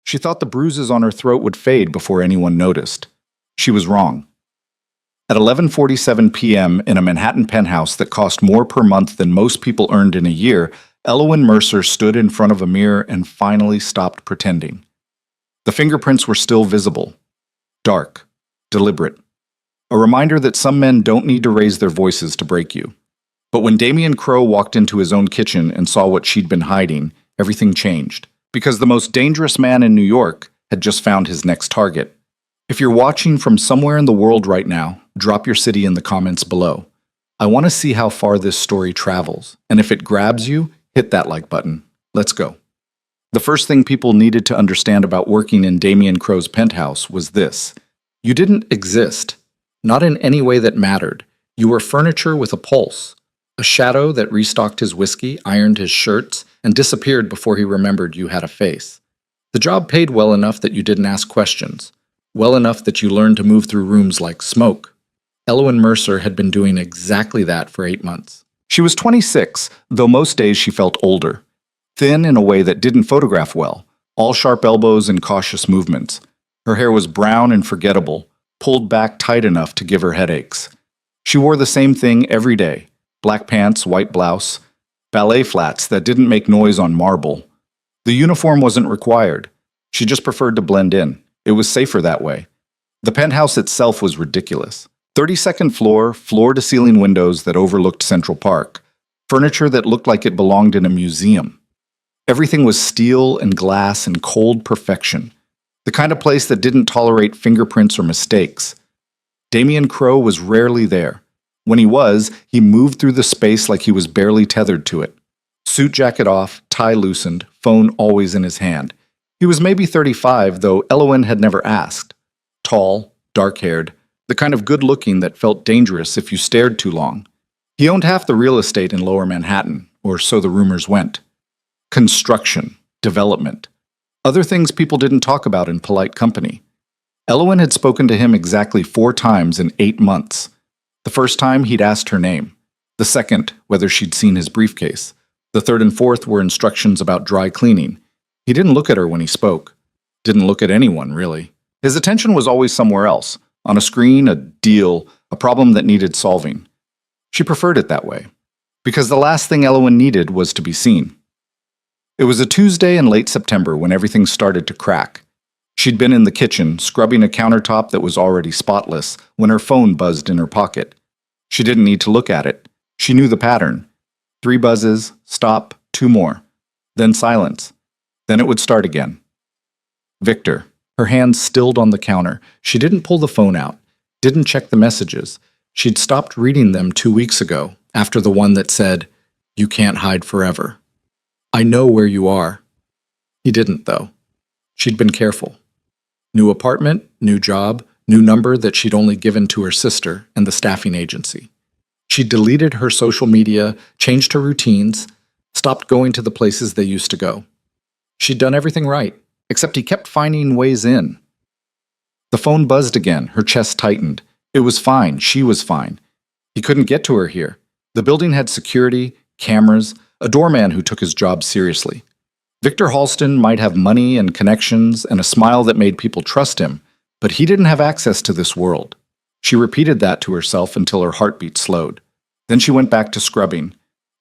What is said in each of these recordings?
She thought the bruises on her throat would fade before anyone noticed. She was wrong. At 11:47 p.m. in a Manhattan penthouse that cost more per month than most people earned in a year, Elowyn Mercer stood in front of a mirror and finally stopped pretending. The fingerprints were still visible. Dark. Deliberate. A reminder that some men don't need to raise their voices to break you. But when Damian Crowe walked into his own kitchen and saw what she'd been hiding, everything changed. Because the most dangerous man in New York had just found his next target. If you're watching from somewhere in the world right now, drop your city in the comments below. I want to see how far this story travels, and if it grabs you, hit that like button. Let's go. The first thing people needed to understand about working in Damian Crowe's penthouse was this. You didn't exist. Not in any way that mattered. You were furniture with a pulse. A shadow that restocked his whiskey, ironed his shirts, and disappeared before he remembered you had a face. The job paid well enough that you didn't ask questions. Well enough that you learned to move through rooms like smoke. Elowyn Mercer had been doing exactly that for 8 months. She was 26, though most days she felt older. Thin in a way that didn't photograph well, all sharp elbows and cautious movements. Her hair was brown and forgettable, pulled back tight enough to give her headaches. She wore the same thing every day. Black pants, white blouse, ballet flats that didn't make noise on marble. The uniform wasn't required. She just preferred to blend in. It was safer that way. The penthouse itself was ridiculous. 32nd floor, floor-to-ceiling windows that overlooked Central Park. Furniture that looked like it belonged in a museum. Everything was steel and glass in cold perfection. The kind of place that didn't tolerate fingerprints or mistakes. Damian Crowe was rarely there. When he was, he moved through the space like he was barely tethered to it. Suit jacket off, tie loosened, phone always in his hand. He was maybe 35, though Elowyn had never asked. Tall, dark-haired, the kind of good-looking that felt dangerous if you stared too long. He owned half the real estate in Lower Manhattan, or so the rumors went. Construction, development. Other things people didn't talk about in polite company. Elowyn had spoken to him exactly 4 times in 8 months. The first time, he'd asked her name. The second, whether she'd seen his briefcase. The third and fourth were instructions about dry cleaning. He didn't look at her when he spoke. Didn't look at anyone, really. His attention was always somewhere else. On a screen, a deal, a problem that needed solving. She preferred it that way. Because the last thing Elowyn needed was to be seen. It was a Tuesday in late September when everything started to crack. She'd been in the kitchen, scrubbing a countertop that was already spotless, when her phone buzzed in her pocket. She didn't need to look at it. She knew the pattern. 3 buzzes, stop, 2 more. Then silence. Then it would start again. Victor. Her hands stilled on the counter. She didn't pull the phone out. Didn't check the messages. She'd stopped reading them 2 weeks ago, after the one that said, "You can't hide forever. I know where you are." He didn't, though. She'd been careful. New apartment, new job, new number that she'd only given to her sister and the staffing agency. She deleted her social media, changed her routines, stopped going to the places they used to go. She'd done everything right, except he kept finding ways in. The phone buzzed again, her chest tightened. It was fine, she was fine. He couldn't get to her here. The building had security, cameras, a doorman who took his job seriously. Victor Halston might have money and connections and a smile that made people trust him, but he didn't have access to this world. She repeated that to herself until her heartbeat slowed. Then she went back to scrubbing.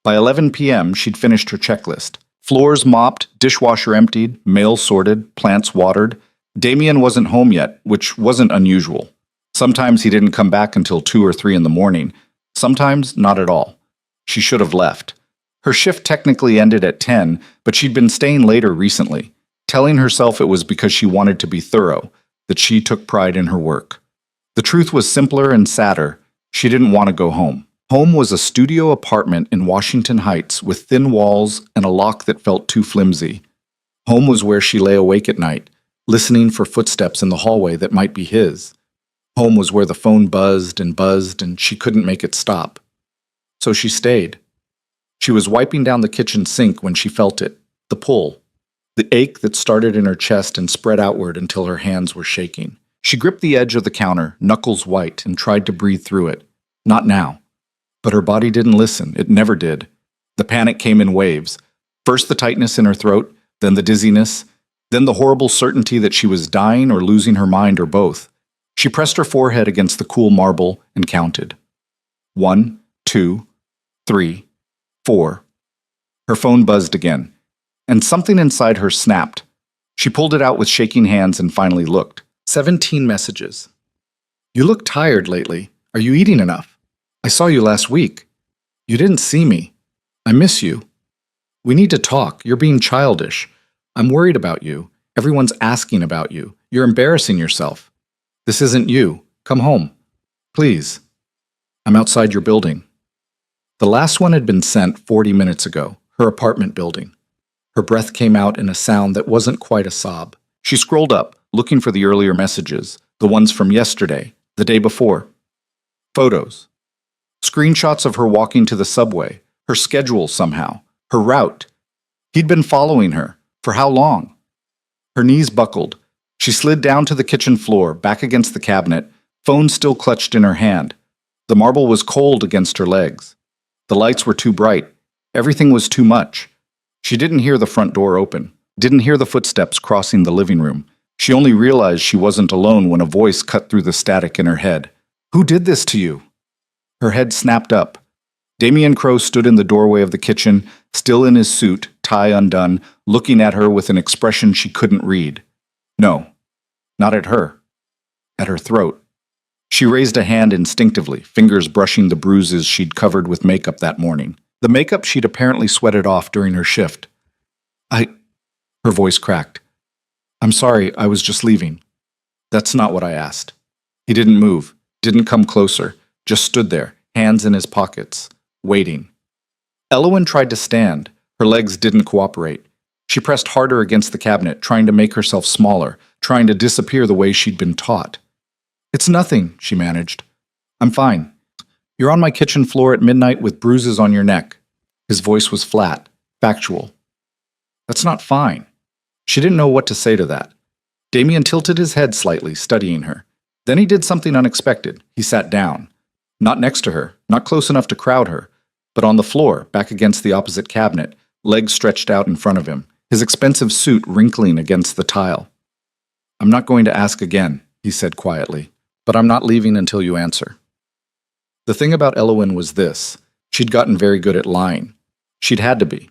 By 11 p.m., she'd finished her checklist. Floors mopped, dishwasher emptied, mail sorted, plants watered. Damian wasn't home yet, which wasn't unusual. Sometimes he didn't come back until 2 or 3 in the morning. Sometimes not at all. She should have left. Her shift technically ended at 10, but she'd been staying later recently, telling herself it was because she wanted to be thorough, that she took pride in her work. The truth was simpler and sadder. She didn't want to go home. Home was a studio apartment in Washington Heights with thin walls and a lock that felt too flimsy. Home was where she lay awake at night, listening for footsteps in the hallway that might be his. Home was where the phone buzzed and she couldn't make it stop. So she stayed. She was wiping down the kitchen sink when she felt it, the pull, the ache that started in her chest and spread outward until her hands were shaking. She gripped the edge of the counter, knuckles white, and tried to breathe through it. Not now. But her body didn't listen. It never did. The panic came in waves. First the tightness in her throat, then the dizziness, Then the horrible certainty that she was dying or losing her mind or both. She pressed her forehead against the cool marble and counted. 1, 2, 3, 4. Her phone buzzed again, and something inside her snapped. She pulled it out with shaking hands and finally looked. 17 messages. You look tired lately. Are you eating enough? I saw you last week. You didn't see me. I miss you. We need to talk. You're being childish. I'm worried about you. Everyone's asking about you. You're embarrassing yourself. This isn't you. Come home. Please. I'm outside your building. The last one had been sent 40 minutes ago, her apartment building. Her breath came out in a sound that wasn't quite a sob. She scrolled up, looking for the earlier messages, the ones from yesterday, the day before. Photos. Screenshots of her walking to the subway, her schedule somehow, her route. He'd been following her. For how long? Her knees buckled. She slid down to the kitchen floor, back against the cabinet, phone still clutched in her hand. The marble was cold against her legs. The lights were too bright. Everything was too much. She didn't hear the front door open, didn't hear the footsteps crossing the living room. She only realized she wasn't alone when a voice cut through the static in her head. Who did this to you? Her head snapped up. Damien Crowe stood in the doorway of the kitchen, still in his suit, tie undone, looking at her with an expression she couldn't read. No, not at her. At her throat. She raised a hand instinctively, fingers brushing the bruises she'd covered with makeup that morning. The makeup she'd apparently sweated off during her shift. Her voice cracked. I'm sorry, I was just leaving. That's not what I asked. He didn't move, didn't come closer, just stood there, hands in his pockets, waiting. Elowen tried to stand. Her legs didn't cooperate. She pressed harder against the cabinet, trying to make herself smaller, trying to disappear the way she'd been taught. It's nothing, she managed. I'm fine. You're on my kitchen floor at midnight with bruises on your neck. His voice was flat, factual. That's not fine. She didn't know what to say to that. Damien tilted his head slightly, studying her. Then he did something unexpected. He sat down. Not next to her, not close enough to crowd her, but on the floor, back against the opposite cabinet, legs stretched out in front of him, his expensive suit wrinkling against the tile. I'm not going to ask again, he said quietly, but I'm not leaving until you answer. The thing about Elowen was this. She'd gotten very good at lying. She'd had to be.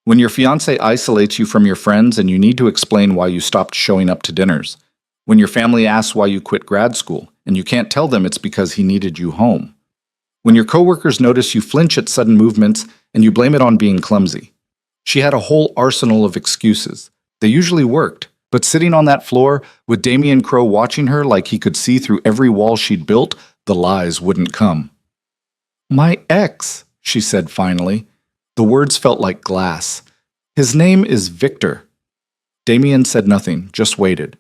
When your fiancé isolates you from your friends and you need to explain why you stopped showing up to dinners, when your family asks why you quit grad school and you can't tell them it's because he needed you home, when your coworkers notice you flinch at sudden movements and you blame it on being clumsy. She had a whole arsenal of excuses. They usually worked, but sitting on that floor with Damien Crowe watching her like he could see through every wall she'd built, the lies wouldn't come. My ex, she said finally. The words felt like glass. His name is Victor. Damien said nothing, just waited.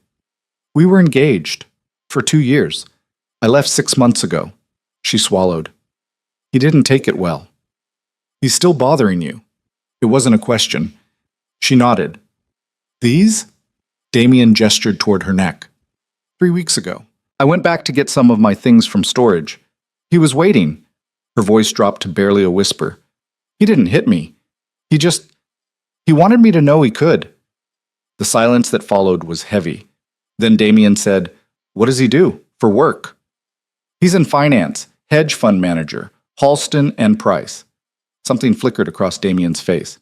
We were engaged. For 2 years. I left 6 months ago. She swallowed. He didn't take it well. He's still bothering you. It wasn't a question. She nodded. These? Damien gestured toward her neck. 3 weeks ago. I went back to get some of my things from storage. He was waiting. Her voice dropped to barely a whisper. He didn't hit me. He wanted me to know he could. The silence that followed was heavy. Then Damien said, What does he do? For work? He's in finance, hedge fund manager, Halston and Price. Something flickered across Damien's face.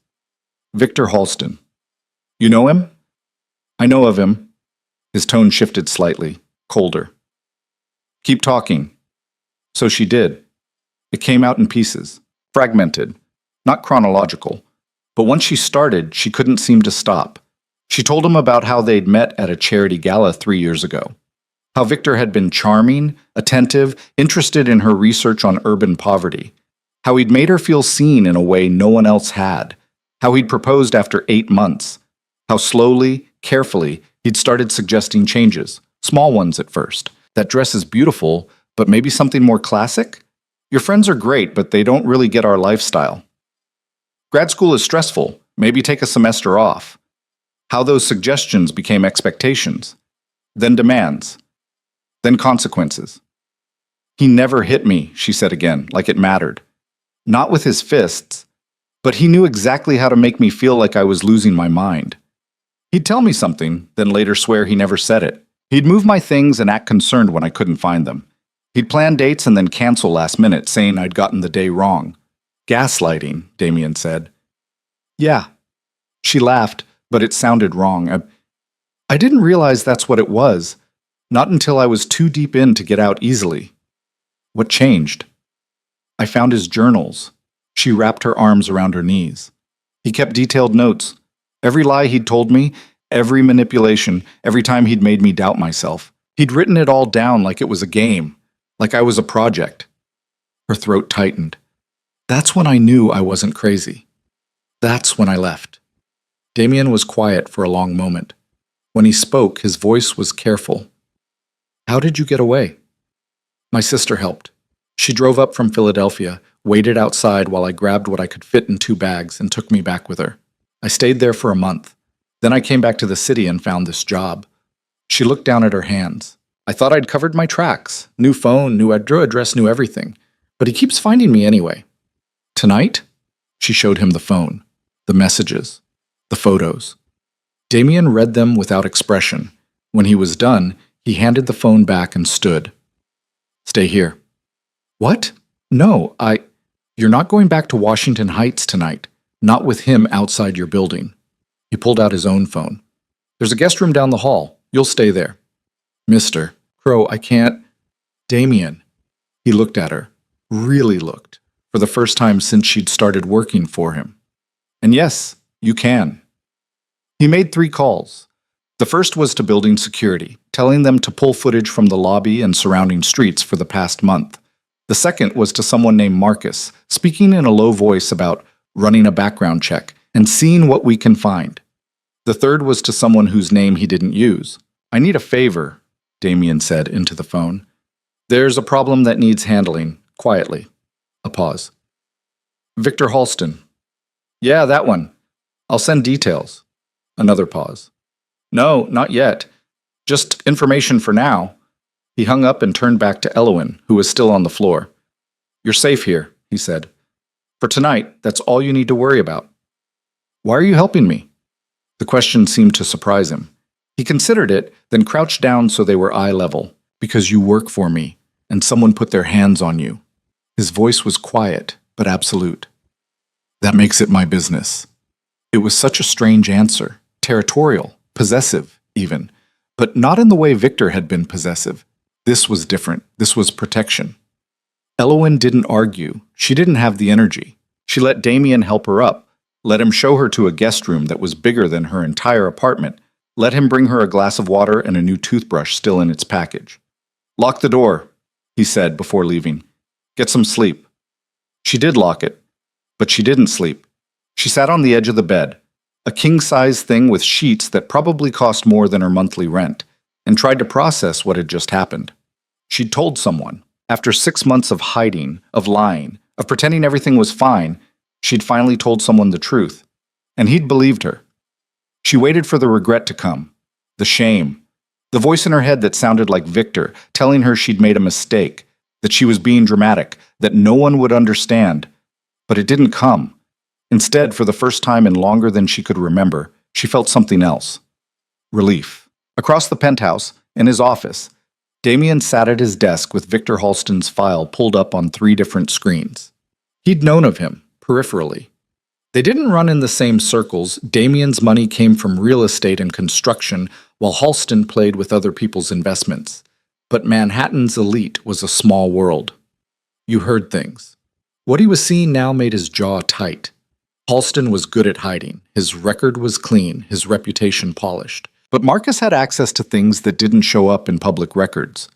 Victor Halston. You know him? I know of him. His tone shifted slightly, colder. Keep talking. So she did. It came out in pieces, fragmented, not chronological. But once she started, she couldn't seem to stop. She told him about how they'd met at a charity gala 3 years ago. How Victor had been charming, attentive, interested in her research on urban poverty. How he'd made her feel seen in a way no one else had. How he'd proposed after 8 months. How slowly, carefully, he'd started suggesting changes, small ones at first. That dress is beautiful, but maybe something more classic? Your friends are great, but they don't really get our lifestyle. Grad school is stressful. Maybe take a semester off. How those suggestions became expectations. Then demands. Then consequences. He never hit me, she said again, like it mattered. Not with his fists, but he knew exactly how to make me feel like I was losing my mind. He'd tell me something, then later swear he never said it. He'd move my things and act concerned when I couldn't find them. He'd plan dates and then cancel last minute, saying I'd gotten the day wrong. Gaslighting, Damien said. Yeah. She laughed, but it sounded wrong. I didn't realize that's what it was, not until I was too deep in to get out easily. What changed? I found his journals. She wrapped her arms around her knees. He kept detailed notes. Every lie he'd told me, every manipulation, every time he'd made me doubt myself. He'd written it all down like it was a game, like I was a project. Her throat tightened. That's when I knew I wasn't crazy. That's when I left. Damien was quiet for a long moment. When he spoke, his voice was careful. How did you get away? My sister helped. She drove up from Philadelphia, waited outside while I grabbed what I could fit in 2 bags and took me back with her. I stayed there for a month. Then I came back to the city and found this job. She looked down at her hands. I thought I'd covered my tracks. New phone, new address, knew everything. But he keeps finding me anyway. Tonight? She showed him the phone, the messages, the photos. Damien read them without expression. When he was done, he handed the phone back and stood. Stay here. What? No, You're not going back to Washington Heights tonight. Not with him outside your building. He pulled out his own phone. There's a guest room down the hall. You'll stay there. Mister Crow, I can't. Damien. He looked at her. Really looked. For the first time since she'd started working for him. And yes, you can. He made 3 calls. The first was to building security, telling them to pull footage from the lobby and surrounding streets for the past month. The second was to someone named Marcus, speaking in a low voice about running a background check and seeing what we can find. The third was to someone whose name he didn't use. I need a favor, Damien said into the phone. There's a problem that needs handling, quietly. A pause. Victor Halston. Yeah, that one. I'll send details. Another pause. No, not yet. Just information for now. He hung up and turned back to Elowen, who was still on the floor. You're safe here, he said. For tonight, that's all you need to worry about. Why are you helping me? The question seemed to surprise him. He considered it, then crouched down so they were eye level. Because you work for me, and someone put their hands on you. His voice was quiet, but absolute. That makes it my business. It was such a strange answer, territorial, possessive, even, but not in the way Victor had been possessive. This was different. This was protection. Elowen didn't argue. She didn't have the energy. She let Damien help her up, let him show her to a guest room that was bigger than her entire apartment, let him bring her a glass of water and a new toothbrush still in its package. Lock the door, he said before leaving. Get some sleep. She did lock it, but she didn't sleep. She sat on the edge of the bed, a king-size thing with sheets that probably cost more than her monthly rent, and tried to process what had just happened. She'd told someone. After 6 months of hiding, of lying, of pretending everything was fine, she'd finally told someone the truth. And he'd believed her. She waited for the regret to come, the shame, the voice in her head that sounded like Victor, telling her she'd made a mistake, that she was being dramatic, that no one would understand. But it didn't come. Instead, for the first time in longer than she could remember, she felt something else. Relief. Across the penthouse, in his office, Damien sat at his desk with Victor Halston's file pulled up on 3 different screens. He'd known of him, peripherally. They didn't run in the same circles. Damien's money came from real estate and construction, while Halston played with other people's investments. But Manhattan's elite was a small world. You heard things. What he was seeing now made his jaw tight. Halston was good at hiding. His record was clean, his reputation polished. But Marcus had access to things that didn't show up in public records.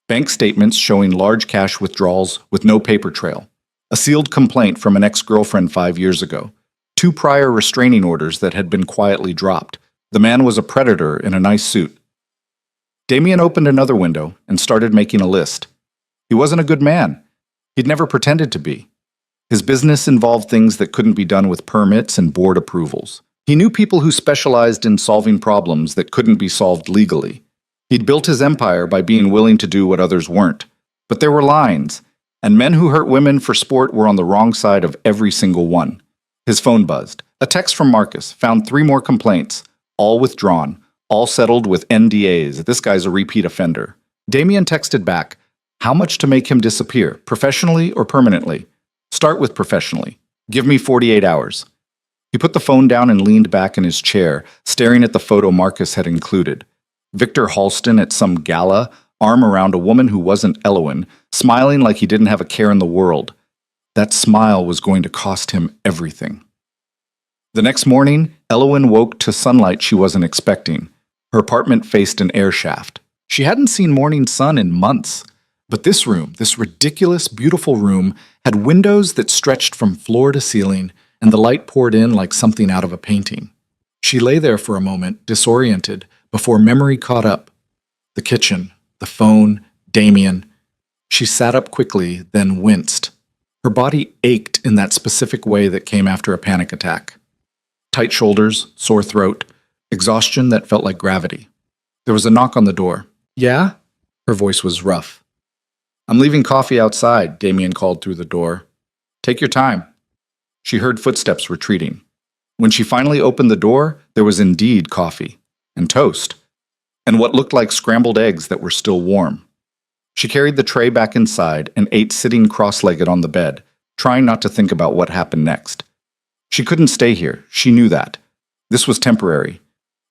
Bank statements showing large cash withdrawals with no paper trail. A sealed complaint from an ex-girlfriend 5 years ago. 2 prior restraining orders that had been quietly dropped. The man was a predator in a nice suit. Damien opened another window and started making a list. He wasn't a good man. He'd never pretended to be. His business involved things that couldn't be done with permits and board approvals. He knew people who specialized in solving problems that couldn't be solved legally. He'd built his empire by being willing to do what others weren't. But there were lines, and men who hurt women for sport were on the wrong side of every single one. His phone buzzed. A text from Marcus found 3 more complaints, all withdrawn, all settled with NDAs. This guy's a repeat offender. Damien texted back, how much to make him disappear, professionally or permanently? Start with professionally. Give me 48 hours. He put the phone down and leaned back in his chair, staring at the photo Marcus had included. Victor Halston at some gala, arm around a woman who wasn't Elowen, smiling like he didn't have a care in the world. That smile was going to cost him everything. The next morning, Elowen woke to sunlight she wasn't expecting. Her apartment faced an air shaft. She hadn't seen morning sun in months. But this room, this ridiculous, beautiful room, had windows that stretched from floor to ceiling, and the light poured in like something out of a painting. She lay there for a moment, disoriented, before memory caught up. The kitchen, the phone, Damien. She sat up quickly, then winced. Her body ached in that specific way that came after a panic attack. Tight shoulders, sore throat, exhaustion that felt like gravity. There was a knock on the door. Yeah? Her voice was rough. I'm leaving coffee outside, Damien called through the door. Take your time. She heard footsteps retreating. When she finally opened the door, there was indeed coffee, and toast, and what looked like scrambled eggs that were still warm. She carried the tray back inside and ate sitting cross-legged on the bed, trying not to think about what happened next. She couldn't stay here, she knew that. This was temporary.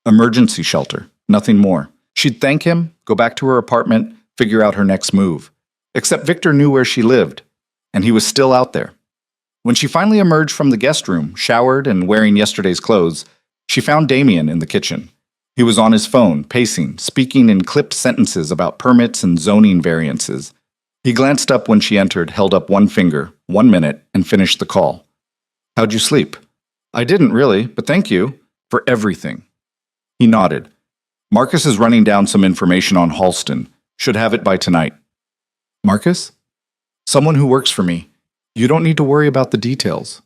Emergency shelter, nothing more. She'd thank him, go back to her apartment, figure out her next move. Except Victor knew where she lived, and he was still out there. When she finally emerged from the guest room, showered and wearing yesterday's clothes, she found Damien in the kitchen. He was on his phone, pacing, speaking in clipped sentences about permits and zoning variances. He glanced up when she entered, held up one finger, 1 minute, and finished the call. How'd you sleep? I didn't really, but thank you for everything. He nodded. Marcus is running down some information on Halston. Should have it by tonight. Marcus? Someone who works for me. You don't need to worry about the details.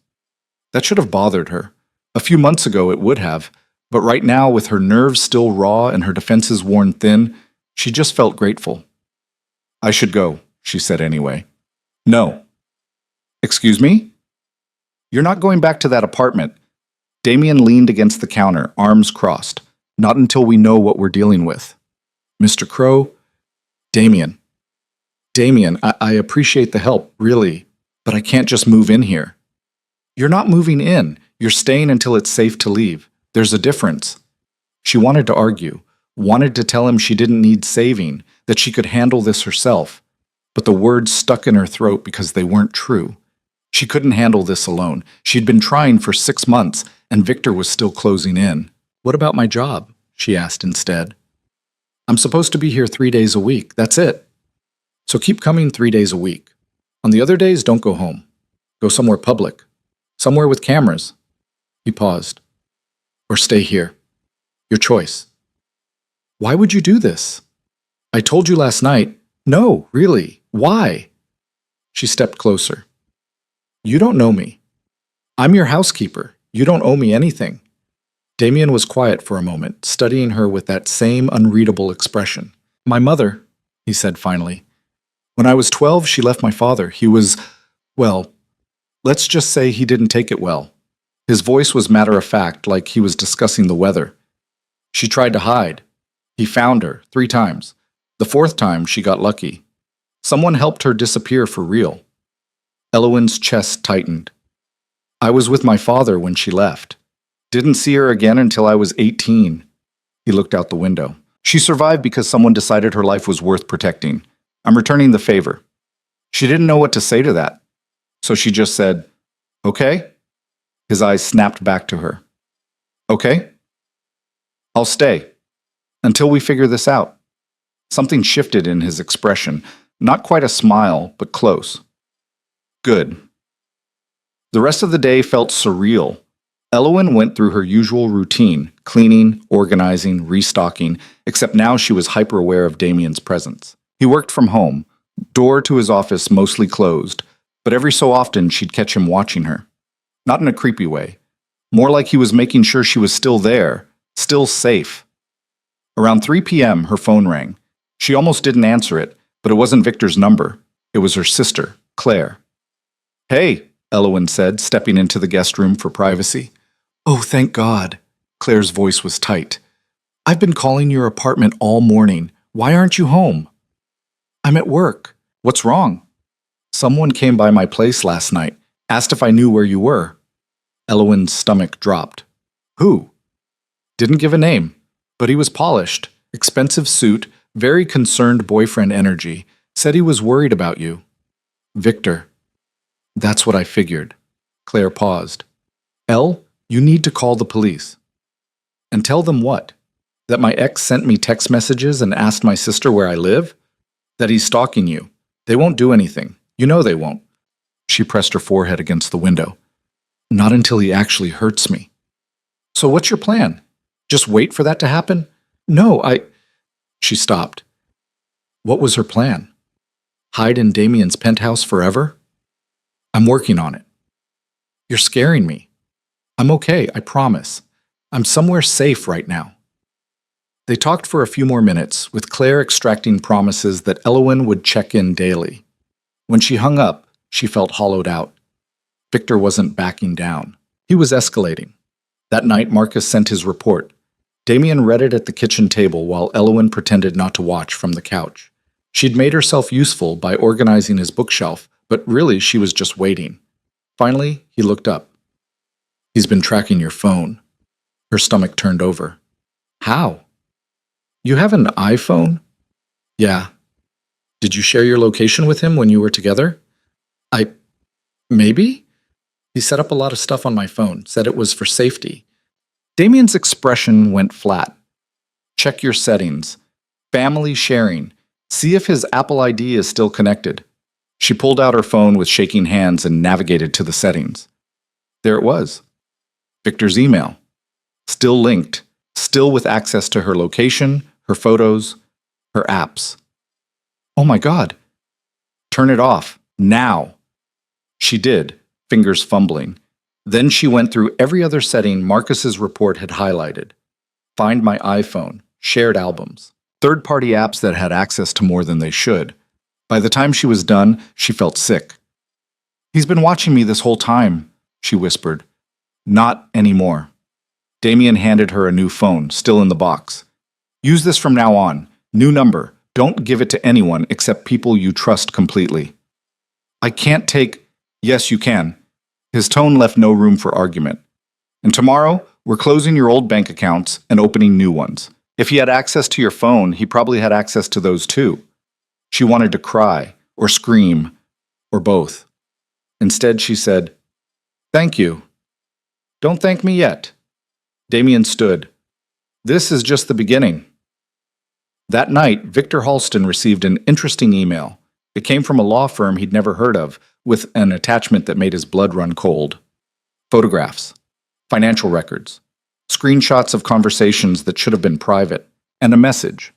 That should have bothered her. A few months ago it would have, but right now, with her nerves still raw and her defenses worn thin, she just felt grateful. I should go, she said anyway. No. Excuse me? You're not going back to that apartment. Damien leaned against the counter, arms crossed. Not until we know what we're dealing with. Mr. Crow? Damien. Damien, I appreciate the help, really, but I can't just move in here. You're not moving in. You're staying until it's safe to leave. There's a difference. She wanted to argue, wanted to tell him she didn't need saving, that she could handle this herself, but the words stuck in her throat because they weren't true. She couldn't handle this alone. She'd been trying for 6 months, and Victor was still closing in. What about my job? She asked instead. I'm supposed to be here 3 days a week. That's it. So keep coming 3 days a week. On the other days, don't go home. Go somewhere public. Somewhere with cameras. He paused. Or stay here. Your choice. Why would you do this? I told you last night. No, really. Why? She stepped closer. You don't know me. I'm your housekeeper. You don't owe me anything. Damien was quiet for a moment, studying her with that same unreadable expression. My mother, he said finally. When I was 12, she left my father. He was, well, let's just say he didn't take it well. His voice was matter-of-fact, like he was discussing the weather. She tried to hide. He found her 3 times. The 4th time, she got lucky. Someone helped her disappear for real. Elowen's chest tightened. I was with my father when she left. Didn't see her again until I was 18. He looked out the window. She survived because someone decided her life was worth protecting. I'm returning the favor. She didn't know what to say to that. So she just said, okay? His eyes snapped back to her. Okay? I'll stay. Until we figure this out. Something shifted in his expression. Not quite a smile, but close. Good. The rest of the day felt surreal. Elowen went through her usual routine, cleaning, organizing, restocking, except now she was hyper-aware of Damien's presence. He worked from home, door to his office mostly closed, but every so often she'd catch him watching her. Not in a creepy way. More like he was making sure she was still there, still safe. Around 3 p.m., her phone rang. She almost didn't answer it, but it wasn't Victor's number. It was her sister, Claire. Hey, Elowen said, stepping into the guest room for privacy. Oh, thank God. Claire's voice was tight. "I've been calling your apartment all morning. Why aren't you home?" "I'm at work." "What's wrong?" "Someone came by my place last night, asked if I knew where you were." Elowin's stomach dropped. "Who?" "Didn't give a name, but he was polished. Expensive suit, very concerned boyfriend energy. Said he was worried about you." "Victor." "That's what I figured." Claire paused. "Elle, you need to call the police." "And tell them what? That my ex sent me text messages and asked my sister where I live? That he's stalking you. They won't do anything. You know they won't." She pressed her forehead against the window. "Not until he actually hurts me." "So what's your plan? Just wait for that to happen?" "No, She stopped. What was her plan? Hide in Damien's penthouse forever? "I'm working on it." "You're scaring me." "I'm okay, I promise. I'm somewhere safe right now." They talked for a few more minutes, with Claire extracting promises that Elowin would check in daily. When she hung up, she felt hollowed out. Victor wasn't backing down. He was escalating. That night, Marcus sent his report. Damien read it at the kitchen table while Elowin pretended not to watch from the couch. She'd made herself useful by organizing his bookshelf, but really she was just waiting. Finally, he looked up. "He's been tracking your phone." Her stomach turned over. "How?" "You have an iPhone?" "Yeah." "Did you share your location with him when you were together?" Maybe? He set up a lot of stuff on my phone, said it was for safety." Damien's expression went flat. "Check your settings. Family sharing. See if his Apple ID is still connected." She pulled out her phone with shaking hands and navigated to the settings. There it was. Victor's email. Still linked. Still with access to her location, her photos, her apps. "Oh my God. Turn it off. Now." She did, fingers fumbling. Then she went through every other setting Marcus's report had highlighted. Find my iPhone, shared albums, third-party apps that had access to more than they should. By the time she was done, she felt sick. "He's been watching me this whole time," she whispered. "Not anymore." Damien handed her a new phone, still in the box. "Use this from now on. New number. Don't give it to anyone except people you trust completely." "I can't take—" "Yes, you can." His tone left no room for argument. "And tomorrow, we're closing your old bank accounts and opening new ones. If he had access to your phone, he probably had access to those too." She wanted to cry, or scream, or both. Instead, she said, "Thank you." "Don't thank me yet." Damien stood. "This is just the beginning." That night, Victor Halston received an interesting email. It came from a law firm he'd never heard of, with an attachment that made his blood run cold. Photographs, financial records, screenshots of conversations that should have been private, and a message.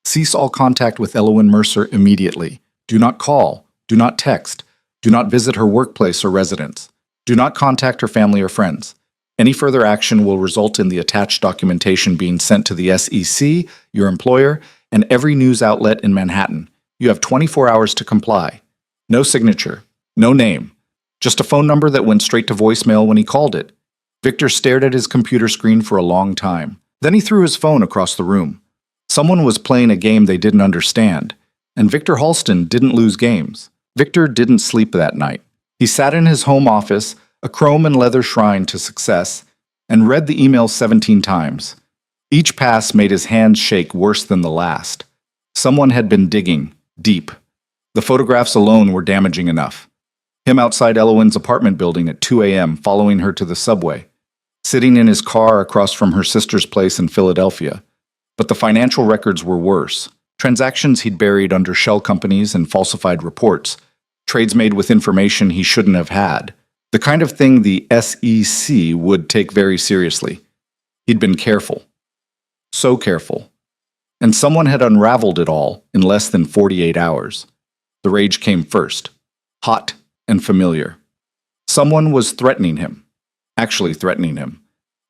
"Cease all contact with Elowin Mercer immediately. Do not call, do not text, do not visit her workplace or residence. Do not contact her family or friends. Any further action will result in the attached documentation being sent to the SEC, your employer, and every news outlet in Manhattan. You have 24 hours to comply. No signature. No name. Just a phone number that went straight to voicemail when he called it." Victor stared at his computer screen for a long time. Then he threw his phone across the room. Someone was playing a game they didn't understand, and Victor Halston didn't lose games. Victor didn't sleep that night. He sat in his home office, a chrome and leather shrine to success, and read the email 17 times. Each pass made his hands shake worse than the last. Someone had been digging, deep. The photographs alone were damaging enough. Him outside Elowin's apartment building at 2 a.m., following her to the subway. Sitting in his car across from her sister's place in Philadelphia. But the financial records were worse. Transactions he'd buried under shell companies and falsified reports. Trades made with information he shouldn't have had. The kind of thing the SEC would take very seriously. He'd been careful. So careful. And someone had unraveled it all in less than 48 hours. The rage came first. Hot and familiar. Someone was threatening him. Actually threatening him.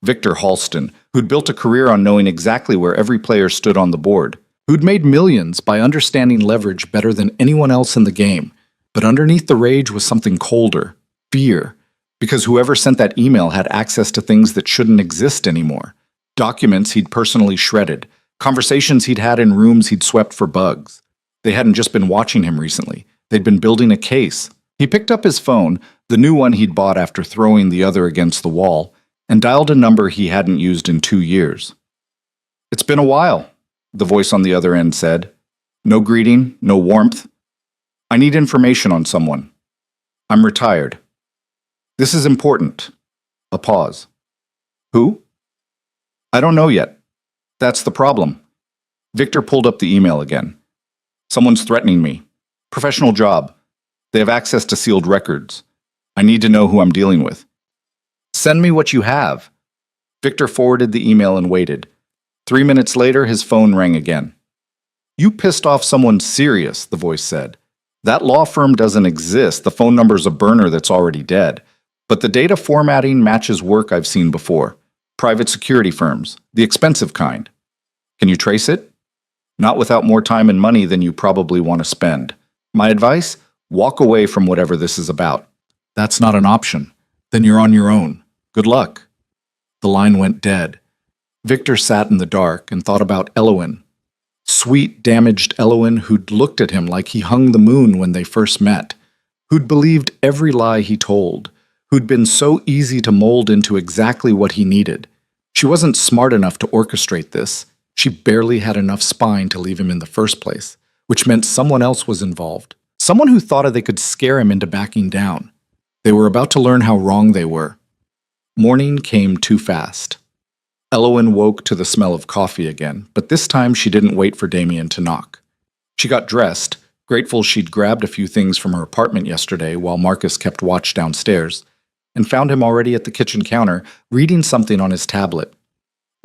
Victor Halston, who'd built a career on knowing exactly where every player stood on the board. Who'd made millions by understanding leverage better than anyone else in the game. But underneath the rage was something colder. Fear. Because whoever sent that email had access to things that shouldn't exist anymore. Documents he'd personally shredded, conversations he'd had in rooms he'd swept for bugs. They hadn't just been watching him recently. They'd been building a case. He picked up his phone, the new one he'd bought after throwing the other against the wall, and dialed a number he hadn't used in 2 years. "It's been a while," the voice on the other end said. No greeting, no warmth. "I need information on someone. I'm retired. This is important." A pause. "Who?" "I don't know yet. That's the problem." Victor pulled up the email again. "Someone's threatening me. Professional job. They have access to sealed records. I need to know who I'm dealing with." "Send me what you have." Victor forwarded the email and waited. 3 minutes later, his phone rang again. "You pissed off someone serious," the voice said. "That law firm doesn't exist. The phone number's a burner that's already dead. But the data formatting matches work I've seen before. Private security firms, the expensive kind. Can you trace it? Not without more time and money than you probably want to spend. My advice? Walk away from whatever this is about." "That's not an option. Then you're on your own. Good luck." The line went dead. Victor sat in the dark and thought about Elowen. Sweet, damaged Elowen who'd looked at him like he hung the moon when they first met, who'd believed every lie he told, who'd been so easy to mold into exactly what he needed. She wasn't smart enough to orchestrate this. She barely had enough spine to leave him in the first place, which meant someone else was involved. Someone who thought they could scare him into backing down. They were about to learn how wrong they were. Morning came too fast. Elowen woke to the smell of coffee again, but this time she didn't wait for Damien to knock. She got dressed, grateful she'd grabbed a few things from her apartment yesterday while Marcus kept watch downstairs, and found him already at the kitchen counter, reading something on his tablet.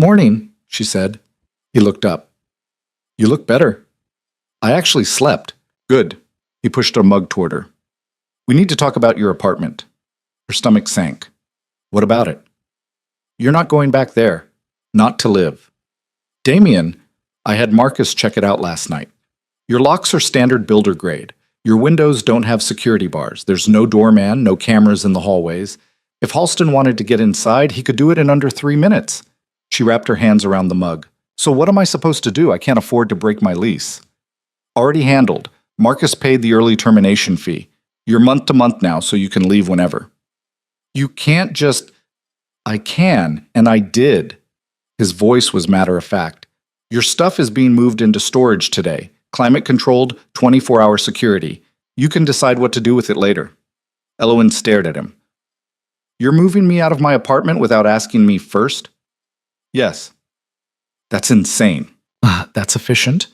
"Morning," she said. He looked up. "You look better." "I actually slept." "Good." He pushed a mug toward her. "We need to talk about your apartment." Her stomach sank. "What about it?" "You're not going back there. Not to live." "Damien, I had Marcus check it out last night. Your locks are standard builder grade. Your windows don't have security bars. There's no doorman, no cameras in the hallways. If Halston wanted to get inside, he could do it in under 3 minutes." She wrapped her hands around the mug. "So what am I supposed to do? I can't afford to break my lease." "Already handled. Marcus paid the early termination fee. You're month to month now, so you can leave whenever." "You can't just—" "I can, and I did." His voice was matter-of-fact. "Your stuff is being moved into storage today. Climate-controlled, 24-hour security. You can decide what to do with it later." Elowen stared at him. "You're moving me out of my apartment without asking me first?" "Yes." "That's insane." "That's efficient."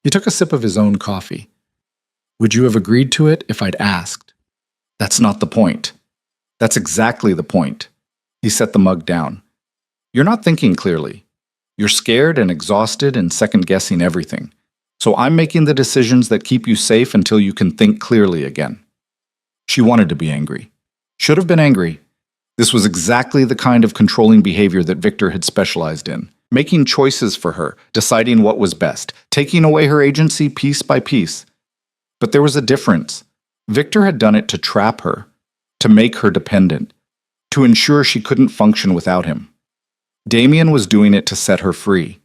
He took a sip of his own coffee. "Would you have agreed to it if I'd asked?" "That's not the point." "That's exactly the point." He set the mug down. "You're not thinking clearly. You're scared and exhausted and second-guessing everything. So I'm making the decisions that keep you safe until you can think clearly again." She wanted to be angry. Should have been angry. This was exactly the kind of controlling behavior that Victor had specialized in. Making choices for her, deciding what was best, taking away her agency piece by piece. But there was a difference. Victor had done it to trap her, to make her dependent, to ensure she couldn't function without him. Damien was doing it to set her free.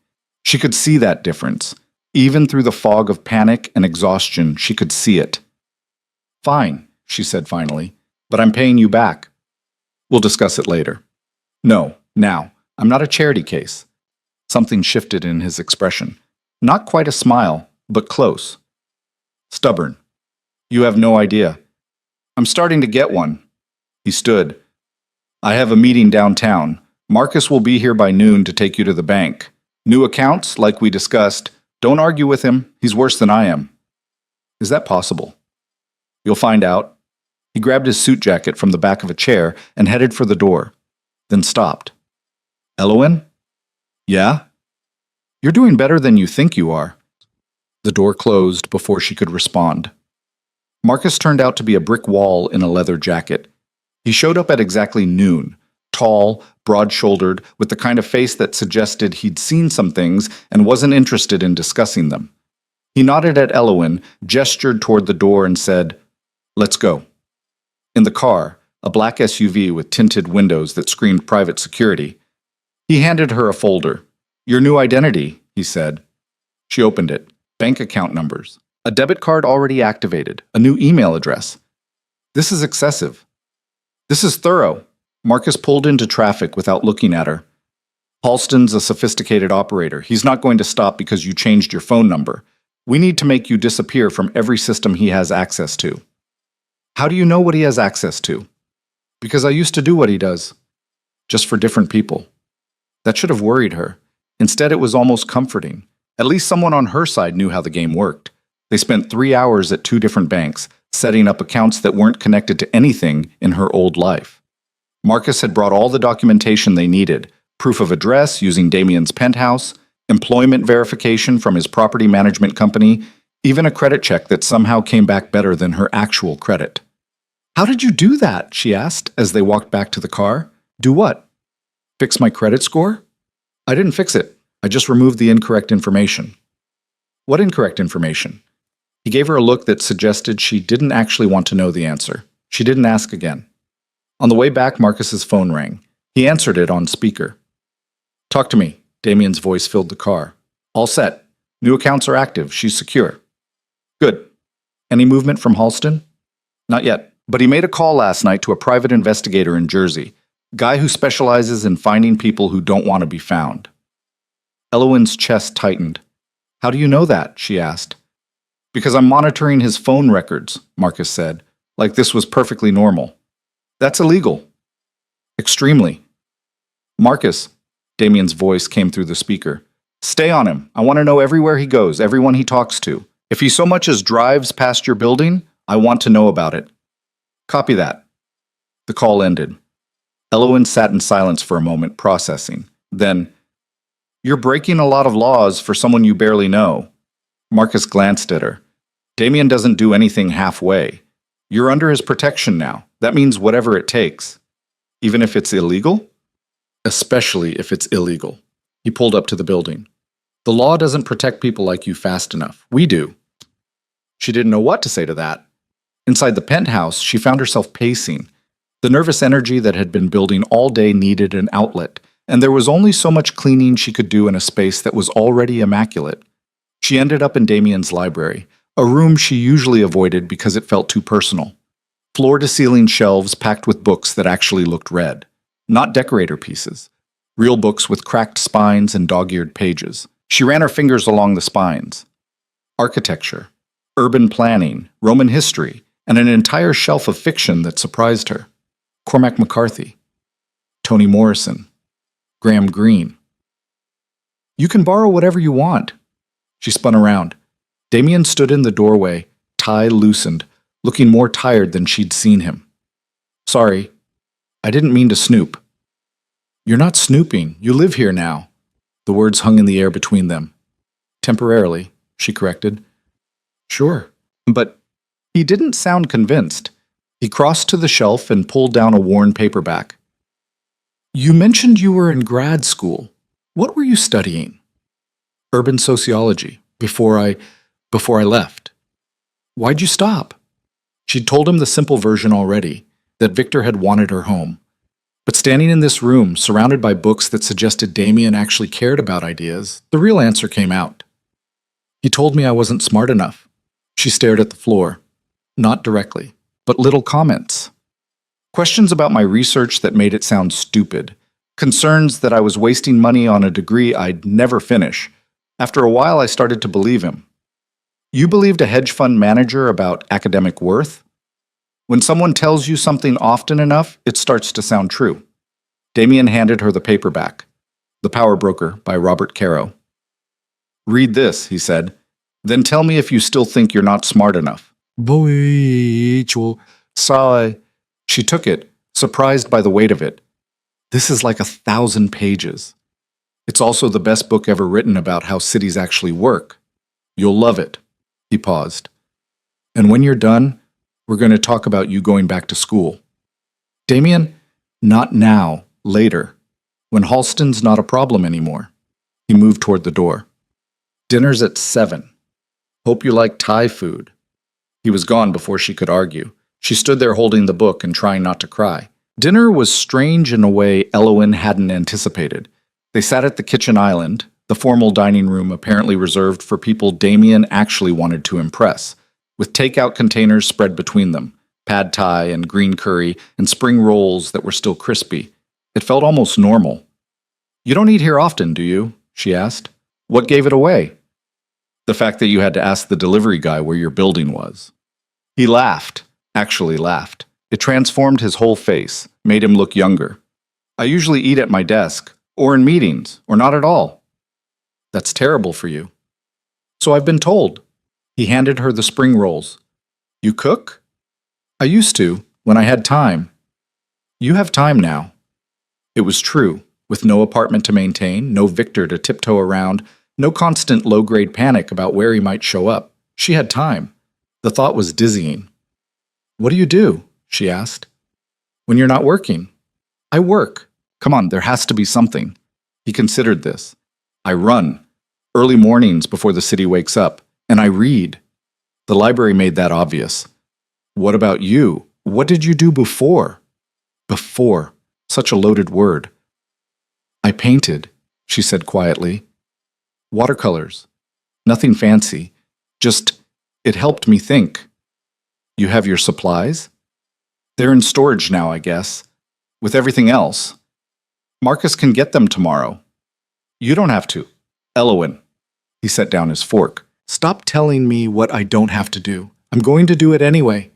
She could see that difference. Even through the fog of panic and exhaustion, she could see it. "Fine," she said finally, "but I'm paying you back." "We'll discuss it later." "No, now. I'm not a charity case." Something shifted in his expression. Not quite a smile, but close. "Stubborn. You have no idea." "I'm starting to get one." He stood. "I have a meeting downtown. Marcus will be here by noon to take you to the bank. New accounts, like we discussed. Don't argue with him. He's worse than I am." "Is that possible?" "You'll find out." He grabbed his suit jacket from the back of a chair and headed for the door, then stopped. "Elowen?" "Yeah?" "You're doing better than you think you are." The door closed before she could respond. Marcus turned out to be a brick wall in a leather jacket. He showed up at exactly noon, tall, broad-shouldered, with the kind of face that suggested he'd seen some things and wasn't interested in discussing them. He nodded at Elowen, gestured toward the door, and said, "Let's go." In the car, a black SUV with tinted windows that screamed private security, He handed her a folder. Your new identity, he said. She opened it. Bank account numbers. A debit card already activated. A new email address. This is excessive. This is thorough. Marcus pulled into traffic without looking at her. Halston's a sophisticated operator. He's not going to stop because you changed your phone number. We need to make you disappear from every system he has access to. How do you know what he has access to? Because I used to do what he does. Just for different people. That should have worried her. Instead, it was almost comforting. At least someone on her side knew how the game worked. They spent 3 hours at 2 different banks, setting up accounts that weren't connected to anything in her old life. Marcus had brought all the documentation they needed, proof of address using Damien's penthouse, employment verification from his property management company, even a credit check that somehow came back better than her actual credit. How did you do that? She asked as they walked back to the car. Do what? Fix my credit score? I didn't fix it. I just removed the incorrect information. What incorrect information? He gave her a look that suggested she didn't actually want to know the answer. She didn't ask again. On the way back, Marcus's phone rang. He answered it on speaker. Talk to me. Damien's voice filled the car. All set. New accounts are active. She's secure. Good. Any movement from Halston? Not yet, but he made a call last night to a private investigator in Jersey, guy who specializes in finding people who don't want to be found. Elowen's chest tightened. How do you know that? She asked. Because I'm monitoring his phone records, Marcus said, like this was perfectly normal. That's illegal. Extremely. Marcus, Damien's voice came through the speaker. Stay on him. I want to know everywhere he goes, everyone he talks to. If he so much as drives past your building, I want to know about it. Copy that. The call ended. Elowen sat in silence for a moment, processing. Then, you're breaking a lot of laws for someone you barely know. Marcus glanced at her. Damien doesn't do anything halfway. You're under his protection now. That means whatever it takes. Even if it's illegal? Especially if it's illegal. He pulled up to the building. The law doesn't protect people like you fast enough. We do. She didn't know what to say to that. Inside the penthouse, she found herself pacing. The nervous energy that had been building all day needed an outlet, and there was only so much cleaning she could do in a space that was already immaculate. She ended up in Damien's library, a room she usually avoided because it felt too personal. Floor-to-ceiling shelves packed with books that actually looked read. Not decorator pieces. Real books with cracked spines and dog-eared pages. She ran her fingers along the spines. Architecture, urban planning, Roman history, and an entire shelf of fiction that surprised her. Cormac McCarthy, Toni Morrison, Graham Greene. You can borrow whatever you want. She spun around. Damien stood in the doorway, tie loosened, looking more tired than she'd seen him. Sorry, I didn't mean to snoop. You're not snooping. You live here now. The words hung in the air between them. Temporarily, she corrected. Sure. But he didn't sound convinced. He crossed to the shelf and pulled down a worn paperback. You mentioned you were in grad school. What were you studying? Urban sociology, before I left. Why'd you stop? She'd told him the simple version already, that Victor had wanted her home. But standing in this room, surrounded by books that suggested Damien actually cared about ideas, the real answer came out. He told me I wasn't smart enough. She stared at the floor. Not directly, but little comments. Questions about my research that made it sound stupid. Concerns that I was wasting money on a degree I'd never finish. After a while, I started to believe him. You believed a hedge fund manager about academic worth? When someone tells you something often enough, it starts to sound true. Damien handed her the paperback. The Power Broker by Robert Caro. Read this, he said. Then tell me if you still think you're not smart enough. Sigh. She took it, surprised by the weight of it. This is like 1,000 pages. It's also the best book ever written about how cities actually work. You'll love it. He paused. And when you're done, we're going to talk about you going back to school. Damien, not now, later, when Halston's not a problem anymore. He moved toward the door. Dinner's at 7. Hope you like Thai food. He was gone before she could argue. She stood there holding the book and trying not to cry. Dinner was strange in a way Elowen hadn't anticipated. They sat at the kitchen island, the formal dining room apparently reserved for people Damien actually wanted to impress, with takeout containers spread between them, pad thai and green curry, and spring rolls that were still crispy. It felt almost normal. "You don't eat here often, do you?" she asked. "What gave it away?" "The fact that you had to ask the delivery guy where your building was." He laughed, actually laughed. It transformed his whole face, made him look younger. "I usually eat at my desk, or in meetings, or not at all." "That's terrible for you." "So I've been told." He handed her the spring rolls. "You cook?" "I used to, when I had time." "You have time now." It was true. With no apartment to maintain, no Victor to tiptoe around, no constant low-grade panic about where he might show up, she had time. The thought was dizzying. "What do you do?" she asked. "When you're not working?" "I work. Come on, there has to be something." He considered this. "I run. Early mornings before the city wakes up. And I read." The library made that obvious. "What about you? What did you do before?" Before. Such a loaded word. "I painted," she said quietly. "Watercolors. Nothing fancy. Just, it helped me think." "You have your supplies?" "They're in storage now, I guess. With everything else. Marcus can get them tomorrow." "You don't have to." "Elowen." He set down his fork. "Stop telling me what I don't have to do. I'm going to do it anyway."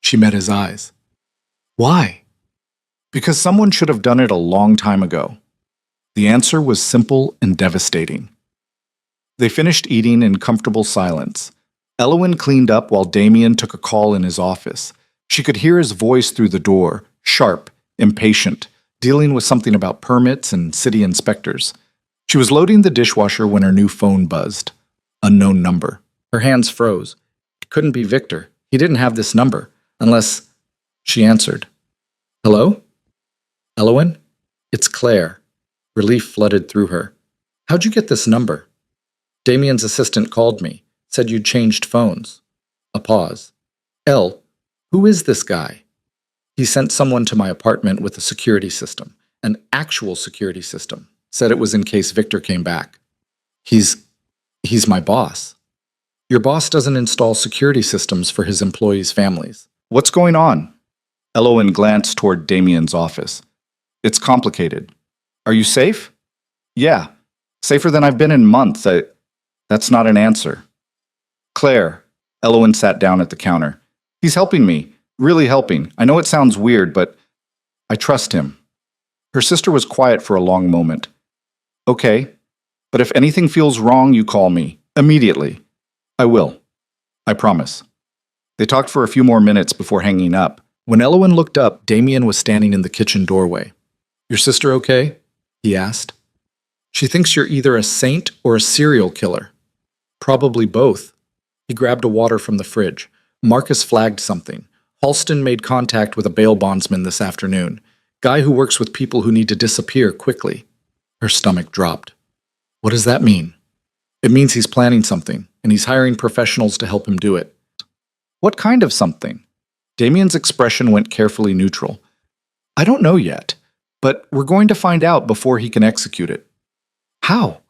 She met his eyes. "Why?" "Because someone should have done it a long time ago." The answer was simple and devastating. They finished eating in comfortable silence. Elowen cleaned up while Damien took a call in his office. She could hear his voice through the door, sharp, impatient, dealing with something about permits and city inspectors. She was loading the dishwasher when her new phone buzzed. Unknown number. Her hands froze. It couldn't be Victor. He didn't have this number. Unless... She answered. "Hello? Elowen? It's Claire." Relief flooded through her. "How'd you get this number?" "Damien's assistant called me. Said you'd changed phones." A pause. "El, who is this guy?" "He sent someone to my apartment with a security system. An actual security system. Said it was in case Victor came back." He's my boss." "Your boss doesn't install security systems for his employees' families." "What's going on?" Elowen glanced toward Damien's office. "It's complicated." "Are you safe?" "Yeah. Safer than I've been in months. That's not an answer." "Claire." Elowen sat down at the counter. "He's helping me. Really helping. I know it sounds weird, but I trust him." Her sister was quiet for a long moment. "Okay. But if anything feels wrong, you call me. Immediately." "I will. I promise." They talked for a few more minutes before hanging up. When Elowen looked up, Damien was standing in the kitchen doorway. "Your sister okay?" he asked. "She thinks you're either a saint or a serial killer." "Probably both." He grabbed a water from the fridge. Marcus flagged something. "Halston made contact with a bail bondsman this afternoon. Guy who works with people who need to disappear quickly." Her stomach dropped. "What does that mean?" "It means he's planning something, and he's hiring professionals to help him do it." "What kind of something?" Damien's expression went carefully neutral. "I don't know yet, but we're going to find out before he can execute it." "How?"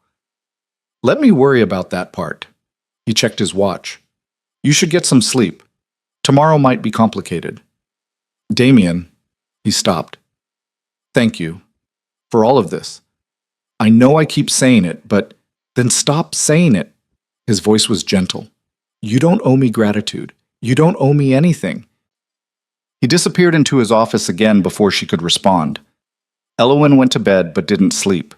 "Let me worry about that part." He checked his watch. "You should get some sleep. Tomorrow might be complicated." "Damien," he stopped. "Thank you for all of this. I know I keep saying it, but then stop saying it." His voice was gentle. "You don't owe me gratitude. You don't owe me anything." He disappeared into his office again before she could respond. Elowen went to bed but didn't sleep.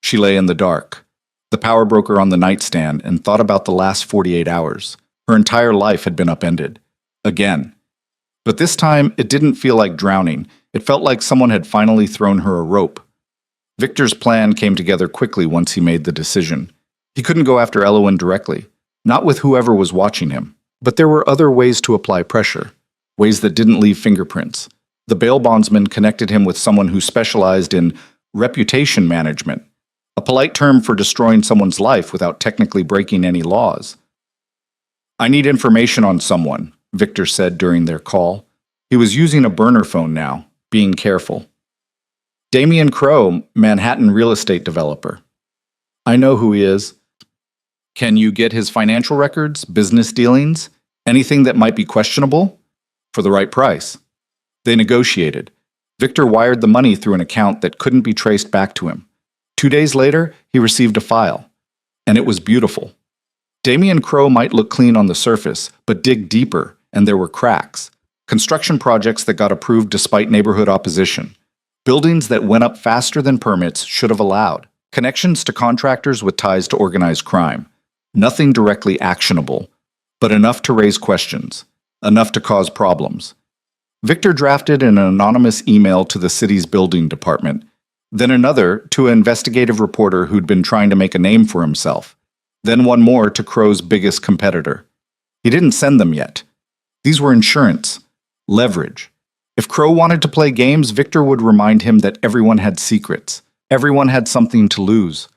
She lay in the dark, the power broker on the nightstand, and thought about the last 48 hours. Her entire life had been upended. Again. But this time, it didn't feel like drowning. It felt like someone had finally thrown her a rope. Victor's plan came together quickly once he made the decision. He couldn't go after Elowen directly, not with whoever was watching him. But there were other ways to apply pressure, ways that didn't leave fingerprints. The bail bondsman connected him with someone who specialized in reputation management, a polite term for destroying someone's life without technically breaking any laws. "I need information on someone," Victor said during their call. He was using a burner phone now, being careful. Damian Crowe, Manhattan real estate developer. I know who he is. Can you get his financial records, business dealings, anything that might be questionable? For the right price. They negotiated. Victor wired the money through an account that couldn't be traced back to him. 2 days later, he received a file. And it was beautiful. Damian Crowe might look clean on the surface, but dig deeper, and there were cracks. Construction projects that got approved despite neighborhood opposition. Buildings that went up faster than permits should have allowed. Connections to contractors with ties to organized crime. Nothing directly actionable, but enough to raise questions, enough to cause problems. Victor drafted an anonymous email to the city's building department, then another to an investigative reporter who'd been trying to make a name for himself, then one more to Crowe's biggest competitor. He didn't send them yet. These were insurance, leverage. If Crowe wanted to play games, Victor would remind him that everyone had secrets. Everyone had something to lose.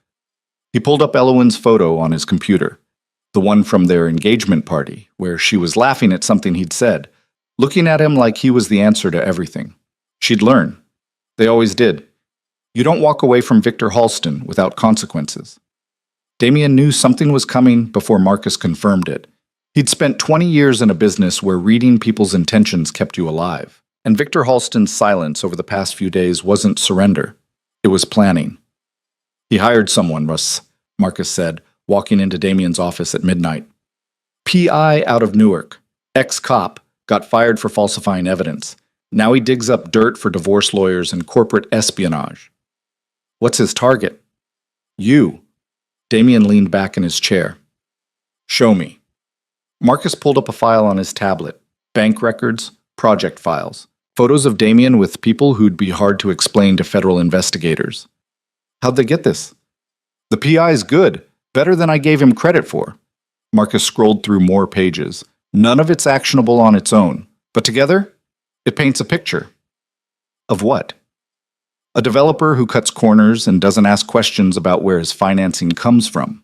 He pulled up Elowen's photo on his computer, the one from their engagement party, where she was laughing at something he'd said, looking at him like he was the answer to everything. She'd learn. They always did. You don't walk away from Victor Halston without consequences. Damian knew something was coming before Marcus confirmed it. He'd spent 20 years in a business where reading people's intentions kept you alive. And Victor Halston's silence over the past few days wasn't surrender. It was planning. He hired someone, Russ, Marcus said, walking into Damian's office at midnight. PI out of Newark, ex-cop, got fired for falsifying evidence. Now he digs up dirt for divorce lawyers and corporate espionage. What's his target? You. Damian leaned back in his chair. Show me. Marcus pulled up a file on his tablet. Bank records, project files. Photos of Damian with people who'd be hard to explain to federal investigators. How'd they get this? The PI's good, better than I gave him credit for. Marcus scrolled through more pages. None of it's actionable on its own, but together, it paints a picture. Of what? A developer who cuts corners and doesn't ask questions about where his financing comes from.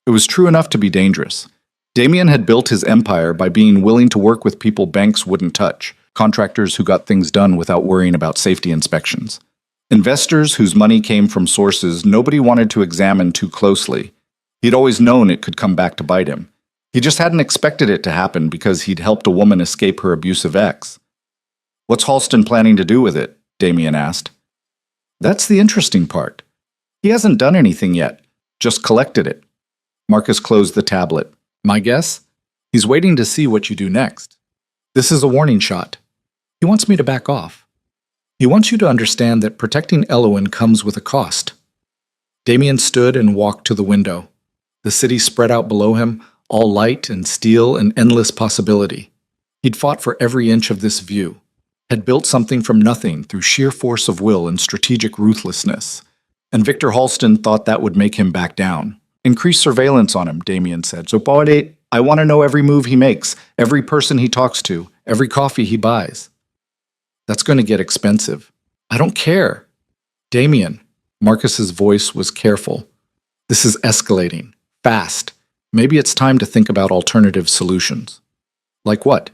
It was true enough to be dangerous. Damian had built his empire by being willing to work with people banks wouldn't touch, contractors who got things done without worrying about safety inspections. Investors whose money came from sources nobody wanted to examine too closely. He'd always known it could come back to bite him. He just hadn't expected it to happen because he'd helped a woman escape her abusive ex. What's Halston planning to do with it? Damian asked. That's the interesting part. He hasn't done anything yet, just collected it. Marcus closed the tablet. My guess? He's waiting to see what you do next. This is a warning shot. He wants me to back off. He wants you to understand that protecting Elowen comes with a cost. Damian stood and walked to the window. The city spread out below him, all light and steel and endless possibility. He'd fought for every inch of this view, had built something from nothing through sheer force of will and strategic ruthlessness. And Victor Halston thought that would make him back down. Increase surveillance on him, Damian said. So, I want to know every move he makes, every person he talks to, every coffee he buys. That's going to get expensive. I don't care. Damian, Marcus's voice was careful. This is escalating, fast. Maybe it's time to think about alternative solutions. Like what?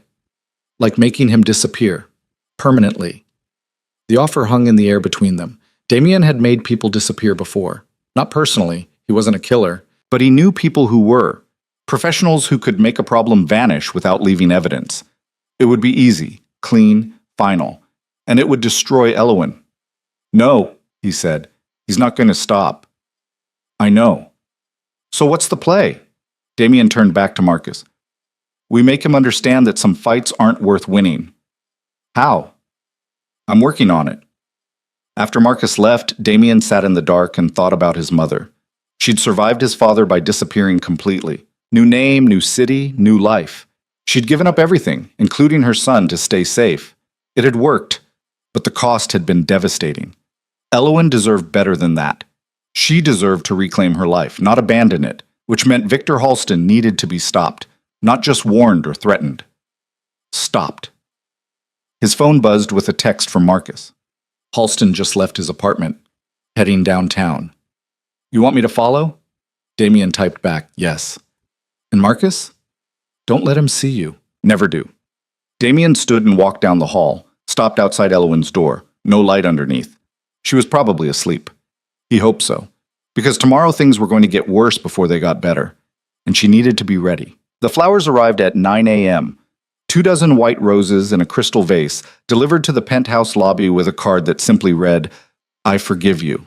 Like making him disappear. Permanently. The offer hung in the air between them. Damian had made people disappear before. Not personally, he wasn't a killer, but he knew people who were. Professionals who could make a problem vanish without leaving evidence. It would be easy, clean, final. And it would destroy Elowen. No, he said. He's not going to stop. I know. So what's the play? Damian turned back to Marcus. We make him understand that some fights aren't worth winning. How? I'm working on it. After Marcus left, Damian sat in the dark and thought about his mother. She'd survived his father by disappearing completely. New name, new city, new life. She'd given up everything, including her son, to stay safe. It had worked, but the cost had been devastating. Elowen deserved better than that. She deserved to reclaim her life, not abandon it, which meant Victor Halston needed to be stopped, not just warned or threatened. Stopped. His phone buzzed with a text from Marcus. Halston just left his apartment, heading downtown. You want me to follow? Damian typed back, yes. And Marcus? Don't let him see you. Never do. Damian stood and walked down the hall, stopped outside Elowen's door, no light underneath. She was probably asleep. He hoped so, because tomorrow things were going to get worse before they got better, and she needed to be ready. The flowers arrived at 9 a.m. 24 white roses in a crystal vase, delivered to the penthouse lobby with a card that simply read, "I forgive you."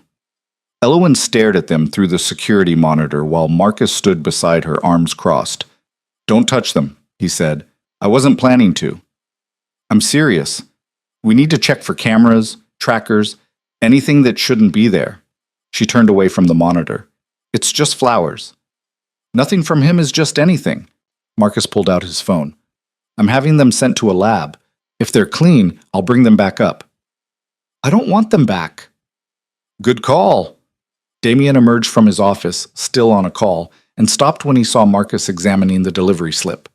Elowen stared at them through the security monitor while Marcus stood beside her, arms crossed. "Don't touch them," he said. "I wasn't planning to." "I'm serious. We need to check for cameras, trackers, anything that shouldn't be there." She turned away from the monitor. "It's just flowers." "Nothing from him is just anything." Marcus pulled out his phone. "I'm having them sent to a lab. If they're clean, I'll bring them back up." "I don't want them back." "Good call." Damien emerged from his office, still on a call, and stopped when he saw Marcus examining the delivery slip.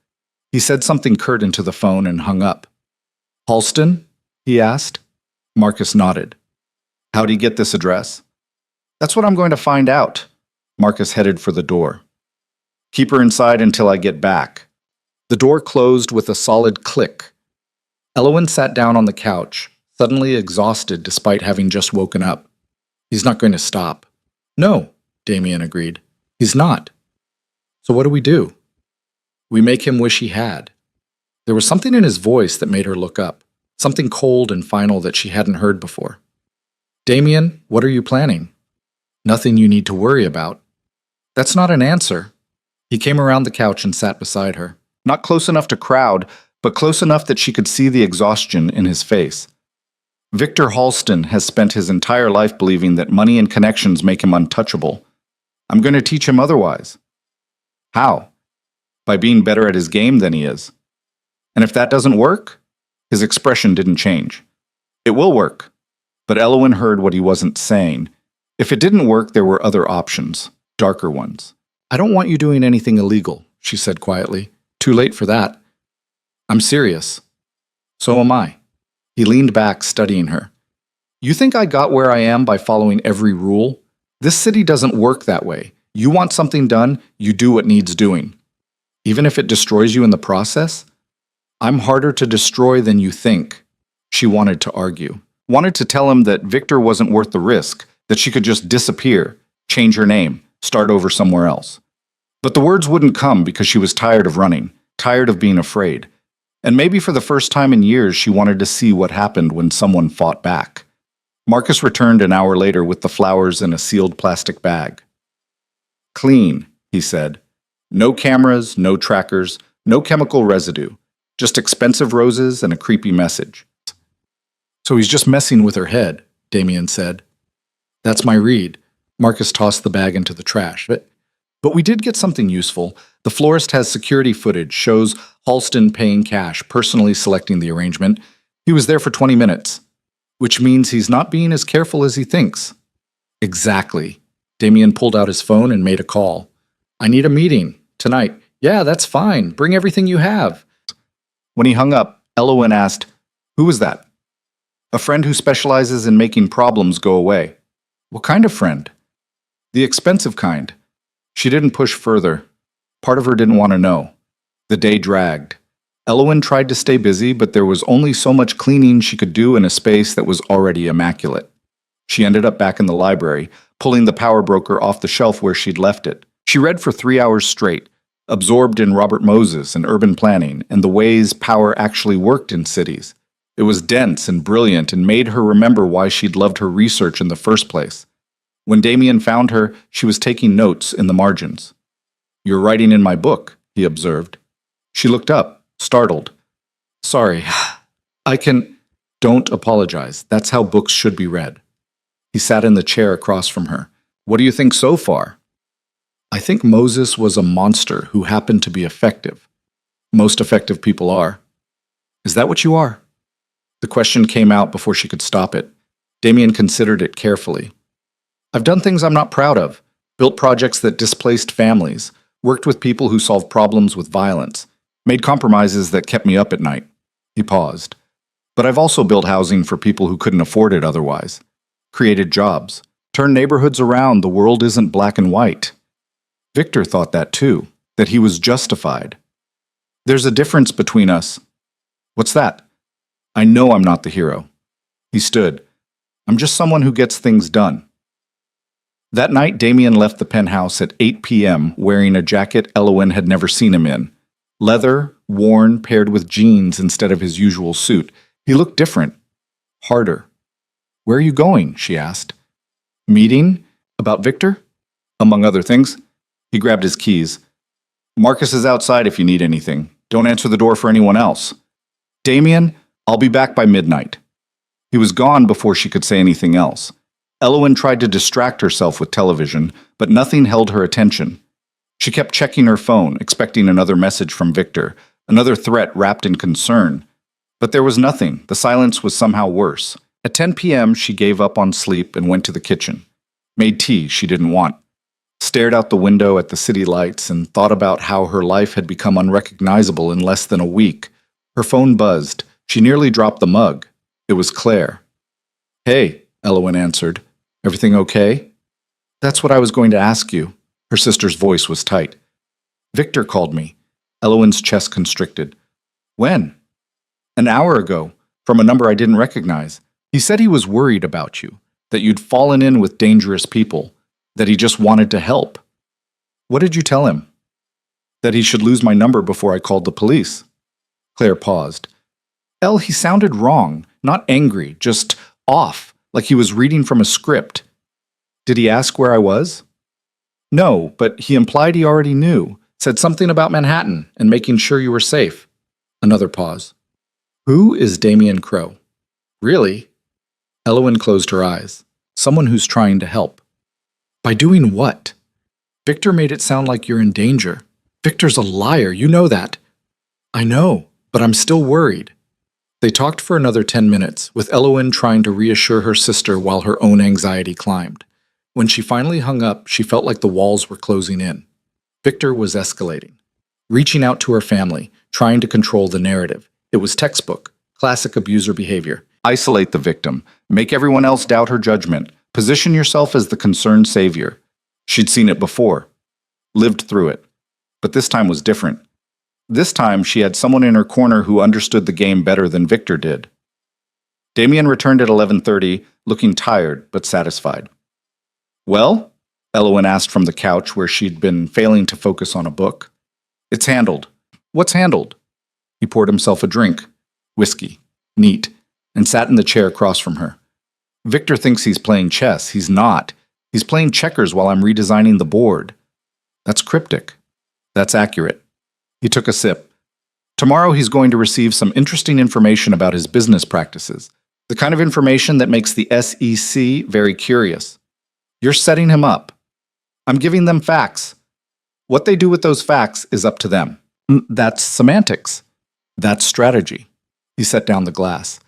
He said something curt into the phone and hung up. "Halston?" he asked. Marcus nodded. "How'd he get this address?" "That's what I'm going to find out." Marcus headed for the door. "Keep her inside until I get back." The door closed with a solid click. Elowen sat down on the couch, suddenly exhausted despite having just woken up. "He's not going to stop." "No," Damien agreed. "He's not." "So what do we do?" "We make him wish he had." There was something in his voice that made her look up, something cold and final that she hadn't heard before. "Damien, what are you planning?" "Nothing you need to worry about." "That's not an answer." He came around the couch and sat beside her, not close enough to crowd, but close enough that she could see the exhaustion in his face. "Victor Halston has spent his entire life believing that money and connections make him untouchable. I'm going to teach him otherwise." "How?" "By being better at his game than he is." "And if that doesn't work?" His expression didn't change. "It will work." But Elowen heard what he wasn't saying. If it didn't work, there were other options, darker ones. "I don't want you doing anything illegal," she said quietly. "Too late for that." "I'm serious." "So am I." He leaned back, studying her. "You think I got where I am by following every rule? This city doesn't work that way. You want something done, you do what needs doing. Even if it destroys you in the process? I'm harder to destroy than you think." She wanted to argue. Wanted to tell him that Victor wasn't worth the risk, that she could just disappear, change her name, start over somewhere else. But the words wouldn't come because she was tired of running, tired of being afraid. And maybe for the first time in years, she wanted to see what happened when someone fought back. Marcus returned an hour later with the flowers in a sealed plastic bag. "Clean," he said. "No cameras, no trackers, no chemical residue. Just expensive roses and a creepy message." "So he's just messing with her head," Damien said. "That's my read." Marcus tossed the bag into the trash. But we did get something useful. The florist has security footage, shows Halston paying cash, personally selecting the arrangement. He was there for 20 minutes, which means he's not being as careful as he thinks. Exactly. Damien pulled out his phone and made a call. "I need a meeting. Tonight." "Yeah, that's fine. Bring everything you have." When he hung up, Elowen asked, "Who was that?" "A friend who specializes in making problems go away." "What kind of friend?" "The expensive kind." She didn't push further. Part of her didn't want to know. The day dragged. Elowen tried to stay busy, but there was only so much cleaning she could do in a space that was already immaculate. She ended up back in the library, pulling the power broker off the shelf where she'd left it. She read for 3 hours straight, absorbed in Robert Moses and urban planning and the ways power actually worked in cities. It was dense and brilliant and made her remember why she'd loved her research in the first place. When Damien found her, she was taking notes in the margins. "You're writing in my book," he observed. She looked up, startled. "Sorry, I can—" "Don't apologize. That's how books should be read." He sat in the chair across from her. "What do you think so far?" "I think Moses was a monster who happened to be effective. Most effective people are." "Is that what you are?" The question came out before she could stop it. Damien considered it carefully. "I've done things I'm not proud of, built projects that displaced families, worked with people who solved problems with violence, made compromises that kept me up at night." He paused. "But I've also built housing for people who couldn't afford it otherwise, created jobs, turned neighborhoods around. The world isn't black and white." Victor thought that too, that he was justified. "There's a difference between us." "What's that?" "I know I'm not the hero." He stood. I'm just someone who gets things done. That night, Damien left the penthouse at 8 p.m. wearing a jacket Elowen had never seen him in. Leather, worn, paired with jeans instead of his usual suit. He looked different. Harder. "Where are you going?" she asked. "Meeting? About Victor?" "Among other things." He grabbed his keys. "Marcus is outside if you need anything. Don't answer the door for anyone else." "Damien, I'll be back by midnight." He was gone before she could say anything else. Elowen tried to distract herself with television, but nothing held her attention. She kept checking her phone, expecting another message from Victor, another threat wrapped in concern. But there was nothing. The silence was somehow worse. At 10 p.m., she gave up on sleep and went to the kitchen. Made tea she didn't want. Stared out the window at the city lights and thought about how her life had become unrecognizable in less than a week. Her phone buzzed. She nearly dropped the mug. It was Claire. "Hey," Elowen answered. "Everything okay?" "That's what I was going to ask you." Her sister's voice was tight. "Victor called me." Elowen's chest constricted. "When?" "An hour ago, from a number I didn't recognize. He said he was worried about you, that you'd fallen in with dangerous people, that he just wanted to help." "What did you tell him?" "That he should lose my number before I called the police." Claire paused. He sounded wrong, not angry, just off, like he was reading from a script." "Did he ask where I was?" "No, but he implied he already knew. Said something about Manhattan and making sure you were safe." Another pause. "Who is Damien Crowe?" "Really?" Elowen closed her eyes. "Someone who's trying to help." "By doing what?" "Victor made it sound like you're in danger. Victor's a liar, you know that." "I know, but I'm still worried." They talked for another 10 minutes, with Elowen trying to reassure her sister while her own anxiety climbed. When she finally hung up, she felt like the walls were closing in. Victor was escalating. Reaching out to her family, trying to control the narrative. It was textbook, classic abuser behavior. Isolate the victim. Make everyone else doubt her judgment. Position yourself as the concerned savior. She'd seen it before. Lived through it. But this time was different. This time, she had someone in her corner who understood the game better than Victor did. Damien returned at 11:30, looking tired but satisfied. "Well?" Elowen asked from the couch where she'd been failing to focus on a book. "It's handled." "What's handled?" He poured himself a drink. Whiskey. Neat. And sat in the chair across from her. "Victor thinks he's playing chess. He's not. He's playing checkers while I'm redesigning the board." "That's cryptic." "That's accurate." He took a sip. "Tomorrow he's going to receive some interesting information about his business practices. The kind of information that makes the SEC very curious. You're setting him up. I'm giving them facts. What they do with those facts is up to them." "That's semantics." "That's strategy." He set down the glass.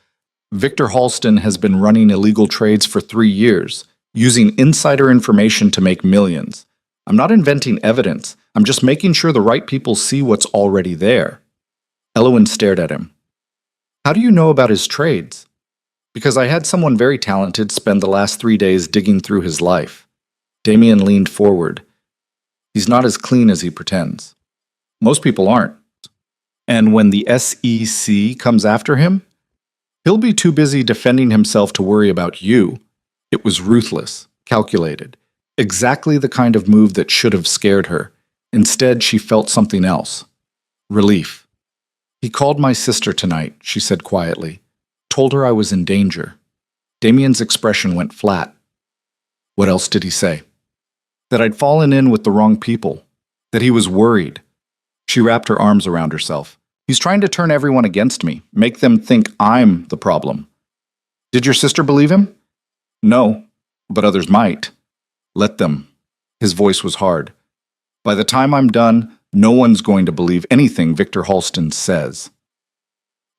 "Victor Halston has been running illegal trades for 3 years, using insider information to make millions. I'm not inventing evidence. I'm just making sure the right people see what's already there." Elowen stared at him. "How do you know about his trades?" "Because I had someone very talented spend the last 3 days digging through his life." Damien leaned forward. "He's not as clean as he pretends. Most people aren't. And when the SEC comes after him, he'll be too busy defending himself to worry about you." It was ruthless, calculated, exactly the kind of move that should have scared her. Instead, she felt something else. Relief. "He called my sister tonight," she said quietly. "Told her I was in danger." Damien's expression went flat. "What else did he say?" "That I'd fallen in with the wrong people. That he was worried." She wrapped her arms around herself. "He's trying to turn everyone against me, make them think I'm the problem." "Did your sister believe him?" "No, but others might." "Let them." His voice was hard. "By the time I'm done, no one's going to believe anything Victor Halston says."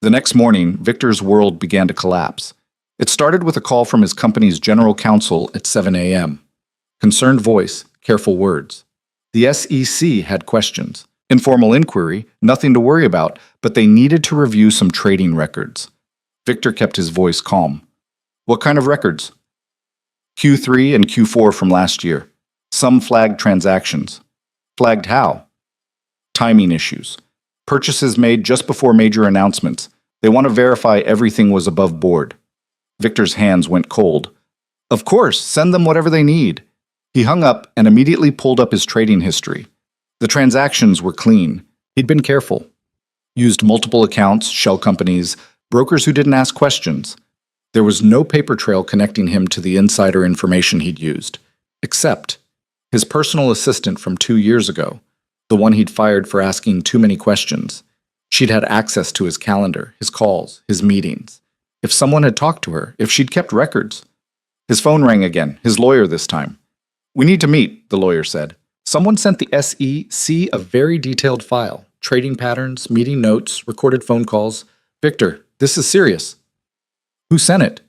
The next morning, Victor's world began to collapse. It started with a call from his company's general counsel at 7 a.m. Concerned voice, careful words. The SEC had questions. Informal inquiry, nothing to worry about, but they needed to review some trading records. Victor kept his voice calm. "What kind of records?" "Q3 and Q4 from last year. Some flagged transactions." "Flagged how?" "Timing issues. Purchases made just before major announcements. They want to verify everything was above board." Victor's hands went cold. Of course, send them whatever they need. He hung up and immediately pulled up his trading history. The transactions were clean. He'd been careful. Used multiple accounts, shell companies, brokers who didn't ask questions. There was no paper trail connecting him to the insider information he'd used, except his personal assistant from 2 years ago, the one he'd fired for asking too many questions. She'd had access to his calendar, his calls, his meetings. If someone had talked to her, if she'd kept records. His phone rang again, his lawyer this time. "We need to meet," the lawyer said. Someone sent the SEC a very detailed file, trading patterns, meeting notes, recorded phone calls. "Victor, this is serious." "Who sent it?"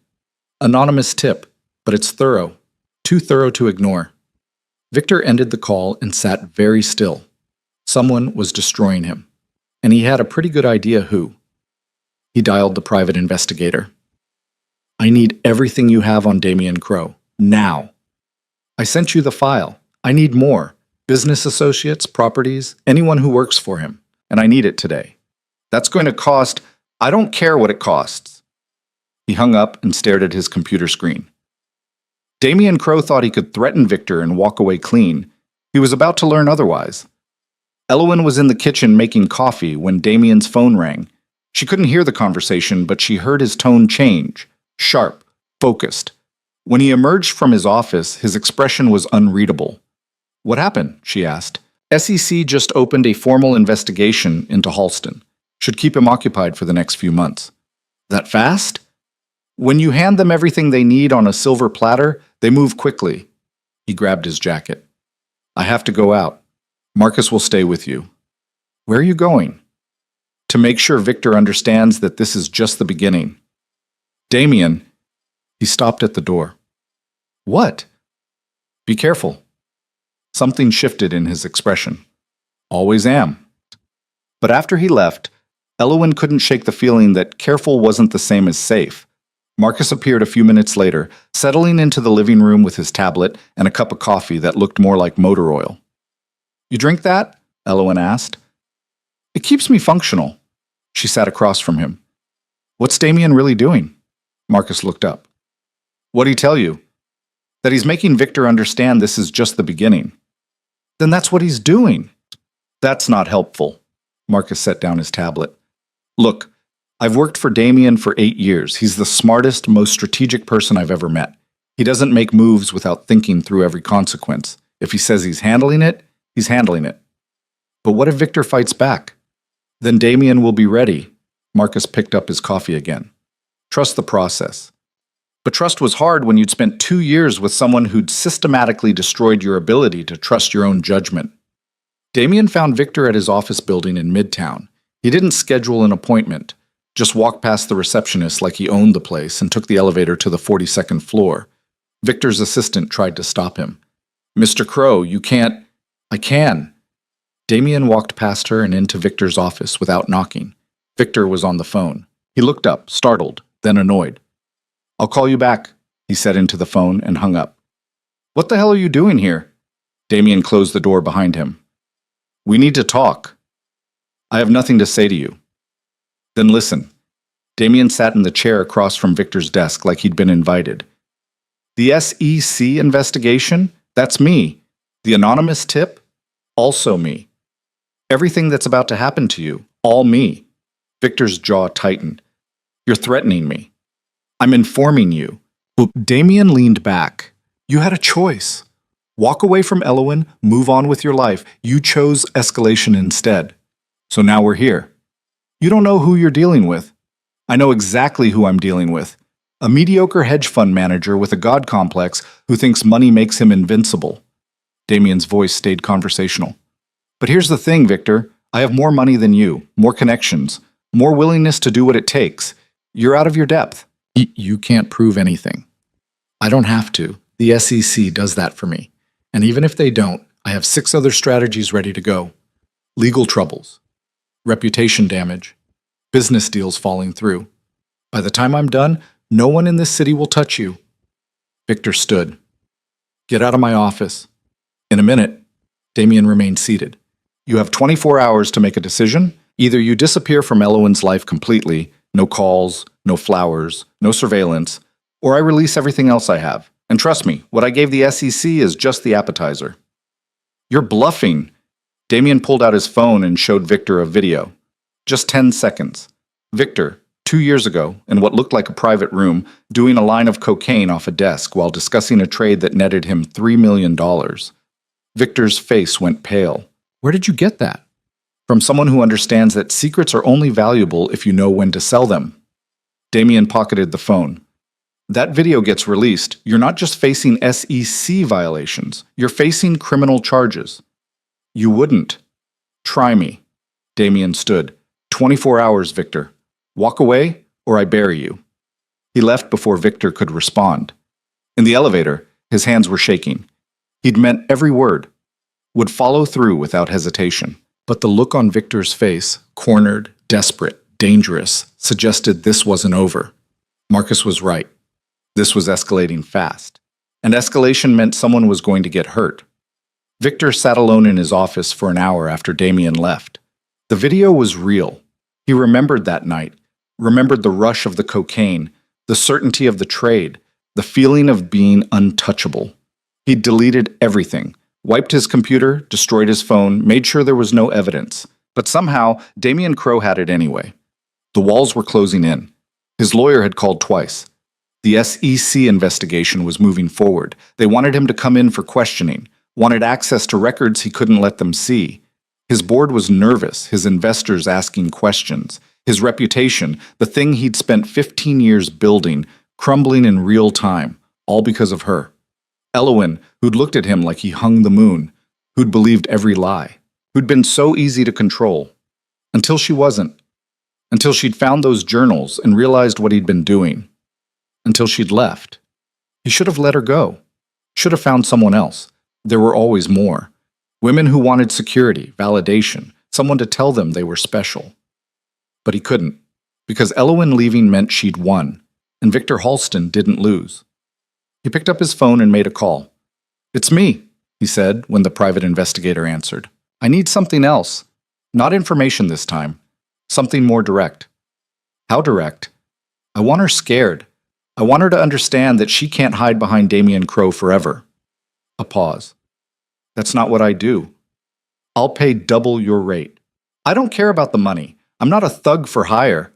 "Anonymous tip, but it's thorough. Too thorough to ignore." Victor ended the call and sat very still. Someone was destroying him, and he had a pretty good idea who. He dialed the private investigator. "I need everything you have on Damian Crow, now. I sent you the file. I need more. Business associates, properties, anyone who works for him, and I need it today. That's going to cost. I don't care what it costs." He hung up and stared at his computer screen. Damian Crow thought he could threaten Victor and walk away clean. He was about to learn otherwise. Elowen was in the kitchen making coffee when Damian's phone rang. She couldn't hear the conversation, but she heard his tone change, sharp, focused. When he emerged from his office, his expression was unreadable. "What happened?" she asked. "SEC just opened a formal investigation into Halston. Should keep him occupied for the next few months." "That fast?" "When you hand them everything they need on a silver platter, they move quickly." He grabbed his jacket. "I have to go out. Marcus will stay with you." "Where are you going?" "To make sure Victor understands that this is just the beginning." "Damian." He stopped at the door. "What?" "Be careful." Something shifted in his expression. "Always am." But after he left, Elowen couldn't shake the feeling that careful wasn't the same as safe. Marcus appeared a few minutes later, settling into the living room with his tablet and a cup of coffee that looked more like motor oil. "You drink that?" Elowen asked. "It keeps me functional." She sat across from him. "What's Damian really doing?" Marcus looked up. "What'd he tell you?" "That he's making Victor understand this is just the beginning." "Then that's what he's doing." "That's not helpful." Marcus set down his tablet. "Look, I've worked for Damian for 8 years. He's the smartest, most strategic person I've ever met. He doesn't make moves without thinking through every consequence. If he says he's handling it, he's handling it." "But what if Victor fights back?" "Then Damian will be ready." Marcus picked up his coffee again. "Trust the process." "But trust was hard when you'd spent 2 years with someone who'd systematically destroyed your ability to trust your own judgment." Damian found Victor at his office building in Midtown. He didn't schedule an appointment, just walked past the receptionist like he owned the place and took the elevator to the 42nd floor. Victor's assistant tried to stop him. "Mr. Crow, you can't." "I can." Damian walked past her and into Victor's office without knocking. Victor was on the phone. He looked up, startled, then annoyed. "I'll call you back," he said into the phone and hung up. "What the hell are you doing here?" Damian closed the door behind him. "We need to talk." "I have nothing to say to you." "Then listen." Damian sat in the chair across from Victor's desk like he'd been invited. "The SEC investigation? That's me. The anonymous tip? Also me. Everything that's about to happen to you, all me." Victor's jaw tightened. "You're threatening me." "I'm informing you." Damian leaned back. "You had a choice. Walk away from Elowen, move on with your life. You chose escalation instead. So now we're here. You don't know who you're dealing with. I know exactly who I'm dealing with. A mediocre hedge fund manager with a god complex who thinks money makes him invincible." Damian's voice stayed conversational. "But here's the thing, Victor. I have more money than you, more connections, more willingness to do what it takes. You're out of your depth. You can't prove anything." "I don't have to. The SEC does that for me. And even if they don't, I have 6 other strategies ready to go. Legal troubles, reputation damage, business deals falling through. By the time I'm done, no one in this city will touch you." Victor stood. "Get out of my office." "In a minute." Damian remained seated. "You have 24 hours to make a decision. Either you disappear from Elowen's life completely, no calls, no flowers, no surveillance, or I release everything else I have. And trust me, what I gave the SEC is just the appetizer. You're bluffing. Damien pulled out his phone and showed Victor a video. Just 10 seconds. Victor, 2 years ago, in what looked like a private room, doing a line of cocaine off a desk while discussing a trade that netted him $3 million. Victor's face went pale. Where did you get that? From someone who understands that secrets are only valuable if you know when to sell them. Damien pocketed the phone. That video gets released, you're not just facing SEC violations, you're facing criminal charges. You wouldn't. Try me. Damien stood. 24 hours, Victor. Walk away, or I bury you. He left before Victor could respond. In the elevator, his hands were shaking. He'd meant every word. Would follow through without hesitation. But the look on Victor's face, cornered, desperate, dangerous, suggested this wasn't over. Marcus was right. This was escalating fast. And escalation meant someone was going to get hurt. Victor sat alone in his office for an hour after Damien left. The video was real. He remembered that night, remembered the rush of the cocaine, the certainty of the trade, the feeling of being untouchable. He'd deleted everything, wiped his computer, destroyed his phone, made sure there was no evidence. But somehow, Damien Crowe had it anyway. The walls were closing in. His lawyer had called twice. The SEC investigation was moving forward. They wanted him to come in for questioning, wanted access to records he couldn't let them see. His board was nervous, his investors asking questions. His reputation, the thing he'd spent 15 years building, crumbling in real time, all because of her. Elowen, who'd looked at him like he hung the moon, who'd believed every lie, who'd been so easy to control. Until she wasn't. Until she'd found those journals and realized what he'd been doing. Until she'd left. He should have let her go. Should have found someone else. There were always more. Women who wanted security, validation, someone to tell them they were special. But he couldn't, because Elowen leaving meant she'd won, and Victor Halston didn't lose. He picked up his phone and made a call. "It's me," he said when the private investigator answered. "I need something else. Not information this time. Something more direct." "How direct?" "I want her scared. I want her to understand that she can't hide behind Damien Crowe forever." A pause. "That's not what I do. I'll pay double your rate. I don't care about the money. I'm not a thug for hire."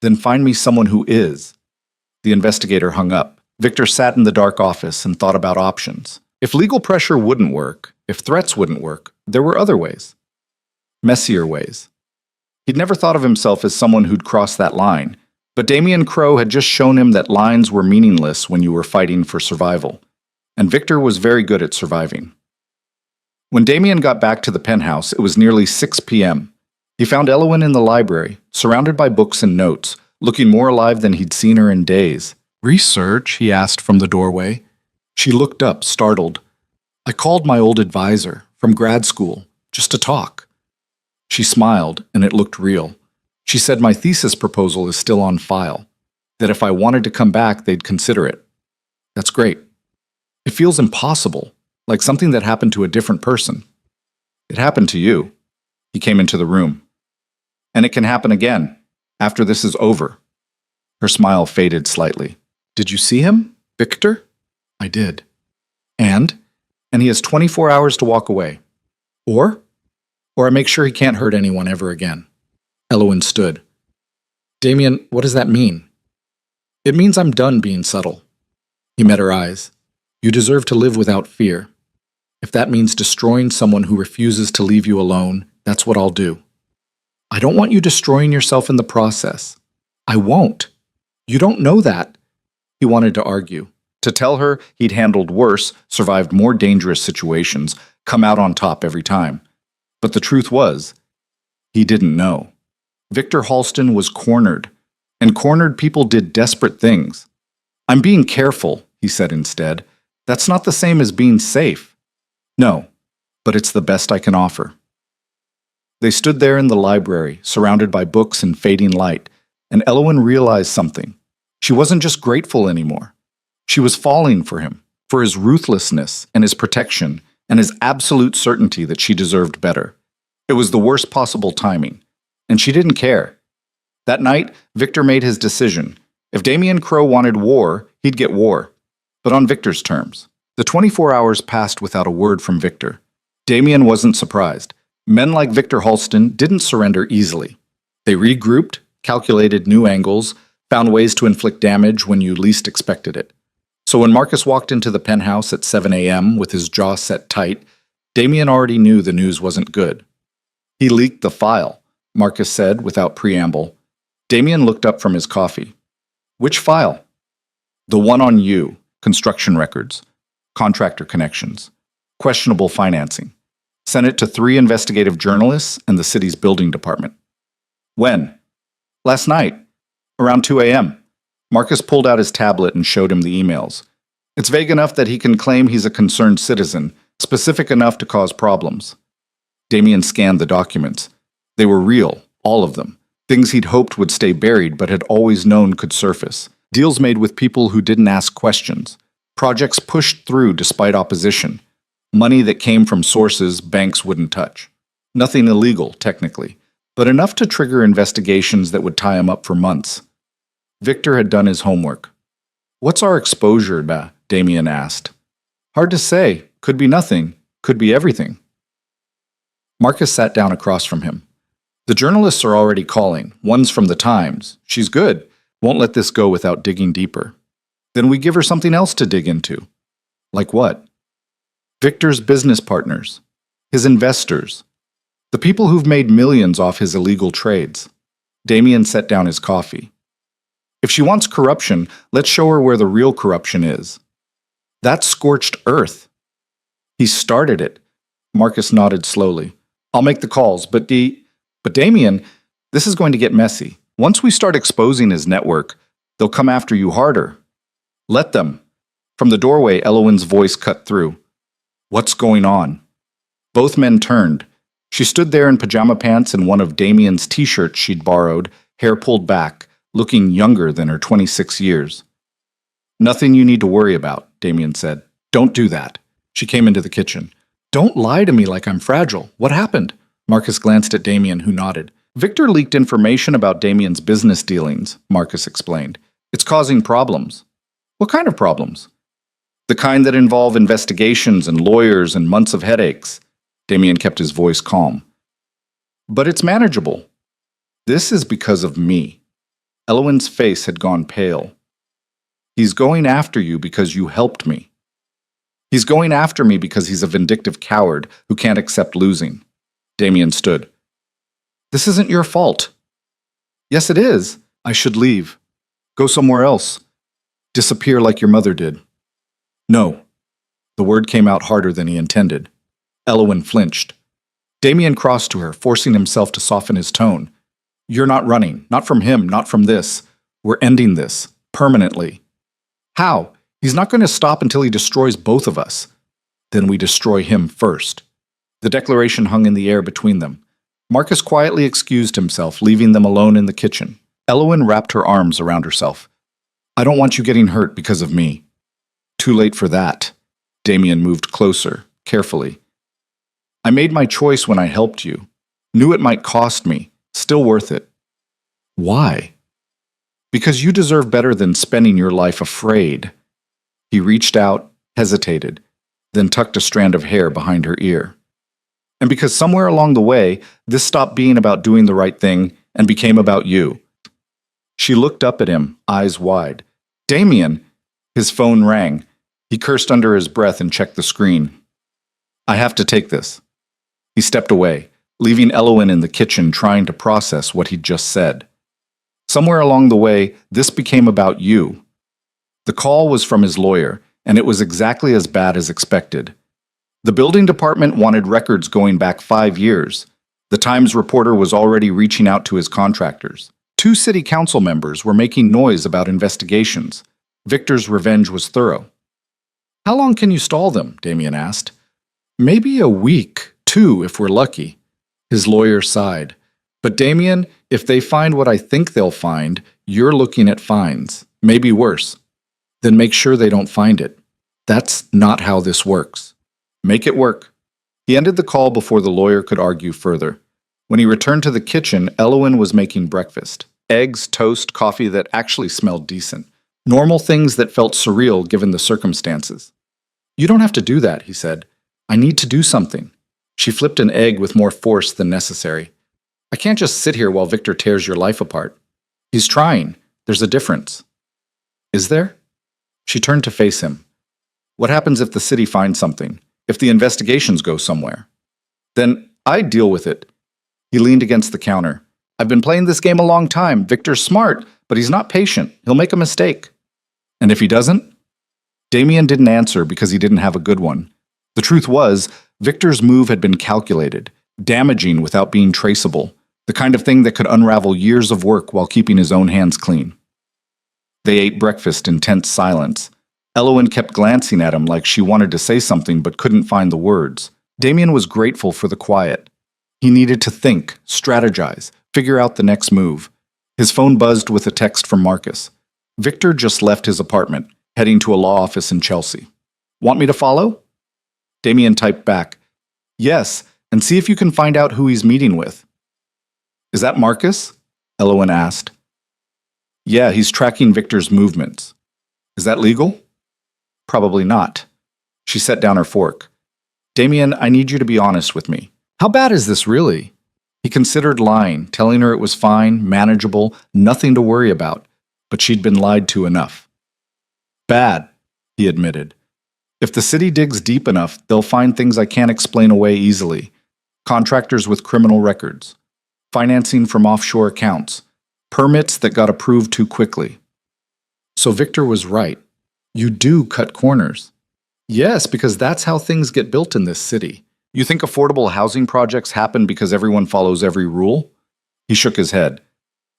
"Then find me someone who is." The investigator hung up. Victor sat in the dark office and thought about options. If legal pressure wouldn't work, if threats wouldn't work, there were other ways. Messier ways. He'd never thought of himself as someone who'd cross that line, but Damien Crowe had just shown him that lines were meaningless when you were fighting for survival. And Victor was very good at surviving. When Damien got back to the penthouse, it was nearly 6 p.m. He found Elowen in the library, surrounded by books and notes, looking more alive than he'd seen her in days. "Research?" he asked from the doorway. She looked up, startled. "I called my old advisor from grad school, just to talk." She smiled, and it looked real. She said my thesis proposal is still on file, that if I wanted to come back, they'd consider it. "That's great. It feels impossible, like something that happened to a different person." "It happened to you." He came into the room. "And it can happen again, after this is over." Her smile faded slightly. "Did you see him, Victor?" "I did." And he has 24 hours to walk away. Or I make sure he can't hurt anyone ever again." Elowen stood. "Damien, what does that mean?" "It means I'm done being subtle." He met her eyes. "You deserve to live without fear. If that means destroying someone who refuses to leave you alone, that's what I'll do." "I don't want you destroying yourself in the process." "I won't. You don't know that." He wanted to argue, to tell her he'd handled worse, survived more dangerous situations, come out on top every time. But the truth was, he didn't know. Victor Halston was cornered, and cornered people did desperate things. "I'm being careful," he said instead. "That's not the same as being safe." "No, but it's the best I can offer." They stood there in the library, surrounded by books and fading light, and Elowen realized something. She wasn't just grateful anymore. She was falling for him, for his ruthlessness and his protection, and his absolute certainty that she deserved better. It was the worst possible timing, and she didn't care. That night, Victor made his decision. If Damien Crowe wanted war, he'd get war, but on Victor's terms. The 24 hours passed without a word from Victor. Damien wasn't surprised. Men like Victor Halston didn't surrender easily. They regrouped, calculated new angles, found ways to inflict damage when you least expected it. So when Marcus walked into the penthouse at 7 a.m. with his jaw set tight, Damien already knew the news wasn't good. He leaked the file, Marcus said without preamble. Damien looked up from his coffee. Which file? The one on you, construction records, contractor connections, questionable financing. Sent it to 3 investigative journalists and the city's building department. When? Last night, around 2 a.m. Marcus pulled out his tablet and showed him the emails. It's vague enough that he can claim he's a concerned citizen, specific enough to cause problems. Damien scanned the documents. They were real, all of them. Things he'd hoped would stay buried but had always known could surface. Deals made with people who didn't ask questions. Projects pushed through despite opposition. Money that came from sources banks wouldn't touch. Nothing illegal, technically, but enough to trigger investigations that would tie him up for months. Victor had done his homework. What's our exposure, Damien asked. Hard to say. Could be nothing. Could be everything. Marcus sat down across from him. The journalists are already calling. One's from the Times. She's good. Won't let this go without digging deeper. Then we give her something else to dig into. Like what? Victor's business partners. His investors. The people who've made millions off his illegal trades. Damien set down his coffee. If she wants corruption, let's show her where the real corruption is. That's scorched earth. He started it. Marcus nodded slowly. I'll make the calls, but Damien, this is going to get messy. Once we start exposing his network, they'll come after you harder. Let them. From the doorway, Elowen's voice cut through. What's going on? Both men turned. She stood there in pajama pants and one of Damien's t-shirts she'd borrowed, hair pulled back, looking younger than her 26 years. Nothing you need to worry about, Damien said. Don't do that. She came into the kitchen. Don't lie to me like I'm fragile. What happened? Marcus glanced at Damien, who nodded. Victor leaked information about Damien's business dealings, Marcus explained. It's causing problems. What kind of problems? The kind that involve investigations and lawyers and months of headaches. Damien kept his voice calm. But it's manageable. This is because of me. Elowen's face had gone pale. He's going after you because you helped me. He's going after me because he's a vindictive coward who can't accept losing. Damien stood. This isn't your fault. Yes, it is. I should leave. Go somewhere else. Disappear like your mother did. No. The word came out harder than he intended. Elowen flinched. Damien crossed to her, forcing himself to soften his tone. You're not running. Not from him, not from this. We're ending this. Permanently. How? He's not going to stop until he destroys both of us. Then we destroy him first. The declaration hung in the air between them. Marcus quietly excused himself, leaving them alone in the kitchen. Elowen wrapped her arms around herself. I don't want you getting hurt because of me. Too late for that. Damien moved closer, carefully. I made my choice when I helped you. Knew it might cost me. Still worth it. Why? Because you deserve better than spending your life afraid. He reached out, hesitated, then tucked a strand of hair behind her ear. And because somewhere along the way, this stopped being about doing the right thing and became about you. She looked up at him, eyes wide. Damien! His phone rang. He cursed under his breath and checked the screen. I have to take this. He stepped away, leaving Elowen in the kitchen trying to process what he'd just said. Somewhere along the way, this became about you. The call was from his lawyer, and it was exactly as bad as expected. The building department wanted records going back 5 years. The Times reporter was already reaching out to his contractors. 2 city council members were making noise about investigations. Victor's revenge was thorough. How long can you stall them? Damien asked. Maybe a week, 2 if we're lucky. His lawyer sighed. But Damien, if they find what I think they'll find, you're looking at fines. Maybe worse. Then make sure they don't find it. That's not how this works. Make it work. He ended the call before the lawyer could argue further. When he returned to the kitchen, Elowen was making breakfast. Eggs, toast, coffee that actually smelled decent. Normal things that felt surreal given the circumstances. You don't have to do that, he said. I need to do something. She flipped an egg with more force than necessary. I can't just sit here while Victor tears your life apart. He's trying. There's a difference. Is there? She turned to face him. What happens if the city finds something? If the investigations go somewhere? Then I'd deal with it. He leaned against the counter. I've been playing this game a long time. Victor's smart, but he's not patient. He'll make a mistake. And if he doesn't? Damien didn't answer because he didn't have a good one. The truth was, Victor's move had been calculated, damaging without being traceable, the kind of thing that could unravel years of work while keeping his own hands clean. They ate breakfast in tense silence. Elowen kept glancing at him like she wanted to say something but couldn't find the words. Damien was grateful for the quiet. He needed to think, strategize, figure out the next move. His phone buzzed with a text from Marcus. Victor just left his apartment, heading to a law office in Chelsea. Want me to follow? Damien typed back, yes, and see if you can find out who he's meeting with. Is that Marcus? Elowen asked. Yeah, he's tracking Victor's movements. Is that legal? Probably not. She set down her fork. Damien, I need you to be honest with me. How bad is this really? He considered lying, telling her it was fine, manageable, nothing to worry about, but she'd been lied to enough. Bad, he admitted. If the city digs deep enough, they'll find things I can't explain away easily. Contractors with criminal records, financing from offshore accounts, permits that got approved too quickly. So Victor was right. You do cut corners. Yes, because that's how things get built in this city. You think affordable housing projects happen because everyone follows every rule? He shook his head.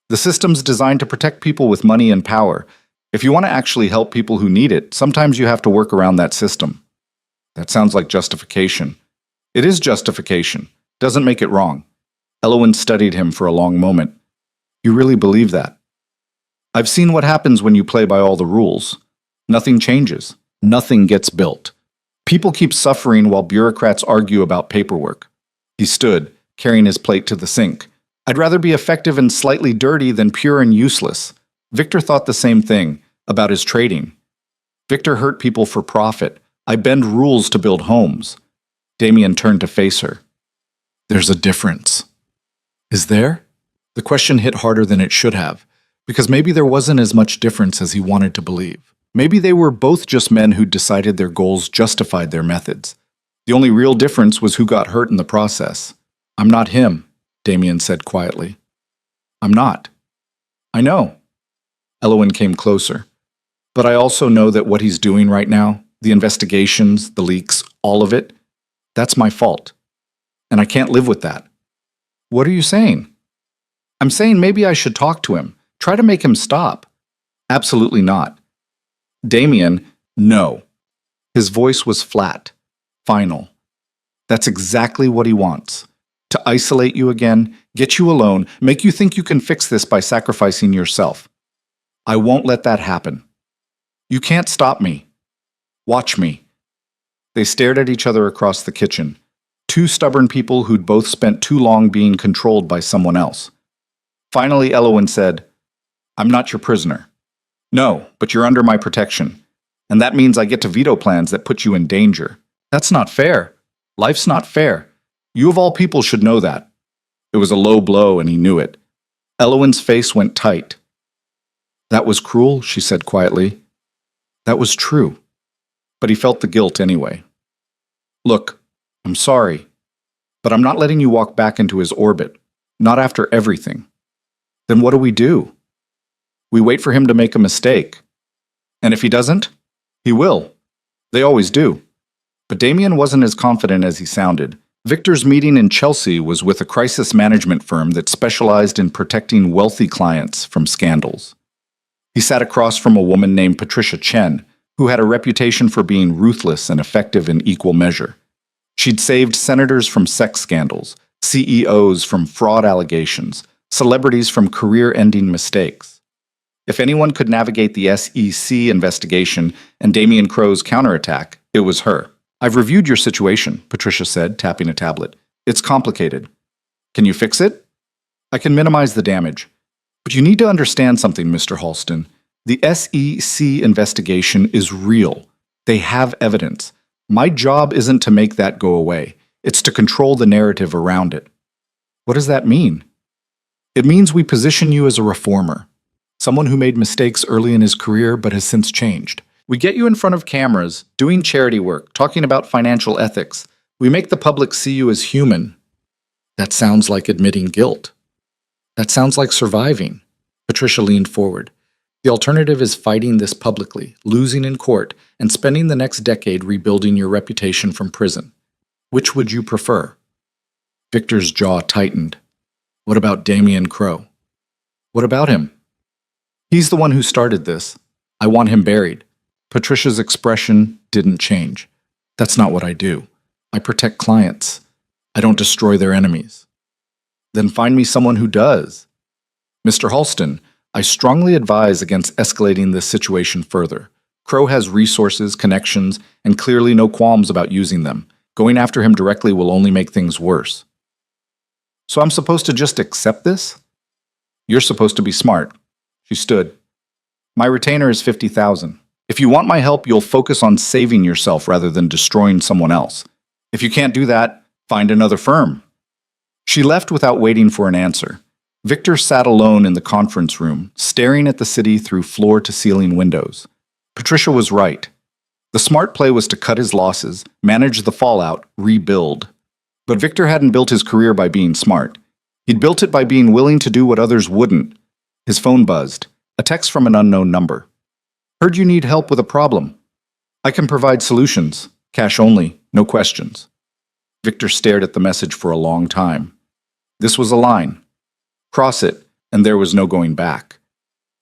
The system's designed to protect people with money and power. If you want to actually help people who need it, sometimes you have to work around that system. That sounds like justification. It is justification. Doesn't make it wrong. Elowen studied him for a long moment. You really believe that? I've seen what happens when you play by all the rules. Nothing changes. Nothing gets built. People keep suffering while bureaucrats argue about paperwork. He stood, carrying his plate to the sink. I'd rather be effective and slightly dirty than pure and useless. Victor thought the same thing about his trading. Victor hurt people for profit. I bend rules to build homes. Damien turned to face her. There's a difference. Is there? The question hit harder than it should have, because maybe there wasn't as much difference as he wanted to believe. Maybe they were both just men who decided their goals justified their methods. The only real difference was who got hurt in the process. I'm not him, Damien said quietly. I'm not. I know. Elowen came closer. But I also know that what he's doing right now, the investigations, the leaks, all of it, that's my fault. And I can't live with that. What are you saying? I'm saying maybe I should talk to him, try to make him stop. Absolutely not. Damien, no. His voice was flat, final. That's exactly what he wants. To isolate you again, get you alone, make you think you can fix this by sacrificing yourself. I won't let that happen. You can't stop me. Watch me. They stared at each other across the kitchen. Two stubborn people who'd both spent too long being controlled by someone else. Finally, Elowen said, I'm not your prisoner. No, but you're under my protection. And that means I get to veto plans that put you in danger. That's not fair. Life's not fair. You of all people should know that. It was a low blow and he knew it. Elowen's face went tight. That was cruel, she said quietly. That was true. But he felt the guilt anyway. Look, I'm sorry, but I'm not letting you walk back into his orbit. Not after everything. Then what do? We wait for him to make a mistake. And if he doesn't, he will. They always do. But Damien wasn't as confident as he sounded. Victor's meeting in Chelsea was with a crisis management firm that specialized in protecting wealthy clients from scandals. He sat across from a woman named Patricia Chen, who had a reputation for being ruthless and effective in equal measure. She'd saved senators from sex scandals, CEOs from fraud allegations, celebrities from career-ending mistakes. If anyone could navigate the SEC investigation and Damien Crow's counterattack, it was her. I've reviewed your situation, Patricia said, tapping a tablet. It's complicated. Can you fix it? I can minimize the damage. But you need to understand something, Mr. Halston. The SEC investigation is real. They have evidence. My job isn't to make that go away. It's to control the narrative around it. What does that mean? It means we position you as a reformer, someone who made mistakes early in his career but has since changed. We get you in front of cameras, doing charity work, talking about financial ethics. We make the public see you as human. That sounds like admitting guilt. That sounds like surviving. Patricia leaned forward. The alternative is fighting this publicly, losing in court, and spending the next decade rebuilding your reputation from prison. Which would you prefer? Victor's jaw tightened. What about Damien Crowe? What about him? He's the one who started this. I want him buried. Patricia's expression didn't change. That's not what I do. I protect clients. I don't destroy their enemies. Then find me someone who does. Mr. Halston, I strongly advise against escalating this situation further. Crowe has resources, connections, and clearly no qualms about using them. Going after him directly will only make things worse. So I'm supposed to just accept this? You're supposed to be smart. She stood. My retainer is $50,000. If you want my help, you'll focus on saving yourself rather than destroying someone else. If you can't do that, find another firm. She left without waiting for an answer. Victor sat alone in the conference room, staring at the city through floor-to-ceiling windows. Patricia was right. The smart play was to cut his losses, manage the fallout, rebuild. But Victor hadn't built his career by being smart. He'd built it by being willing to do what others wouldn't. His phone buzzed. A text from an unknown number. Heard you need help with a problem. I can provide solutions. Cash only, no questions. Victor stared at the message for a long time. This was a line. Cross it, and there was no going back.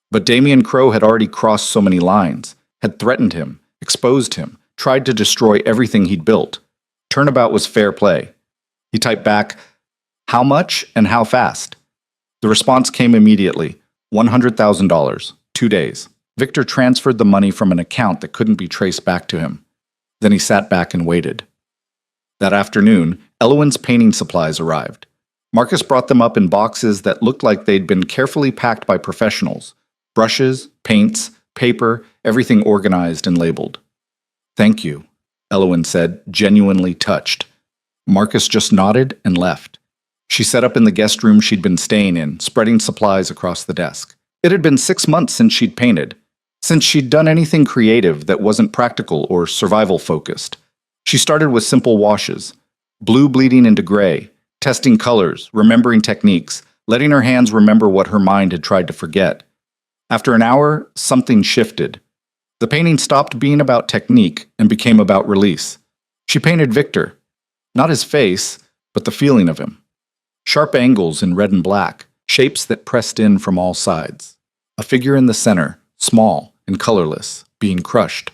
But Damien Crowe had already crossed so many lines, had threatened him, exposed him, tried to destroy everything he'd built. Turnabout was fair play. He typed back, how much and how fast? The response came immediately, $100,000, 2 days. Victor transferred the money from an account that couldn't be traced back to him. Then he sat back and waited. That afternoon, Elowin's painting supplies arrived. Marcus brought them up in boxes that looked like they'd been carefully packed by professionals. Brushes, paints, paper, everything organized and labeled. Thank you, Elowin said, genuinely touched. Marcus just nodded and left. She set up in the guest room she'd been staying in, spreading supplies across the desk. It had been 6 months since she'd painted, since she'd done anything creative that wasn't practical or survival-focused. She started with simple washes, blue bleeding into gray, testing colors, remembering techniques, letting her hands remember what her mind had tried to forget. After an hour, something shifted. The painting stopped being about technique and became about release. She painted Victor, not his face, but the feeling of him. Sharp angles in red and black, shapes that pressed in from all sides. A figure in the center, small and colorless, being crushed.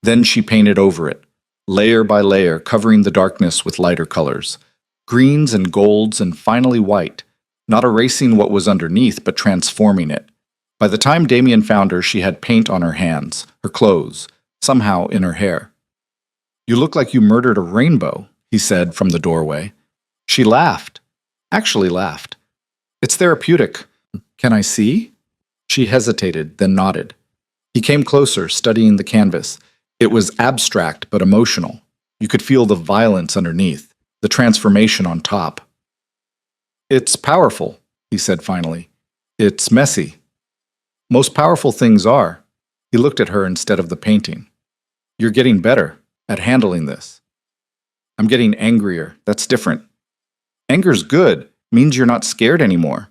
Then she painted over it, layer by layer, covering the darkness with lighter colors. Greens and golds and finally white, not erasing what was underneath but transforming it. By the time Damien found her, she had paint on her hands, her clothes, somehow in her hair. You look like you murdered a rainbow, he said from the doorway. She laughed, actually laughed. It's therapeutic. Can I see? She hesitated, then nodded. He came closer, studying the canvas. It was abstract but emotional. You could feel the violence underneath. The transformation on top. It's powerful, he said finally. It's messy. Most powerful things are. He looked at her instead of the painting. You're getting better at handling this. I'm getting angrier. That's different. Anger's good. Means you're not scared anymore.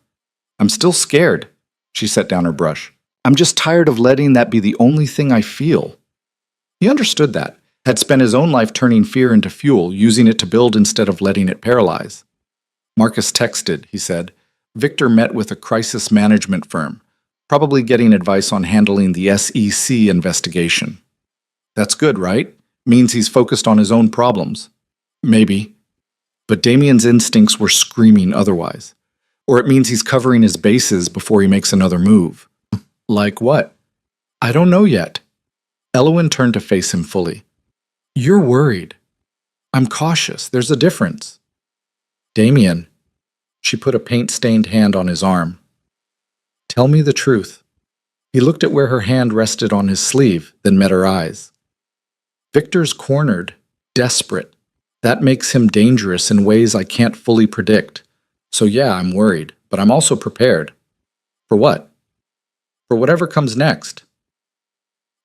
I'm still scared. She set down her brush. I'm just tired of letting that be the only thing I feel. He understood that. Had spent his own life turning fear into fuel, using it to build instead of letting it paralyze. Marcus texted, he said. Victor met with a crisis management firm, probably getting advice on handling the SEC investigation. That's good, right? Means he's focused on his own problems. Maybe. But Damien's instincts were screaming otherwise. Or it means he's covering his bases before he makes another move. Like what? I don't know yet. Elowin turned to face him fully. You're worried. I'm cautious. There's a difference. Damien. She put a paint-stained hand on his arm. Tell me the truth. He looked at where her hand rested on his sleeve, then met her eyes. Victor's cornered, desperate. That makes him dangerous in ways I can't fully predict. So yeah, I'm worried, but I'm also prepared. For what? For whatever comes next.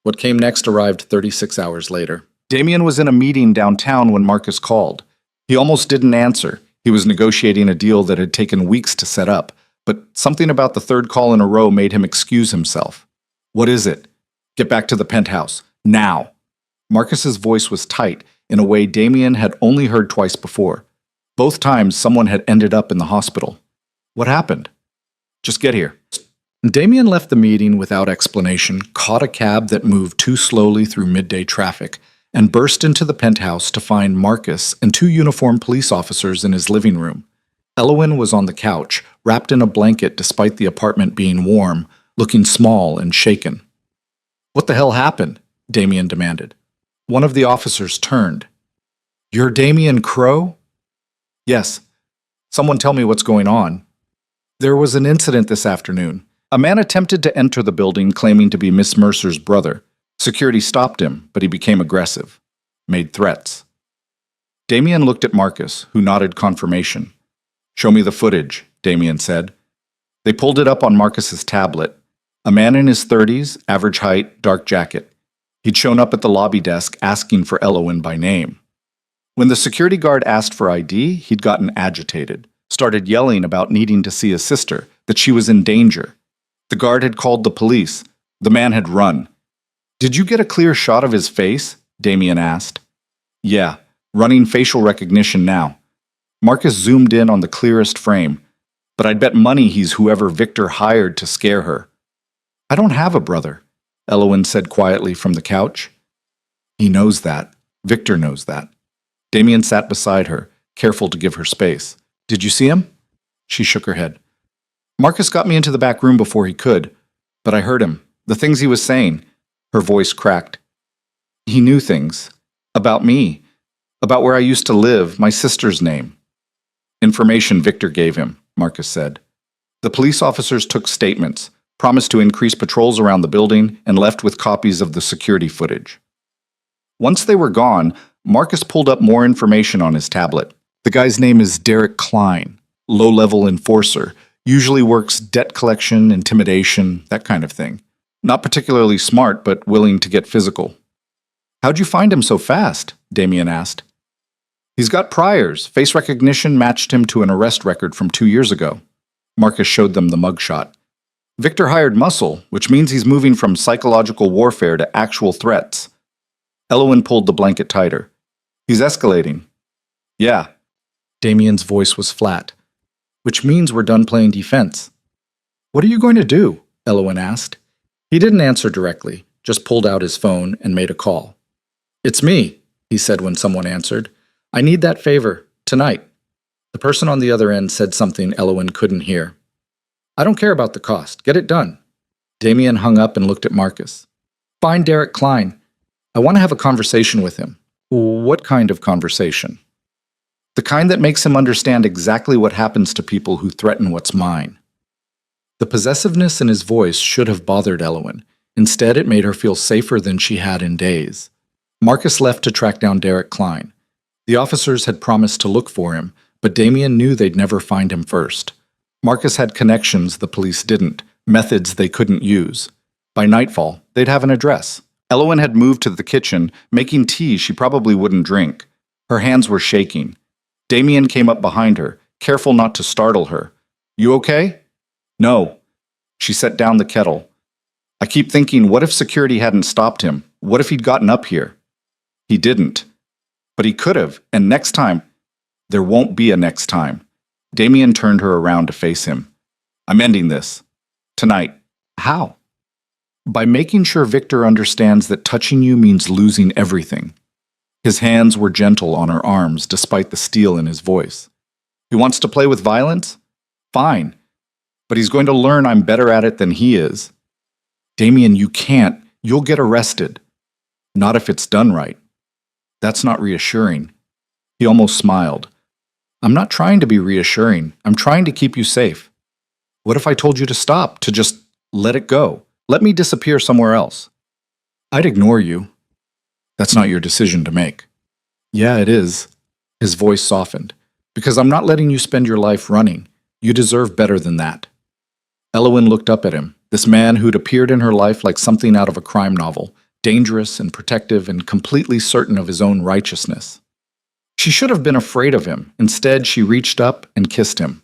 What came next arrived 36 hours later. Damien was in a meeting downtown when Marcus called. He almost didn't answer. He was negotiating a deal that had taken weeks to set up, but something about the third call in a row made him excuse himself. What is it? Get back to the penthouse. Now. Marcus's voice was tight, in a way Damien had only heard twice before. Both times someone had ended up in the hospital. What happened? Just get here. Damien left the meeting without explanation, caught a cab that moved too slowly through midday traffic, and burst into the penthouse to find Marcus and two uniformed police officers in his living room. Elowyn was on the couch, wrapped in a blanket despite the apartment being warm, looking small and shaken. What the hell happened? Damien demanded. One of the officers turned. You're Damien Crowe? Yes. Someone tell me what's going on. There was an incident this afternoon. A man attempted to enter the building claiming to be Miss Mercer's brother. Security stopped him, but he became aggressive. Made threats. Damien looked at Marcus, who nodded confirmation. Show me the footage, Damien said. They pulled it up on Marcus's tablet. A man in his 30s, average height, dark jacket. He'd shown up at the lobby desk asking for Elowyn by name. When the security guard asked for ID, he'd gotten agitated, started yelling about needing to see his sister, that she was in danger. The guard had called the police. The man had run. Did you get a clear shot of his face? Damien asked. Yeah, running facial recognition now. Marcus zoomed in on the clearest frame, but I'd bet money he's whoever Victor hired to scare her. I don't have a brother, Elowyn said quietly from the couch. He knows that. Victor knows that. Damien sat beside her, careful to give her space. Did you see him? She shook her head. Marcus got me into the back room before he could, but I heard him. The things he was saying. Her voice cracked. He knew things. About me. About where I used to live, my sister's name. Information Victor gave him, Marcus said. The police officers took statements, promised to increase patrols around the building, and left with copies of the security footage. Once they were gone, Marcus pulled up more information on his tablet. The guy's name is Derek Klein, low-level enforcer, usually works debt collection, intimidation, that kind of thing. Not particularly smart, but willing to get physical. How'd you find him so fast? Damien asked. He's got priors. Face recognition matched him to an arrest record from 2 years ago. Marcus showed them the mugshot. Victor hired muscle, which means he's moving from psychological warfare to actual threats. Elowyn pulled the blanket tighter. He's escalating. Yeah. Damien's voice was flat. Which means we're done playing defense. What are you going to do? Elowyn asked. He didn't answer directly, just pulled out his phone and made a call. It's me, he said when someone answered. I need that favor, tonight. The person on the other end said something Elowyn couldn't hear. I don't care about the cost. Get it done. Damien hung up and looked at Marcus. Find Derek Klein. I want to have a conversation with him. What kind of conversation? The kind that makes him understand exactly what happens to people who threaten what's mine. The possessiveness in his voice should have bothered Elowyn. Instead, it made her feel safer than she had in days. Marcus left to track down Derek Klein. The officers had promised to look for him, but Damien knew they'd never find him first. Marcus had connections the police didn't, methods they couldn't use. By nightfall, they'd have an address. Elowyn had moved to the kitchen, making tea she probably wouldn't drink. Her hands were shaking. Damien came up behind her, careful not to startle her. You okay? No. She set down the kettle. I keep thinking, what if security hadn't stopped him? What if he'd gotten up here? He didn't. But he could have, and next time... There won't be a next time. Damien turned her around to face him. I'm ending this. Tonight. How? By making sure Victor understands that touching you means losing everything. His hands were gentle on her arms despite the steel in his voice. He wants to play with violence? Fine. But he's going to learn I'm better at it than he is. Damien, you can't. You'll get arrested. Not if it's done right. That's not reassuring. He almost smiled. I'm not trying to be reassuring. I'm trying to keep you safe. What if I told you to stop, to just let it go? Let me disappear somewhere else? I'd ignore you. That's not your decision to make. Yeah, it is. His voice softened. Because I'm not letting you spend your life running. You deserve better than that. Elowen looked up at him, this man who'd appeared in her life like something out of a crime novel, dangerous and protective and completely certain of his own righteousness. She should have been afraid of him. Instead, she reached up and kissed him.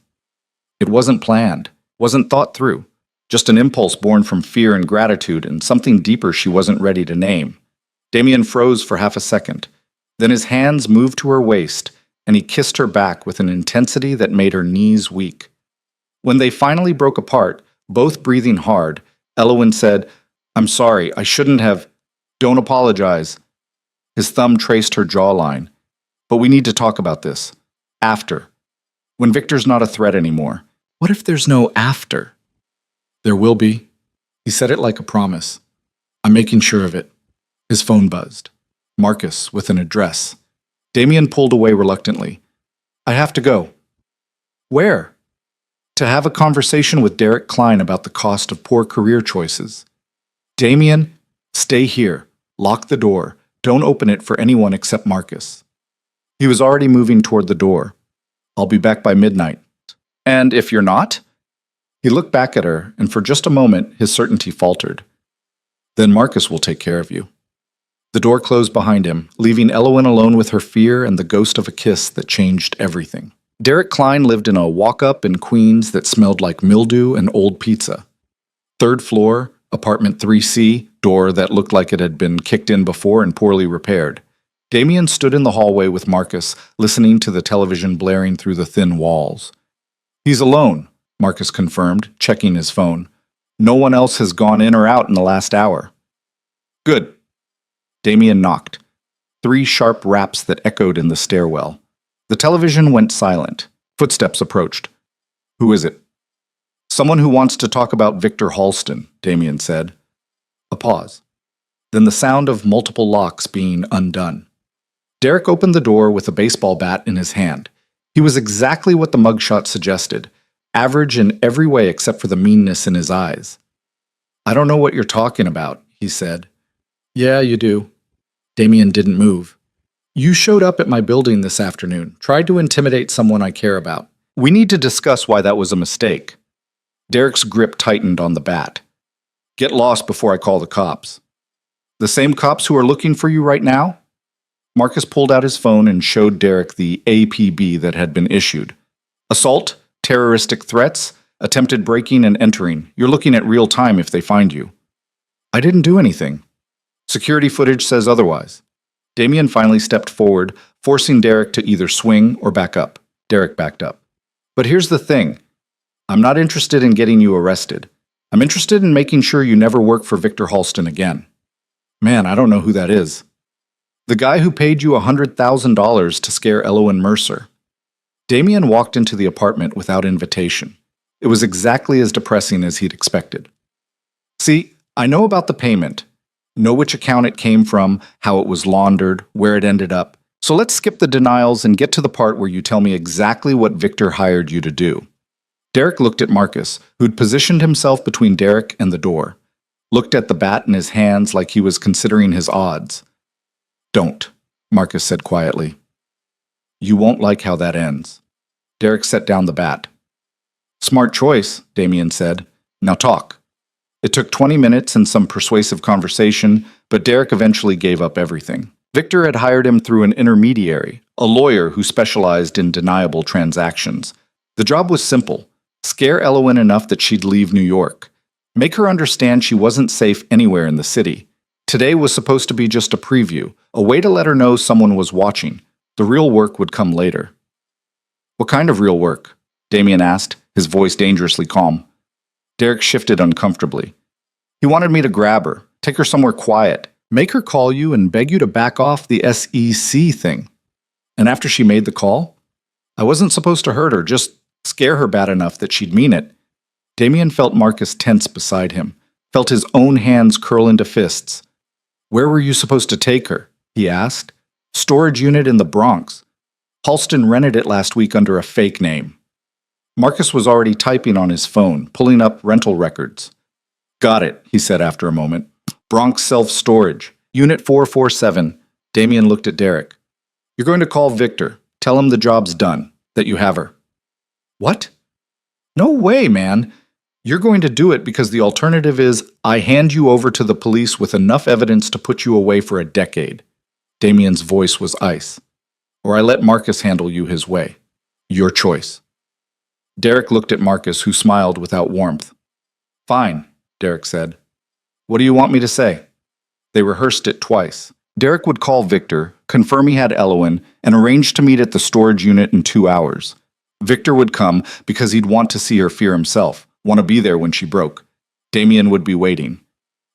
It wasn't planned, wasn't thought through, just an impulse born from fear and gratitude and something deeper she wasn't ready to name. Damien froze for half a second. Then his hands moved to her waist, and he kissed her back with an intensity that made her knees weak. When they finally broke apart, both breathing hard, Elowen said, "I'm sorry, I shouldn't have. Don't apologize." His thumb traced her jawline. "But we need to talk about this. After. When Victor's not a threat anymore. What if there's no after?" "There will be." He said it like a promise. "I'm making sure of it." His phone buzzed. Marcus, with an address. Damien pulled away reluctantly. "I have to go." "Where?" "To have a conversation with Derek Klein about the cost of poor career choices." "Damien, stay here. Lock the door. Don't open it for anyone except Marcus." He was already moving toward the door. "I'll be back by midnight." "And if you're not?" He looked back at her, and for just a moment his certainty faltered. "Then Marcus will take care of you." The door closed behind him, leaving Elowen alone with her fear and the ghost of a kiss that changed everything. Derek Klein lived in a walk-up in Queens that smelled like mildew and old pizza. Third floor, apartment 3C, door that looked like it had been kicked in before and poorly repaired. Damien stood in the hallway with Marcus, listening to the television blaring through the thin walls. "He's alone," Marcus confirmed, checking his phone. "No one else has gone in or out in the last hour." "Good." Damien knocked. 3 sharp raps that echoed in the stairwell. The television went silent. Footsteps approached. "Who is it?" "Someone who wants to talk about Victor Halston," Damien said. A pause. Then the sound of multiple locks being undone. Derek opened the door with a baseball bat in his hand. He was exactly what the mugshot suggested, average in every way except for the meanness in his eyes. "I don't know what you're talking about," he said. "Yeah, you do." Damien didn't move. "You showed up at my building this afternoon, tried to intimidate someone I care about. We need to discuss why that was a mistake." Derek's grip tightened on the bat. "Get lost before I call the cops." "The same cops who are looking for you right now?" Marcus pulled out his phone and showed Derek the APB that had been issued. "Assault, terroristic threats, attempted breaking and entering. You're looking at real time if they find you." "I didn't do anything." "Security footage says otherwise." Damien finally stepped forward, forcing Derek to either swing or back up. Derek backed up. "But here's the thing. I'm not interested in getting you arrested. I'm interested in making sure you never work for Victor Halston again." "Man, I don't know who that is." "The guy who paid you $100,000 to scare Elowen Mercer." Damien walked into the apartment without invitation. It was exactly as depressing as he'd expected. "See, I know about the payment. Know which account it came from, how it was laundered, where it ended up. So let's skip the denials and get to the part where you tell me exactly what Victor hired you to do." Derek looked at Marcus, who'd positioned himself between Derek and the door. Looked at the bat in his hands like he was considering his odds. "Don't," Marcus said quietly. "You won't like how that ends." Derek set down the bat. "Smart choice," Damien said. "Now talk." It took 20 minutes and some persuasive conversation, but Derek eventually gave up everything. Victor had hired him through an intermediary, a lawyer who specialized in deniable transactions. The job was simple: scare Elowen enough that she'd leave New York. Make her understand she wasn't safe anywhere in the city. Today was supposed to be just a preview, a way to let her know someone was watching. The real work would come later. "What kind of real work?" Damien asked, his voice dangerously calm. Derek shifted uncomfortably. "He wanted me to grab her, take her somewhere quiet, make her call you and beg you to back off the SEC thing. And after she made the call? I wasn't supposed to hurt her, just scare her bad enough that she'd mean it." Damien felt Marcus tense beside him, felt his own hands curl into fists. "Where were you supposed to take her?" he asked. "Storage unit in the Bronx. Halston rented it last week under a fake name." Marcus was already typing on his phone, pulling up rental records. Got it, he said after a moment. Bronx Self-Storage, Unit 447. Damien looked at Derek. You're going to call Victor. Tell him the job's done, that you have her. What? No way, man. You're going to do it because the alternative is I hand you over to the police with enough evidence to put you away for a decade. Damien's voice was ice. Or I let Marcus handle you his way. Your choice. Derek looked at Marcus, who smiled without warmth. Fine, Derek said. What do you want me to say? They rehearsed it twice. Derek would call Victor, confirm he had Elowen, and arrange to meet at the storage unit in 2 hours. Victor would come because he'd want to see her fear himself, want to be there when she broke. Damien would be waiting.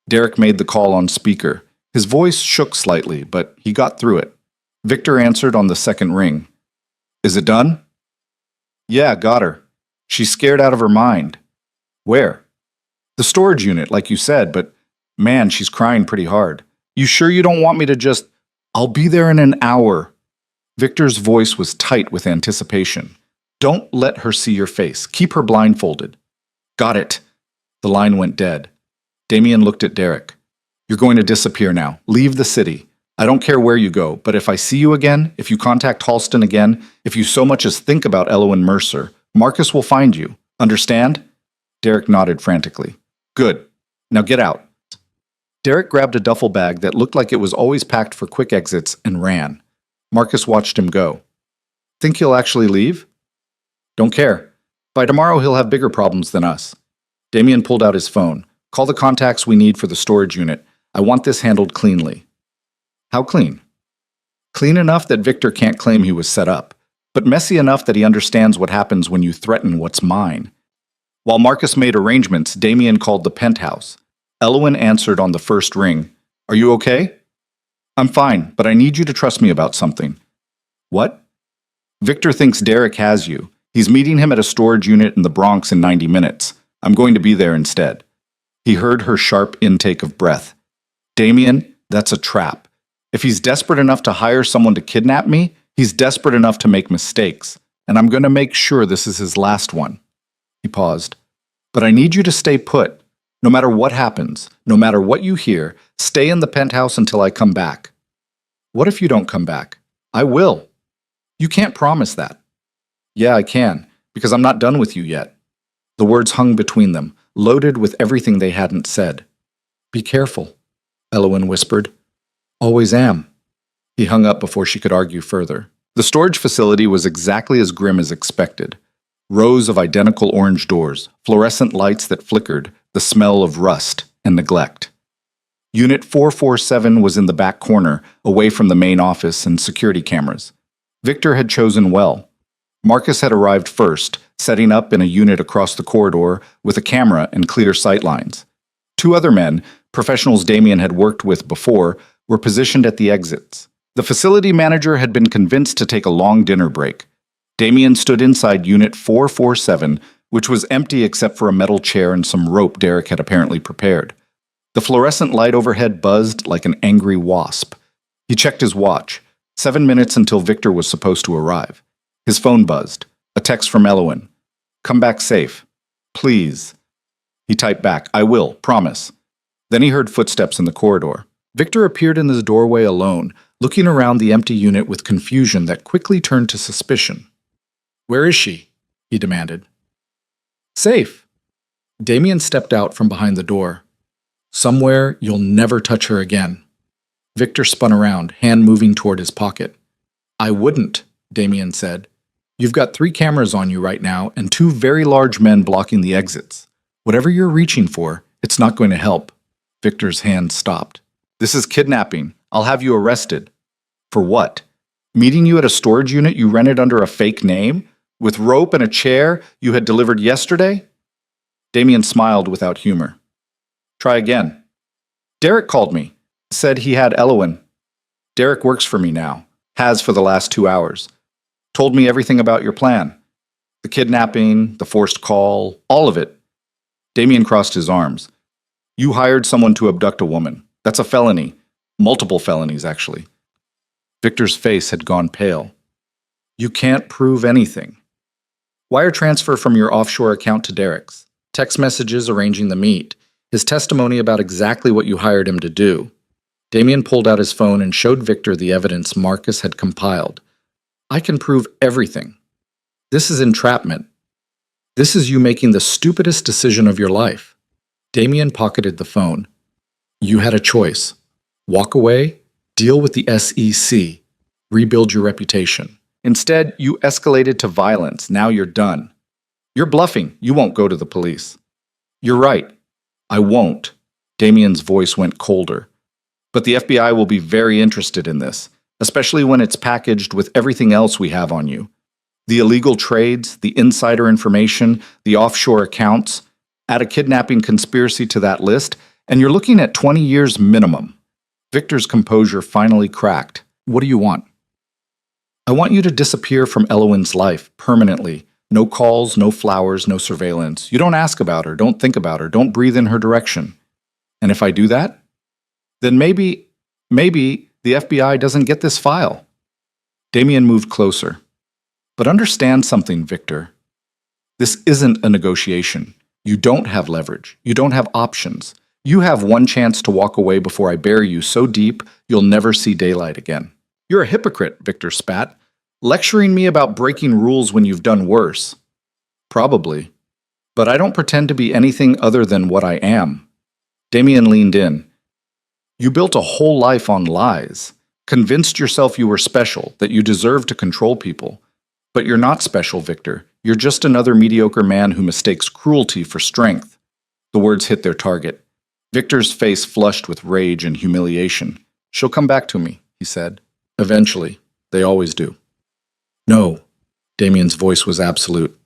Derek made the call on speaker. His voice shook slightly, but he got through it. Victor answered on the second ring. Is it done? Yeah, got her. She's scared out of her mind. Where? The storage unit, like you said, but man, she's crying pretty hard. You sure you don't want me to just... I'll be there in an hour. Victor's voice was tight with anticipation. Don't let her see your face. Keep her blindfolded. Got it. The line went dead. Damien looked at Derek. You're going to disappear now. Leave the city. I don't care where you go, but if I see you again, if you contact Halston again, if you so much as think about Elowen Mercer, Marcus will find you. Understand? Derek nodded frantically. Good. Now get out. Derek grabbed a duffel bag that looked like it was always packed for quick exits and ran. Marcus watched him go. Think he'll actually leave? Don't care. By tomorrow he'll have bigger problems than us. Damien pulled out his phone. Call the contacts we need for the storage unit. I want this handled cleanly. How clean? Clean enough that Victor can't claim he was set up, but messy enough that he understands what happens when you threaten what's mine. While Marcus made arrangements, Damien called the penthouse. Elowen answered on the first ring. Are you okay? I'm fine, but I need you to trust me about something. What? Victor thinks Derek has you. He's meeting him at a storage unit in the Bronx in 90 minutes. I'm going to be there instead. He heard her sharp intake of breath. Damien, that's a trap. If he's desperate enough to hire someone to kidnap me, he's desperate enough to make mistakes, and I'm going to make sure this is his last one. He paused. But I need you to stay put. No matter what happens, no matter what you hear, stay in the penthouse until I come back. What if you don't come back? I will. You can't promise that. Yeah, I can, because I'm not done with you yet. The words hung between them, loaded with everything they hadn't said. Be careful, Elowen whispered. Always am. He hung up before she could argue further. The storage facility was exactly as grim as expected. Rows of identical orange doors, fluorescent lights that flickered, the smell of rust and neglect. Unit 447 was in the back corner, away from the main office and security cameras. Victor had chosen well. Marcus had arrived first, setting up in a unit across the corridor with a camera and clear sightlines. Two other men, professionals Damien had worked with before, were positioned at the exits. The facility manager had been convinced to take a long dinner break. Damien stood inside Unit 447, which was empty except for a metal chair and some rope Derek had apparently prepared. The fluorescent light overhead buzzed like an angry wasp. He checked his watch. 7 minutes until Victor was supposed to arrive. His phone buzzed. A text from Elowen. Come back safe. Please. He typed back, I will, promise. Then he heard footsteps in the corridor. Victor appeared in the doorway alone, looking around the empty unit with confusion that quickly turned to suspicion. Where is she? He demanded. Safe. Damien stepped out from behind the door. Somewhere you'll never touch her again. Victor spun around, hand moving toward his pocket. I wouldn't, Damien said. You've got 3 cameras on you right now and 2 very large men blocking the exits. Whatever you're reaching for, it's not going to help. Victor's hand stopped. This is kidnapping. I'll have you arrested. For what? Meeting you at a storage unit you rented under a fake name? With rope and a chair you had delivered yesterday? Damien smiled without humor. Try again. Derek called me. Said he had Elowen. Derek works for me now. Has for the last 2 hours. Told me everything about your plan. The kidnapping, the forced call, all of it. Damien crossed his arms. You hired someone to abduct a woman. That's a felony. Multiple felonies, actually. Victor's face had gone pale. You can't prove anything. Wire transfer from your offshore account to Derek's. Text messages arranging the meet. His testimony about exactly what you hired him to do. Damien pulled out his phone and showed Victor the evidence Marcus had compiled. I can prove everything. This is entrapment. This is you making the stupidest decision of your life. Damien pocketed the phone. You had a choice. Walk away, deal with the SEC, rebuild your reputation. Instead, you escalated to violence. Now you're done. You're bluffing. You won't go to the police. You're right. I won't. Damien's voice went colder. But the FBI will be very interested in this, especially when it's packaged with everything else we have on you. The illegal trades, the insider information, the offshore accounts. Add a kidnapping conspiracy to that list, and you're looking at 20 years minimum. Victor's composure finally cracked. What do you want? I want you to disappear from Elowen's life permanently. No calls, no flowers, no surveillance. You don't ask about her, don't think about her, don't breathe in her direction. And if I do that, then maybe the FBI doesn't get this file. Damien moved closer. But understand something, Victor. This isn't a negotiation. You don't have leverage. You don't have options. You have one chance to walk away before I bury you so deep you'll never see daylight again. You're a hypocrite, Victor spat. Lecturing me about breaking rules when you've done worse. Probably. But I don't pretend to be anything other than what I am. Damien leaned in. You built a whole life on lies. Convinced yourself you were special, that you deserved to control people. But you're not special, Victor. You're just another mediocre man who mistakes cruelty for strength. The words hit their target. Victor's face flushed with rage and humiliation. She'll come back to me, he said. Eventually. They always do. No. Damien's voice was absolute.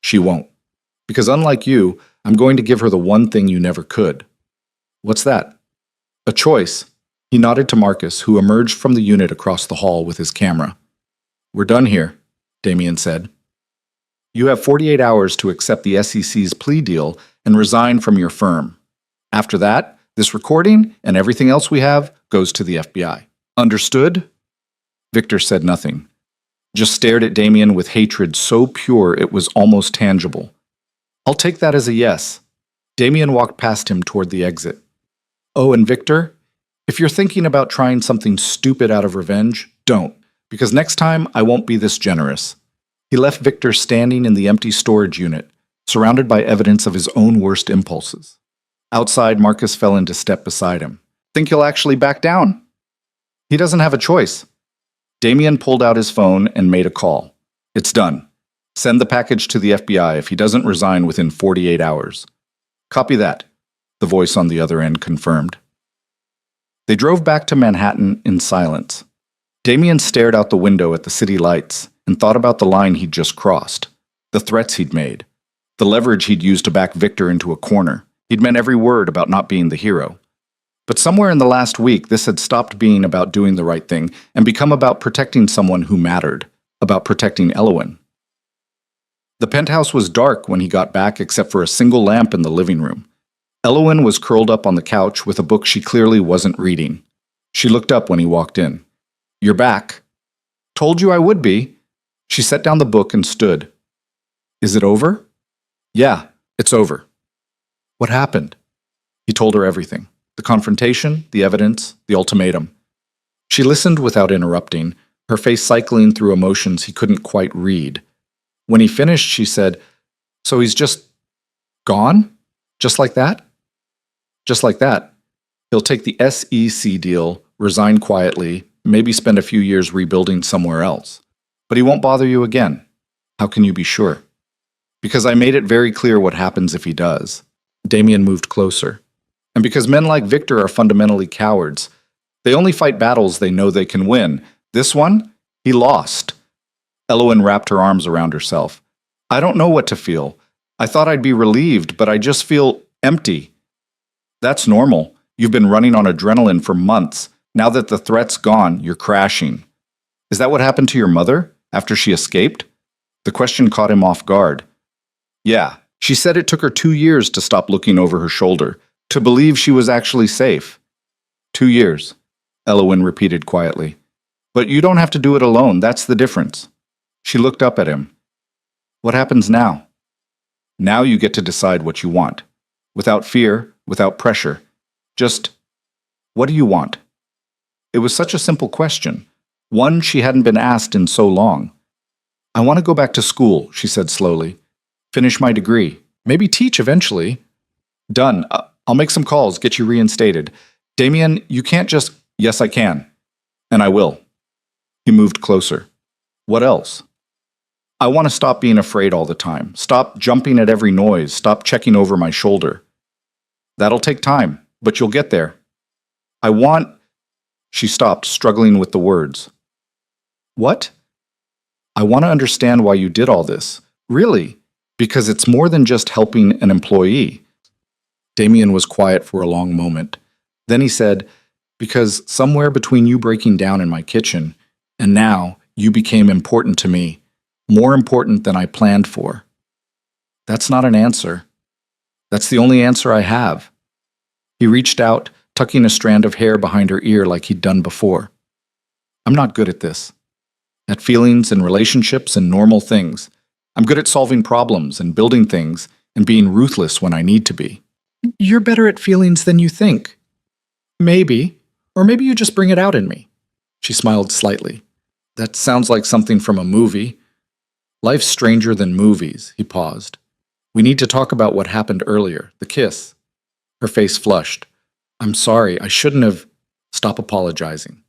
She won't. Because unlike you, I'm going to give her the one thing you never could. What's that? A choice. He nodded to Marcus, who emerged from the unit across the hall with his camera. We're done here, Damien said. You have 48 hours to accept the SEC's plea deal and resign from your firm. After that, this recording and everything else we have goes to the FBI. Understood? Victor said nothing. Just stared at Damien with hatred so pure it was almost tangible. I'll take that as a yes. Damien walked past him toward the exit. Oh, and Victor, if you're thinking about trying something stupid out of revenge, don't, because next time I won't be this generous. He left Victor standing in the empty storage unit, surrounded by evidence of his own worst impulses. Outside, Marcus fell into step beside him. Think he'll actually back down? He doesn't have a choice. Damien pulled out his phone and made a call. It's done. Send the package to the FBI if he doesn't resign within 48 hours. Copy that, the voice on the other end confirmed. They drove back to Manhattan in silence. Damien stared out the window at the city lights and thought about the line he'd just crossed, the threats he'd made, the leverage he'd used to back Victor into a corner. He'd meant every word about not being the hero. But somewhere in the last week, this had stopped being about doing the right thing and become about protecting someone who mattered, about protecting Elowen. The penthouse was dark when he got back except for a single lamp in the living room. Elowen was curled up on the couch with a book she clearly wasn't reading. She looked up when he walked in. You're back. Told you I would be. She set down the book and stood. Is it over? Yeah, it's over. What happened? He told her everything. The confrontation, the evidence, the ultimatum. She listened without interrupting, her face cycling through emotions he couldn't quite read. When he finished, she said, So he's just gone? Just like that? Just like that. He'll take the SEC deal, resign quietly, maybe spend a few years rebuilding somewhere else. But he won't bother you again. How can you be sure? Because I made it very clear what happens if he does. Damien moved closer. And because men like Victor are fundamentally cowards, they only fight battles they know they can win. This one, he lost. Elowen wrapped her arms around herself. I don't know what to feel. I thought I'd be relieved, but I just feel empty. That's normal. You've been running on adrenaline for months. Now that the threat's gone, you're crashing. Is that what happened to your mother after she escaped? The question caught him off guard. Yeah, she said it took her 2 years to stop looking over her shoulder, to believe she was actually safe. 2 years, Elowen repeated quietly. But you don't have to do it alone, that's the difference. She looked up at him. What happens now? Now you get to decide what you want. Without fear, without pressure. Just, what do you want? It was such a simple question. One she hadn't been asked in so long. I want to go back to school, she said slowly. Finish my degree. Maybe teach eventually. Done. I'll make some calls, get you reinstated. Damien, you can't just... Yes, I can. And I will. He moved closer. What else? I want to stop being afraid all the time. Stop jumping at every noise. Stop checking over my shoulder. That'll take time, but you'll get there. I want... She stopped, struggling with the words. What? I want to understand why you did all this. Really? Because it's more than just helping an employee. Damien was quiet for a long moment. Then he said, because somewhere between you breaking down in my kitchen and now you became important to me, more important than I planned for. That's not an answer. That's the only answer I have. He reached out, tucking a strand of hair behind her ear like he'd done before. I'm not good at this. At feelings and relationships and normal things. I'm good at solving problems and building things and being ruthless when I need to be. You're better at feelings than you think. Maybe. Or maybe you just bring it out in me. She smiled slightly. That sounds like something from a movie. Life's stranger than movies, he paused. We need to talk about what happened earlier, the kiss. Her face flushed. I'm sorry, I shouldn't have... Stop apologizing.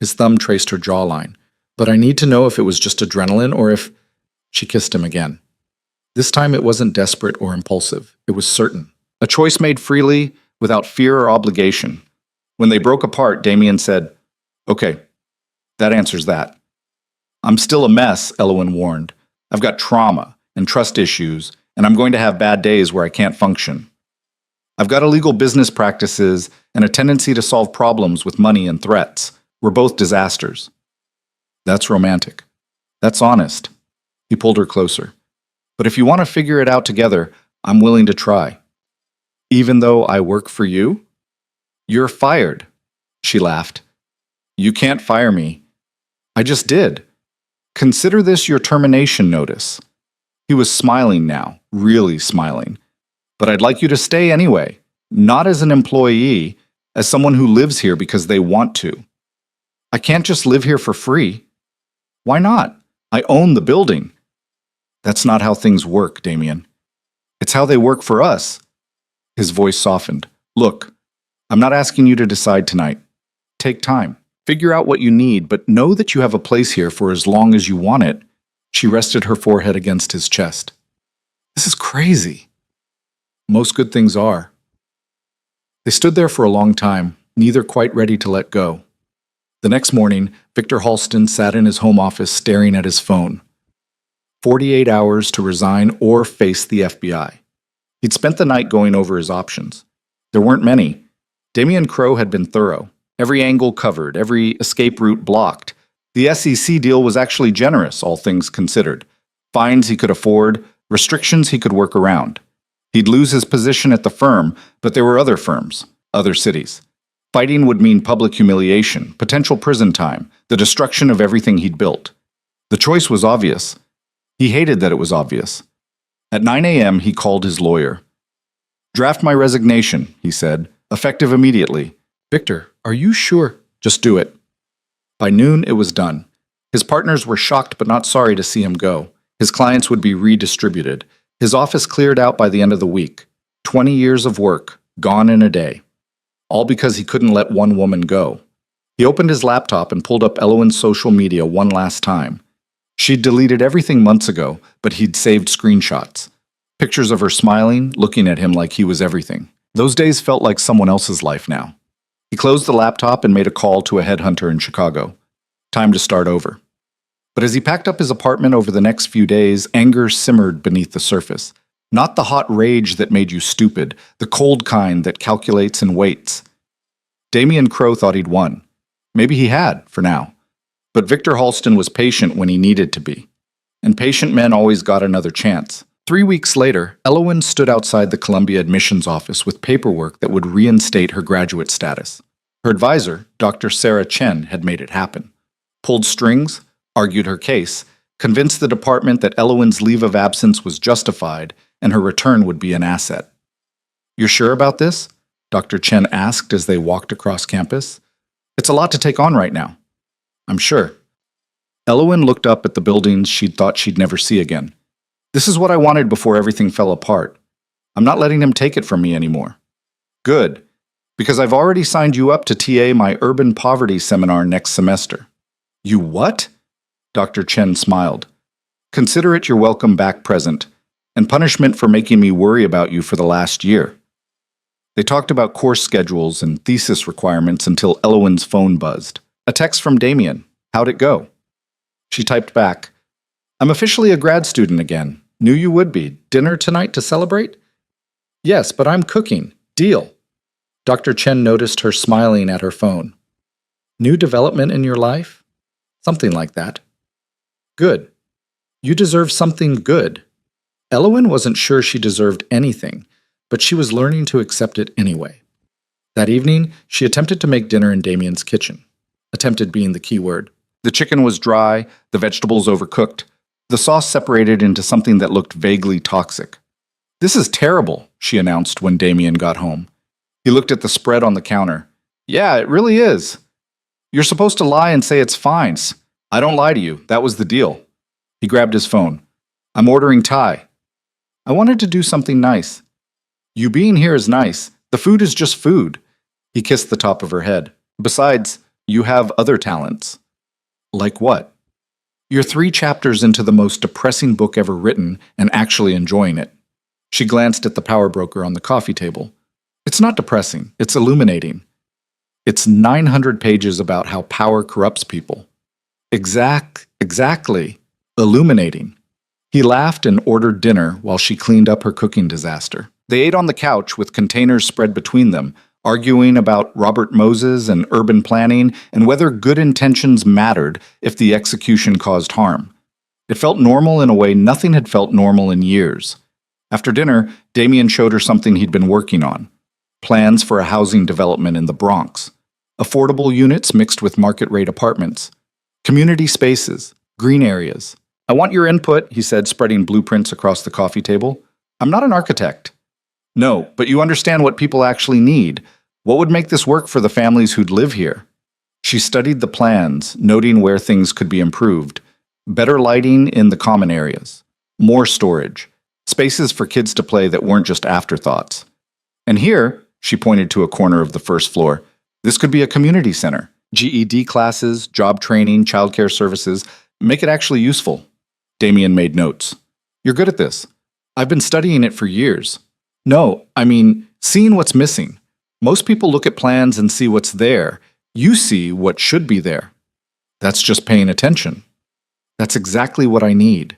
His thumb traced her jawline. But I need to know if it was just adrenaline or if... She kissed him again. This time it wasn't desperate or impulsive. It was certain. A choice made freely, without fear or obligation. When they broke apart, Damien said, Okay, that answers that. I'm still a mess, Elowen warned. I've got trauma and trust issues, and I'm going to have bad days where I can't function. I've got illegal business practices and a tendency to solve problems with money and threats. We're both disasters. That's romantic. That's honest. He pulled her closer. But if you want to figure it out together, I'm willing to try. Even though I work for you? You're fired. She laughed. You can't fire me. I just did. Consider this your termination notice. He was smiling now, really smiling. But I'd like you to stay anyway, not as an employee, as someone who lives here because they want to. I can't just live here for free. Why not? I own the building. That's not how things work, Damien. It's how they work for us. His voice softened. Look, I'm not asking you to decide tonight. Take time. Figure out what you need, but know that you have a place here for as long as you want it. She rested her forehead against his chest. This is crazy. Most good things are. They stood there for a long time, neither quite ready to let go. The next morning, Victor Halston sat in his home office staring at his phone. 48 hours to resign or face the FBI. He'd spent the night going over his options. There weren't many. Damien Crowe had been thorough. Every angle covered, every escape route blocked. The SEC deal was actually generous, all things considered. Fines he could afford, restrictions he could work around. He'd lose his position at the firm, but there were other firms, other cities. Fighting would mean public humiliation, potential prison time, the destruction of everything he'd built. The choice was obvious. He hated that it was obvious. At 9 a.m., he called his lawyer. Draft my resignation, he said, effective immediately. Victor, are you sure? Just do it. By noon, it was done. His partners were shocked but not sorry to see him go. His clients would be redistributed. His office cleared out by the end of the week. 20 years of work, gone in a day. All because he couldn't let one woman go. He opened his laptop and pulled up Elowen's social media one last time. She'd deleted everything months ago, but he'd saved screenshots. Pictures of her smiling, looking at him like he was everything. Those days felt like someone else's life now. He closed the laptop and made a call to a headhunter in Chicago. Time to start over. But as he packed up his apartment over the next few days, anger simmered beneath the surface. Not the hot rage that made you stupid, the cold kind that calculates and waits. Damien Crowe thought he'd won. Maybe he had, for now. But Victor Halston was patient when he needed to be. And patient men always got another chance. 3 weeks later, Elowen stood outside the Columbia admissions office with paperwork that would reinstate her graduate status. Her advisor, Dr. Sarah Chen, had made it happen. Pulled strings, argued her case, convince the department that Elowen's leave of absence was justified and her return would be an asset. "You're sure about this?" Dr. Chen asked as they walked across campus. "It's a lot to take on right now." "I'm sure." Elowen looked up at the buildings she'd thought she'd never see again. "This is what I wanted before everything fell apart. I'm not letting him take it from me anymore." "Good, because I've already signed you up to TA my urban poverty seminar next semester." "You what?" Dr. Chen smiled. "Consider it your welcome back present, and punishment for making me worry about you for the last year." They talked about course schedules and thesis requirements until Elowen's phone buzzed. A text from Damien. "How'd it go?" She typed back, "I'm officially a grad student again. Knew you would be. Dinner tonight to celebrate?" "Yes, but I'm cooking. Deal." Dr. Chen noticed her smiling at her phone. "New development in your life?" "Something like that." "Good. You deserve something good." Elowen wasn't sure she deserved anything, but she was learning to accept it anyway. That evening, she attempted to make dinner in Damien's kitchen. Attempted being the key word. The chicken was dry, the vegetables overcooked, the sauce separated into something that looked vaguely toxic. "This is terrible," she announced when Damien got home. He looked at the spread on the counter. "Yeah, it really is. You're supposed to lie and say it's fine. I don't lie to you. That was the deal." He grabbed his phone. "I'm ordering Thai." "I wanted to do something nice." "You being here is nice. The food is just food." He kissed the top of her head. "Besides, you have other talents." "Like what?" "You're 3 chapters into the most depressing book ever written and actually enjoying it." She glanced at the power broker on the coffee table. "It's not depressing. It's illuminating. It's 900 pages about how power corrupts people." Exactly. Illuminating." He laughed and ordered dinner while she cleaned up her cooking disaster. They ate on the couch with containers spread between them, arguing about Robert Moses and urban planning and whether good intentions mattered if the execution caused harm. It felt normal in a way nothing had felt normal in years. After dinner, Damien showed her something he'd been working on. Plans for a housing development in the Bronx. Affordable units mixed with market-rate apartments. Community spaces. Green areas. "I want your input," he said, spreading blueprints across the coffee table. "I'm not an architect." "No, but you understand what people actually need. What would make this work for the families who'd live here?" She studied the plans, noting where things could be improved. Better lighting in the common areas. More storage. Spaces for kids to play that weren't just afterthoughts. "And here," she pointed to a corner of the first floor, "this could be a community center. GED classes, job training, childcare services. Make it actually useful." Damien made notes. "You're good at this. I've been studying it for years." "No, I mean, seeing what's missing. Most people look at plans and see what's there. You see what should be there." "That's just paying attention." "That's exactly what I need."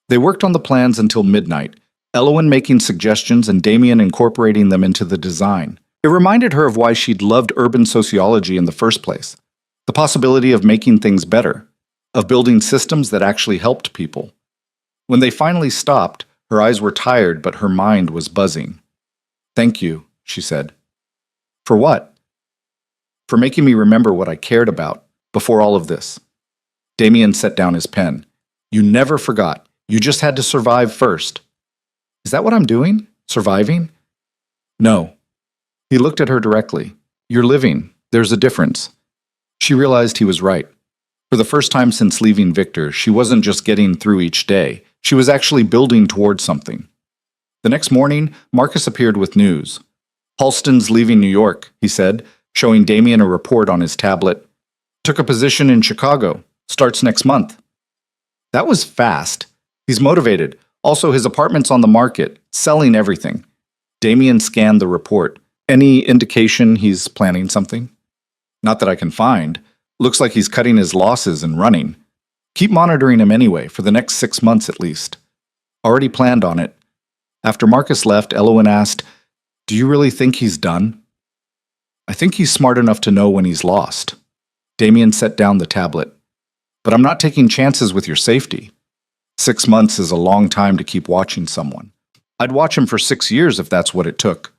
They worked on the plans until midnight, Elowen making suggestions and Damien incorporating them into the design. It reminded her of why she'd loved urban sociology in the first place. The possibility of making things better, of building systems that actually helped people. When they finally stopped, her eyes were tired, but her mind was buzzing. "Thank you," she said. "For what?" "For making me remember what I cared about before all of this." Damien set down his pen. "You never forgot. You just had to survive first." "Is that what I'm doing? Surviving?" "No." He looked at her directly. "You're living. There's a difference." She realized he was right. For the first time since leaving Victor, she wasn't just getting through each day. She was actually building towards something. The next morning, Marcus appeared with news. "Halston's leaving New York," he said, showing Damien a report on his tablet. "Took a position in Chicago. Starts next month." That was fast. He's motivated. Also, his apartment's on the market, selling everything. Damien scanned the report. "Any indication he's planning something?" "Not that I can find. Looks like he's cutting his losses and running. Keep monitoring him anyway, for the next 6 months at least." Already planned on it. After Marcus left, Elowen asked, "Do you really think he's done?" "I think he's smart enough to know when he's lost." Damien set down the tablet. "But I'm not taking chances with your safety. 6 months is a long time to keep watching someone. I'd watch him for 6 years if that's what it took."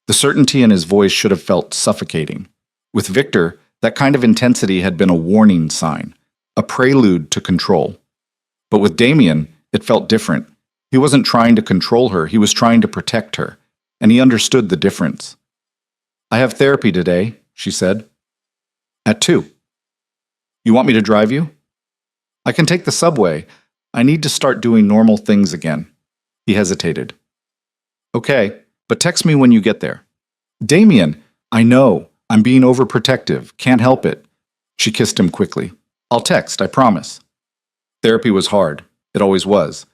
The certainty in his voice should have felt suffocating. With Victor, that kind of intensity had been a warning sign, a prelude to control. But with Damien, it felt different. He wasn't trying to control her, he was trying to protect her, and he understood the difference. "I have therapy today," she said. "At 2. You want me to drive you?" "I can take the subway. I need to start doing normal things again." He hesitated. "Okay, but text me when you get there." "Damien, I know. I'm being overprotective. Can't help it." She kissed him quickly. "I'll text, I promise." Therapy was hard. It always was.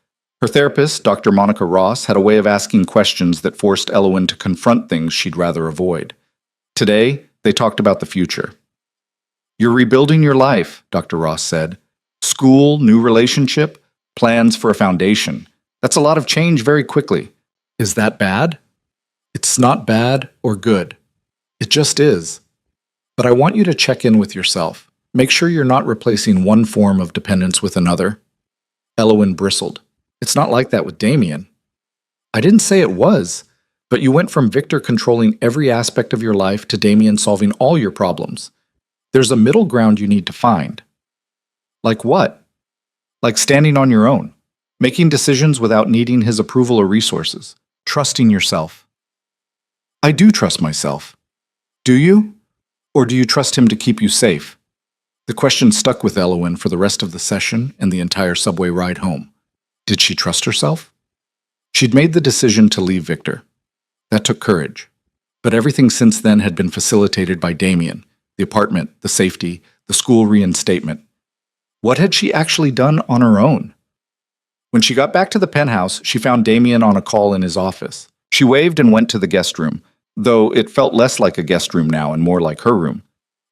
Her therapist, Dr. Monica Ross, had a way of asking questions that forced Elowen to confront things she'd rather avoid. Today, they talked about the future. "You're rebuilding your life," Dr. Ross said. "School, new relationship, plans for a foundation. That's a lot of change very quickly." "Is that bad?" "It's not bad or good. It just is. But I want you to check in with yourself. Make sure you're not replacing one form of dependence with another." Elowen bristled. "It's not like that with Damien." "I didn't say it was, but you went from Victor controlling every aspect of your life to Damien solving all your problems. There's a middle ground you need to find." "Like what?" "Like standing on your own, making decisions without needing his approval or resources, trusting yourself." "I do trust myself." "Do you? Or do you trust him to keep you safe?" The question stuck with Elowen for the rest of the session and the entire subway ride home. Did she trust herself? She'd made the decision to leave Victor. That took courage. But everything since then had been facilitated by Damien: the apartment, the safety, the school reinstatement. What had she actually done on her own? When she got back to the penthouse, she found Damien on a call in his office. She waved and went to the guest room, though it felt less like a guest room now and more like her room.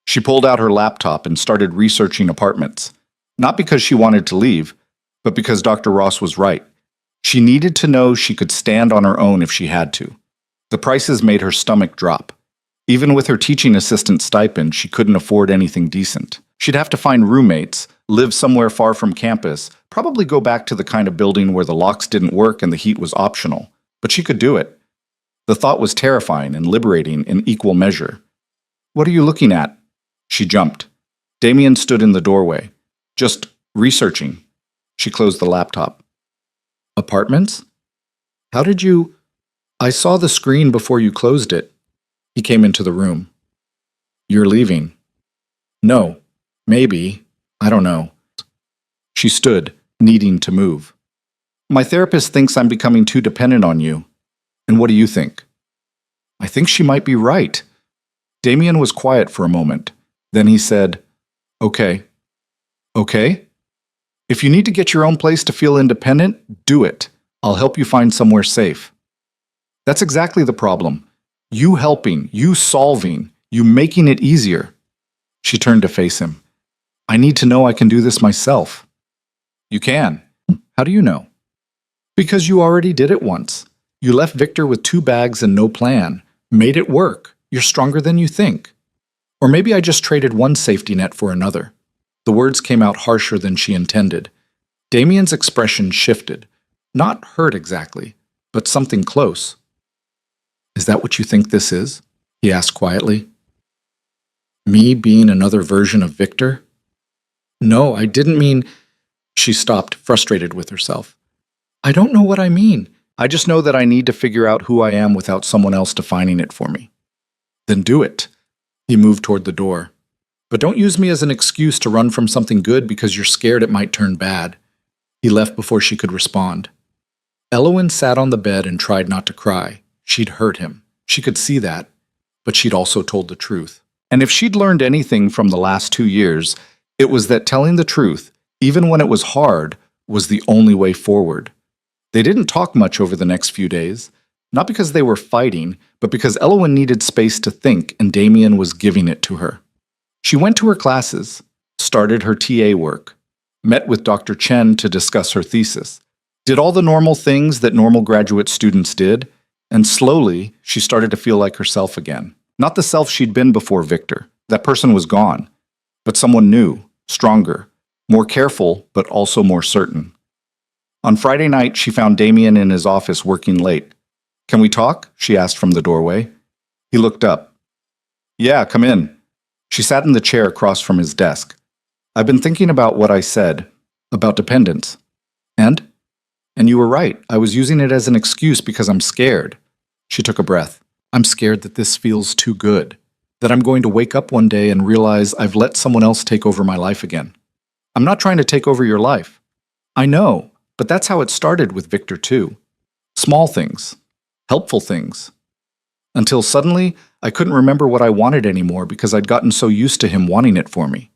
She pulled out her laptop and started researching apartments, not because she wanted to leave, but because Dr. Ross was right. She needed to know she could stand on her own if she had to. The prices made her stomach drop. Even with her teaching assistant stipend, she couldn't afford anything decent. She'd have to find roommates, live somewhere far from campus, probably go back to the kind of building where the locks didn't work and the heat was optional. But she could do it. The thought was terrifying and liberating in equal measure. "What are you looking at?" She jumped. Damien stood in the doorway. "Just researching." She closed the laptop. "Apartments? How did you—" "I saw the screen before you closed it." He came into the room. "You're leaving." "No. Maybe. I don't know." She stood, needing to move. "My therapist thinks I'm becoming too dependent on you. And what do you think?" "I think she might be right." Damien was quiet for a moment. Then he said, "Okay." "Okay? If you need to get your own place to feel independent, do it. I'll help you find somewhere safe." That's exactly the problem. You helping, you solving, you making it easier. She turned to face him. "I need to know I can do this myself." "You can." "How do you know?" "Because you already did it once. You left Victor with 2 bags and no plan. Made it work. You're stronger than you think." Or maybe I just traded one safety net for another. The words came out harsher than she intended. Damien's expression shifted. Not hurt exactly, but something close. "Is that what you think this is?" he asked quietly. "Me being another version of Victor?" "No, I didn't mean—" She stopped, frustrated with herself. "I don't know what I mean. I just know that I need to figure out who I am without someone else defining it for me." "Then do it." He moved toward the door. "But don't use me as an excuse to run from something good because you're scared it might turn bad." He left before she could respond. Elowen sat on the bed and tried not to cry. She'd hurt him. She could see that. But she'd also told the truth. And if she'd learned anything from the last 2 years, it was that telling the truth, even when it was hard, was the only way forward. They didn't talk much over the next few days. Not because they were fighting, but because Elowen needed space to think and Damien was giving it to her. She went to her classes, started her TA work, met with Dr. Chen to discuss her thesis, did all the normal things that normal graduate students did, and slowly she started to feel like herself again. Not the self she'd been before Victor. That person was gone. But someone new, stronger, more careful, but also more certain. On Friday night, she found Damien in his office working late. "Can we talk?" she asked from the doorway. He looked up. "Yeah, come in." She sat in the chair across from his desk. "I've been thinking about what I said, about dependence. And you were right. I was using it as an excuse because I'm scared. She took a breath. I'm scared that this feels too good. That I'm going to wake up one day and realize I've let someone else take over my life again. I'm not trying to take over your life. I know, but that's how it started with Victor too. Small things. Helpful things. Until suddenly, I couldn't remember what I wanted anymore because I'd gotten so used to him wanting it for me.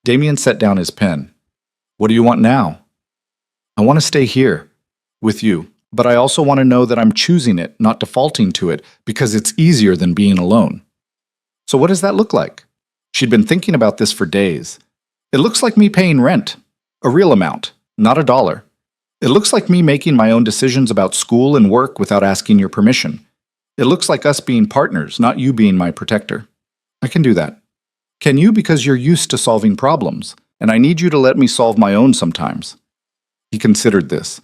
Damien set down his pen. What do you want now? I want to stay here, with you, but I also want to know that I'm choosing it, not defaulting to it, because it's easier than being alone. So what does that look like? She'd been thinking about this for days. It looks like me paying rent. A real amount, not $1. It looks like me making my own decisions about school and work without asking your permission. It looks like us being partners, not you being my protector. I can do that. Can you? Because you're used to solving problems, and I need you to let me solve my own sometimes. He considered this.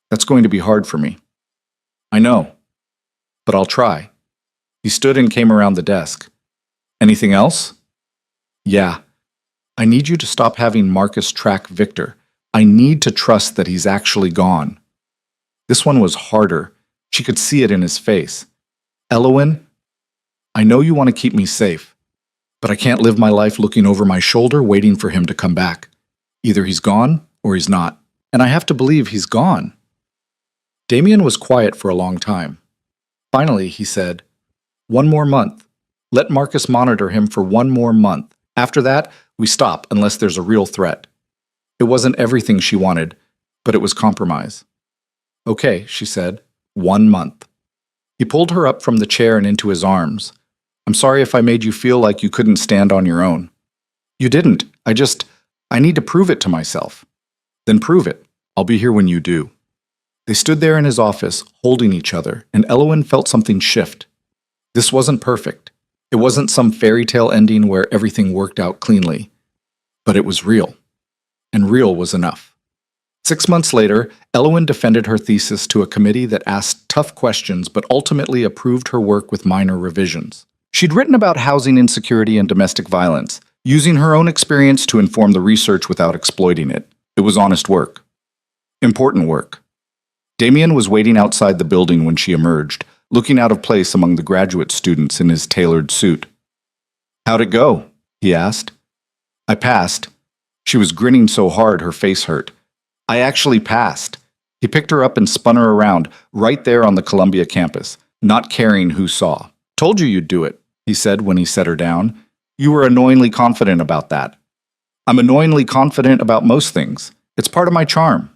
That's going to be hard for me. I know, but I'll try. He stood and came around the desk. Anything else? Yeah. I need you to stop having Marcus track Victor. I need to trust that he's actually gone. This one was harder. She could see it in his face. Elowen, I know you want to keep me safe, but I can't live my life looking over my shoulder waiting for him to come back. Either he's gone or he's not, and I have to believe he's gone. Damien was quiet for a long time. Finally, he said, 1 more month. Let Marcus monitor him for 1 more month. After that, we stop unless there's a real threat. It wasn't everything she wanted, but it was compromise. Okay, she said, 1 month. He pulled her up from the chair and into his arms. I'm sorry if I made you feel like you couldn't stand on your own. You didn't. I need to prove it to myself. Then prove it. I'll be here when you do. They stood there in his office, holding each other, and Elowen felt something shift. This wasn't perfect. It wasn't some fairy tale ending where everything worked out cleanly. But it was real. And real was enough. 6 months later, Elowen defended her thesis to a committee that asked tough questions but ultimately approved her work with minor revisions. She'd written about housing insecurity and domestic violence, using her own experience to inform the research without exploiting it. It was honest work. Important work. Damien was waiting outside the building when she emerged, looking out of place among the graduate students in his tailored suit. How'd it go? He asked. I passed. She was grinning so hard her face hurt. I actually passed. He picked her up and spun her around, right there on the Columbia campus, not caring who saw. Told you you'd do it, he said when he set her down. You were annoyingly confident about that. I'm annoyingly confident about most things. It's part of my charm.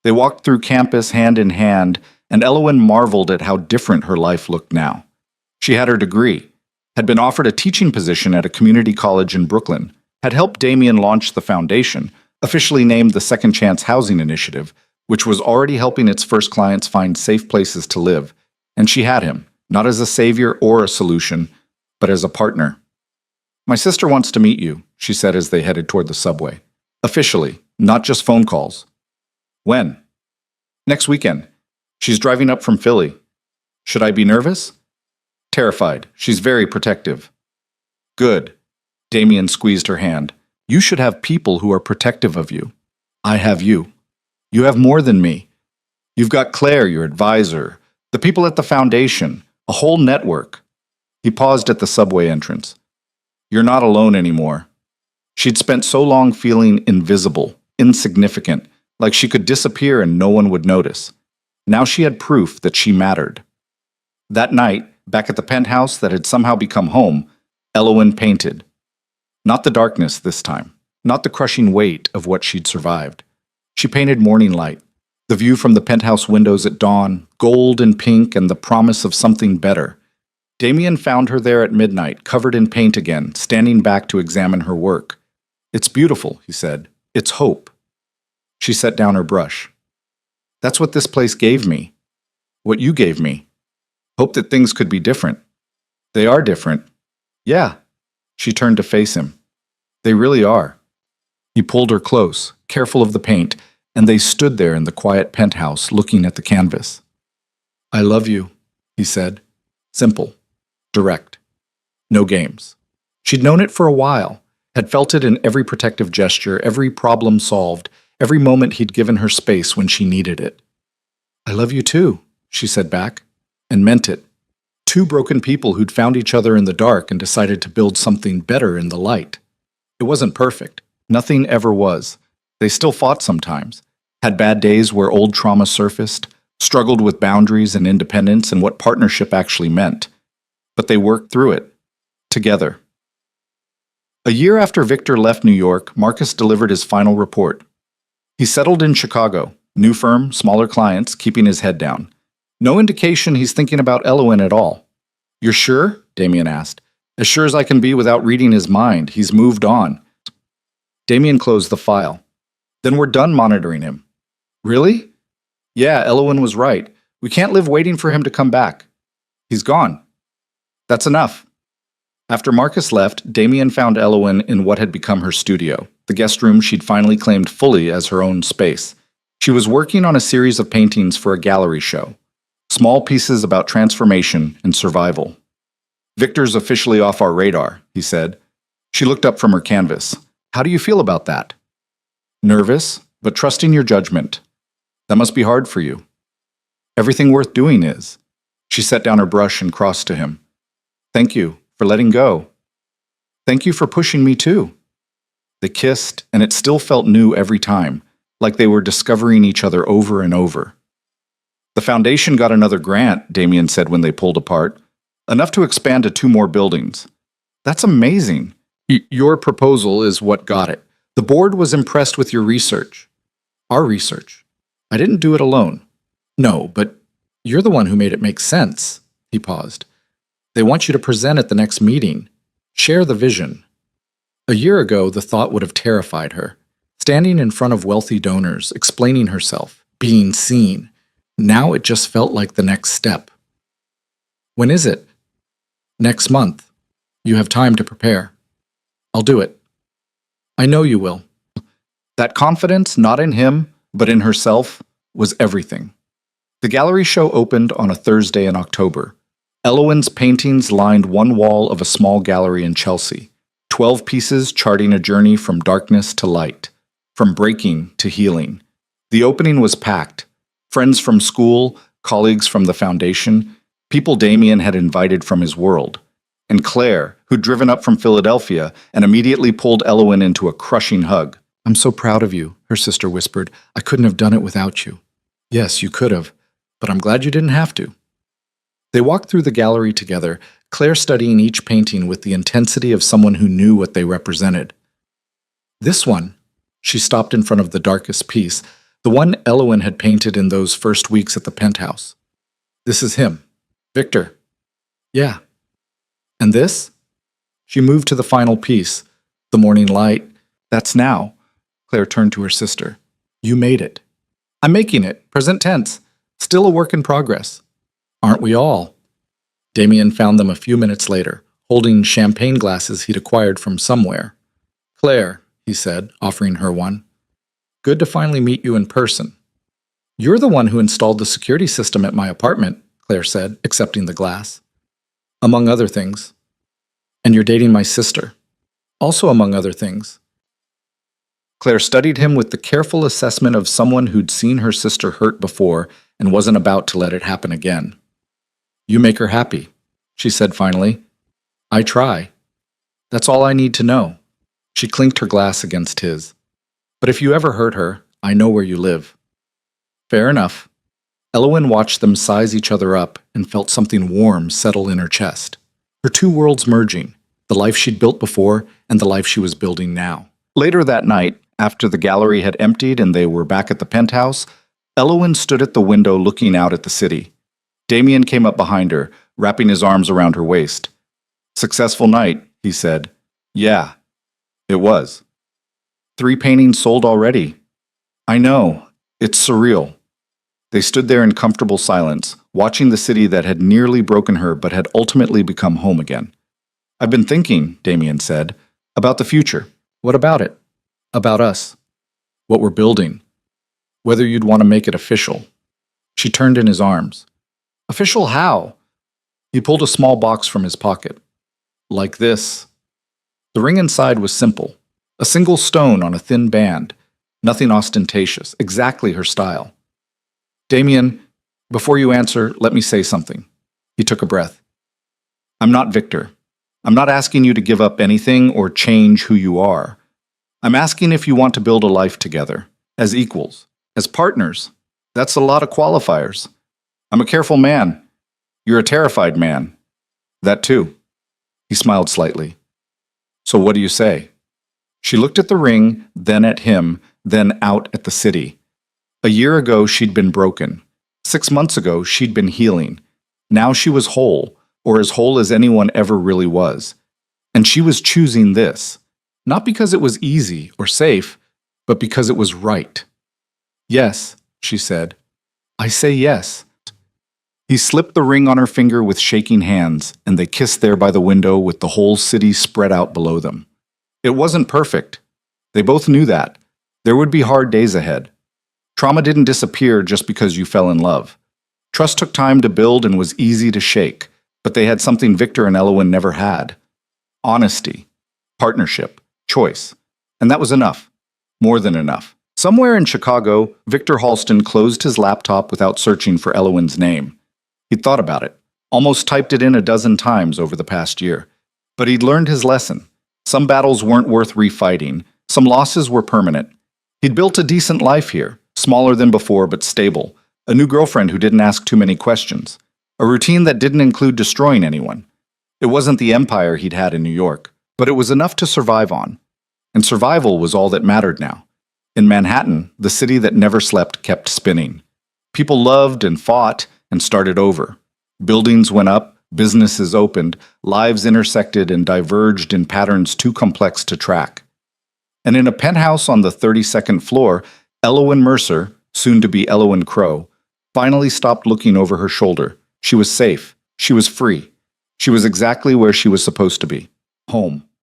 They walked through campus hand in hand, and Elowen marveled at how different her life looked now. She had her degree, had been offered a teaching position at a community college in Brooklyn, had helped Damien launch the foundation, officially named the Second Chance Housing Initiative, which was already helping its first clients find safe places to live, and she had him, not as a savior or a solution, but as a partner. My sister wants to meet you, she said as they headed toward the subway. Officially, not just phone calls. When? Next weekend. She's driving up from Philly. Should I be nervous? Terrified. She's very protective. Good. Damien squeezed her hand. You should have people who are protective of you. I have you. You have more than me. You've got Claire, your advisor, the people at the foundation, a whole network. He paused at the subway entrance. You're not alone anymore. She'd spent so long feeling invisible, insignificant, like she could disappear and no one would notice. Now she had proof that she mattered. That night, back at the penthouse that had somehow become home, Elowen painted. Not the darkness this time, not the crushing weight of what she'd survived. She painted morning light, the view from the penthouse windows at dawn, gold and pink and the promise of something better. Damien found her there at midnight, covered in paint again, standing back to examine her work. It's beautiful, he said. It's hope. She set down her brush. That's what this place gave me. What you gave me. Hope that things could be different. They are different. Yeah. She turned to face him. They really are. He pulled her close, careful of the paint, and they stood there in the quiet penthouse looking at the canvas. I love you, he said. Simple. Direct. No games. She'd known it for a while, had felt it in every protective gesture, every problem solved, every moment he'd given her space when she needed it. "I love you too," she said back, and meant it. Two broken people who'd found each other in the dark and decided to build something better in the light. It wasn't perfect. Nothing ever was. They still fought sometimes, had bad days where old trauma surfaced, struggled with boundaries and independence and what partnership actually meant. But they worked through it, together. A year after Victor left New York, Marcus delivered his final report. He settled in Chicago, new firm, smaller clients, keeping his head down. No indication he's thinking about Elowen at all. "You're sure?" Damien asked. "As sure as I can be without reading his mind. He's moved on." Damien closed the file. "Then we're done monitoring him." "Really?" "Yeah, Elowen was right. We can't live waiting for him to come back. He's gone. That's enough." After Marcus left, Damien found Elowen in what had become her studio, the guest room she'd finally claimed fully as her own space. She was working on a series of paintings for a gallery show, small pieces about transformation and survival. "Victor's officially off our radar," he said. She looked up from her canvas. "How do you feel about that?" "Nervous, but trusting your judgment. That must be hard for you." "Everything worth doing is." She set down her brush and crossed to him. "Thank you for letting go. Thank you for pushing me too." They kissed, and it still felt new every time, like they were discovering each other over and over. "The foundation got another grant," Damien said when they pulled apart. "Enough to expand to 2 more buildings." "That's amazing." Your proposal is what got it. The board was impressed with your research." "Our research? I didn't do it alone." "No, but you're the one who made it make sense." He paused. "They want you to present at the next meeting. Share the vision." A year ago, the thought would have terrified her. Standing in front of wealthy donors, explaining herself, being seen. Now it just felt like the next step. "When is it?" "Next month. You have time to prepare." "I'll do it." "I know you will." That confidence, not in him, but in herself, was everything. The gallery show opened on a Thursday in October. Elowen's paintings lined one wall of a small gallery in Chelsea, 12 pieces charting a journey from darkness to light, from breaking to healing. The opening was packed. Friends from school, colleagues from the foundation, people Damien had invited from his world. And Claire, who'd driven up from Philadelphia and immediately pulled Elowen into a crushing hug. "I'm so proud of you," her sister whispered. "I couldn't have done it without you." "Yes, you could have, but I'm glad you didn't have to." They walked through the gallery together, Claire studying each painting with the intensity of someone who knew what they represented. "This one," she stopped in front of the darkest piece, the one Elowen had painted in those first weeks at the penthouse. "This is him. Victor." "Yeah." "And this?" She moved to the final piece, the morning light. "That's now." Claire turned to her sister. "You made it." "I'm making it, present tense. Still a work in progress." "Aren't we all?" Damien found them a few minutes later, holding champagne glasses he'd acquired from somewhere. "Claire," he said, offering her one. "Good to finally meet you in person." "You're the one who installed the security system at my apartment," Claire said, accepting the glass. "Among other things." "And you're dating my sister." "Also among other things." Claire studied him with the careful assessment of someone who'd seen her sister hurt before and wasn't about to let it happen again. "You make her happy," she said finally. "I try. That's all I need to know." She clinked her glass against his. "But if you ever hurt her, I know where you live." "Fair enough." Elowen watched them size each other up and felt something warm settle in her chest. Her two worlds merging, the life she'd built before and the life she was building now. Later that night, after the gallery had emptied and they were back at the penthouse, Elowen stood at the window looking out at the city. Damien came up behind her, wrapping his arms around her waist. "Successful night," he said. "Yeah, it was. 3 paintings sold already." "I know. It's surreal." They stood there in comfortable silence, watching the city that had nearly broken her but had ultimately become home again. "I've been thinking," Damien said, "about the future." "What about it?" "About us. What we're building. Whether you'd want to make it official." She turned in his arms. "Official how?" He pulled a small box from his pocket. "Like this." The ring inside was simple. A single stone on a thin band. Nothing ostentatious, exactly her style. Damien, before you answer, let me say something. He took a breath. I'm not Victor. I'm not asking you to give up anything or change who you are. I'm asking if you want to build a life together, as equals, as partners. That's a lot of qualifiers. I'm a careful man. You're a terrified man. That too. He smiled slightly. So what do you say? She looked at the ring, then at him, then out at the city. A year ago, she'd been broken. 6 months ago, she'd been healing. Now she was whole, or as whole as anyone ever really was. And she was choosing this, not because it was easy or safe, but because it was right. Yes, she said. I say yes. He slipped the ring on her finger with shaking hands, and they kissed there by the window with the whole city spread out below them. It wasn't perfect. They both knew that. There would be hard days ahead. Trauma didn't disappear just because you fell in love. Trust took time to build and was easy to shake, but they had something Victor and Elowen never had. Honesty, partnership, choice. And that was enough. More than enough. Somewhere in Chicago, Victor Halston closed his laptop without searching for Elowen's name. He'd thought about it, almost typed it in a dozen times over the past year. But he'd learned his lesson. Some battles weren't worth refighting. Some losses were permanent. He'd built a decent life here, smaller than before but stable. A new girlfriend who didn't ask too many questions. A routine that didn't include destroying anyone. It wasn't the empire he'd had in New York, but it was enough to survive on. And survival was all that mattered now. In Manhattan, the city that never slept kept spinning. People loved and fought and started over. Buildings went up, businesses opened, lives intersected and diverged in patterns too complex to track. And in a penthouse on the 32nd floor, Elowen Mercer, soon to be Elowen Crow, finally stopped looking over her shoulder. She was safe. She was free. She was exactly where she was supposed to be. Home.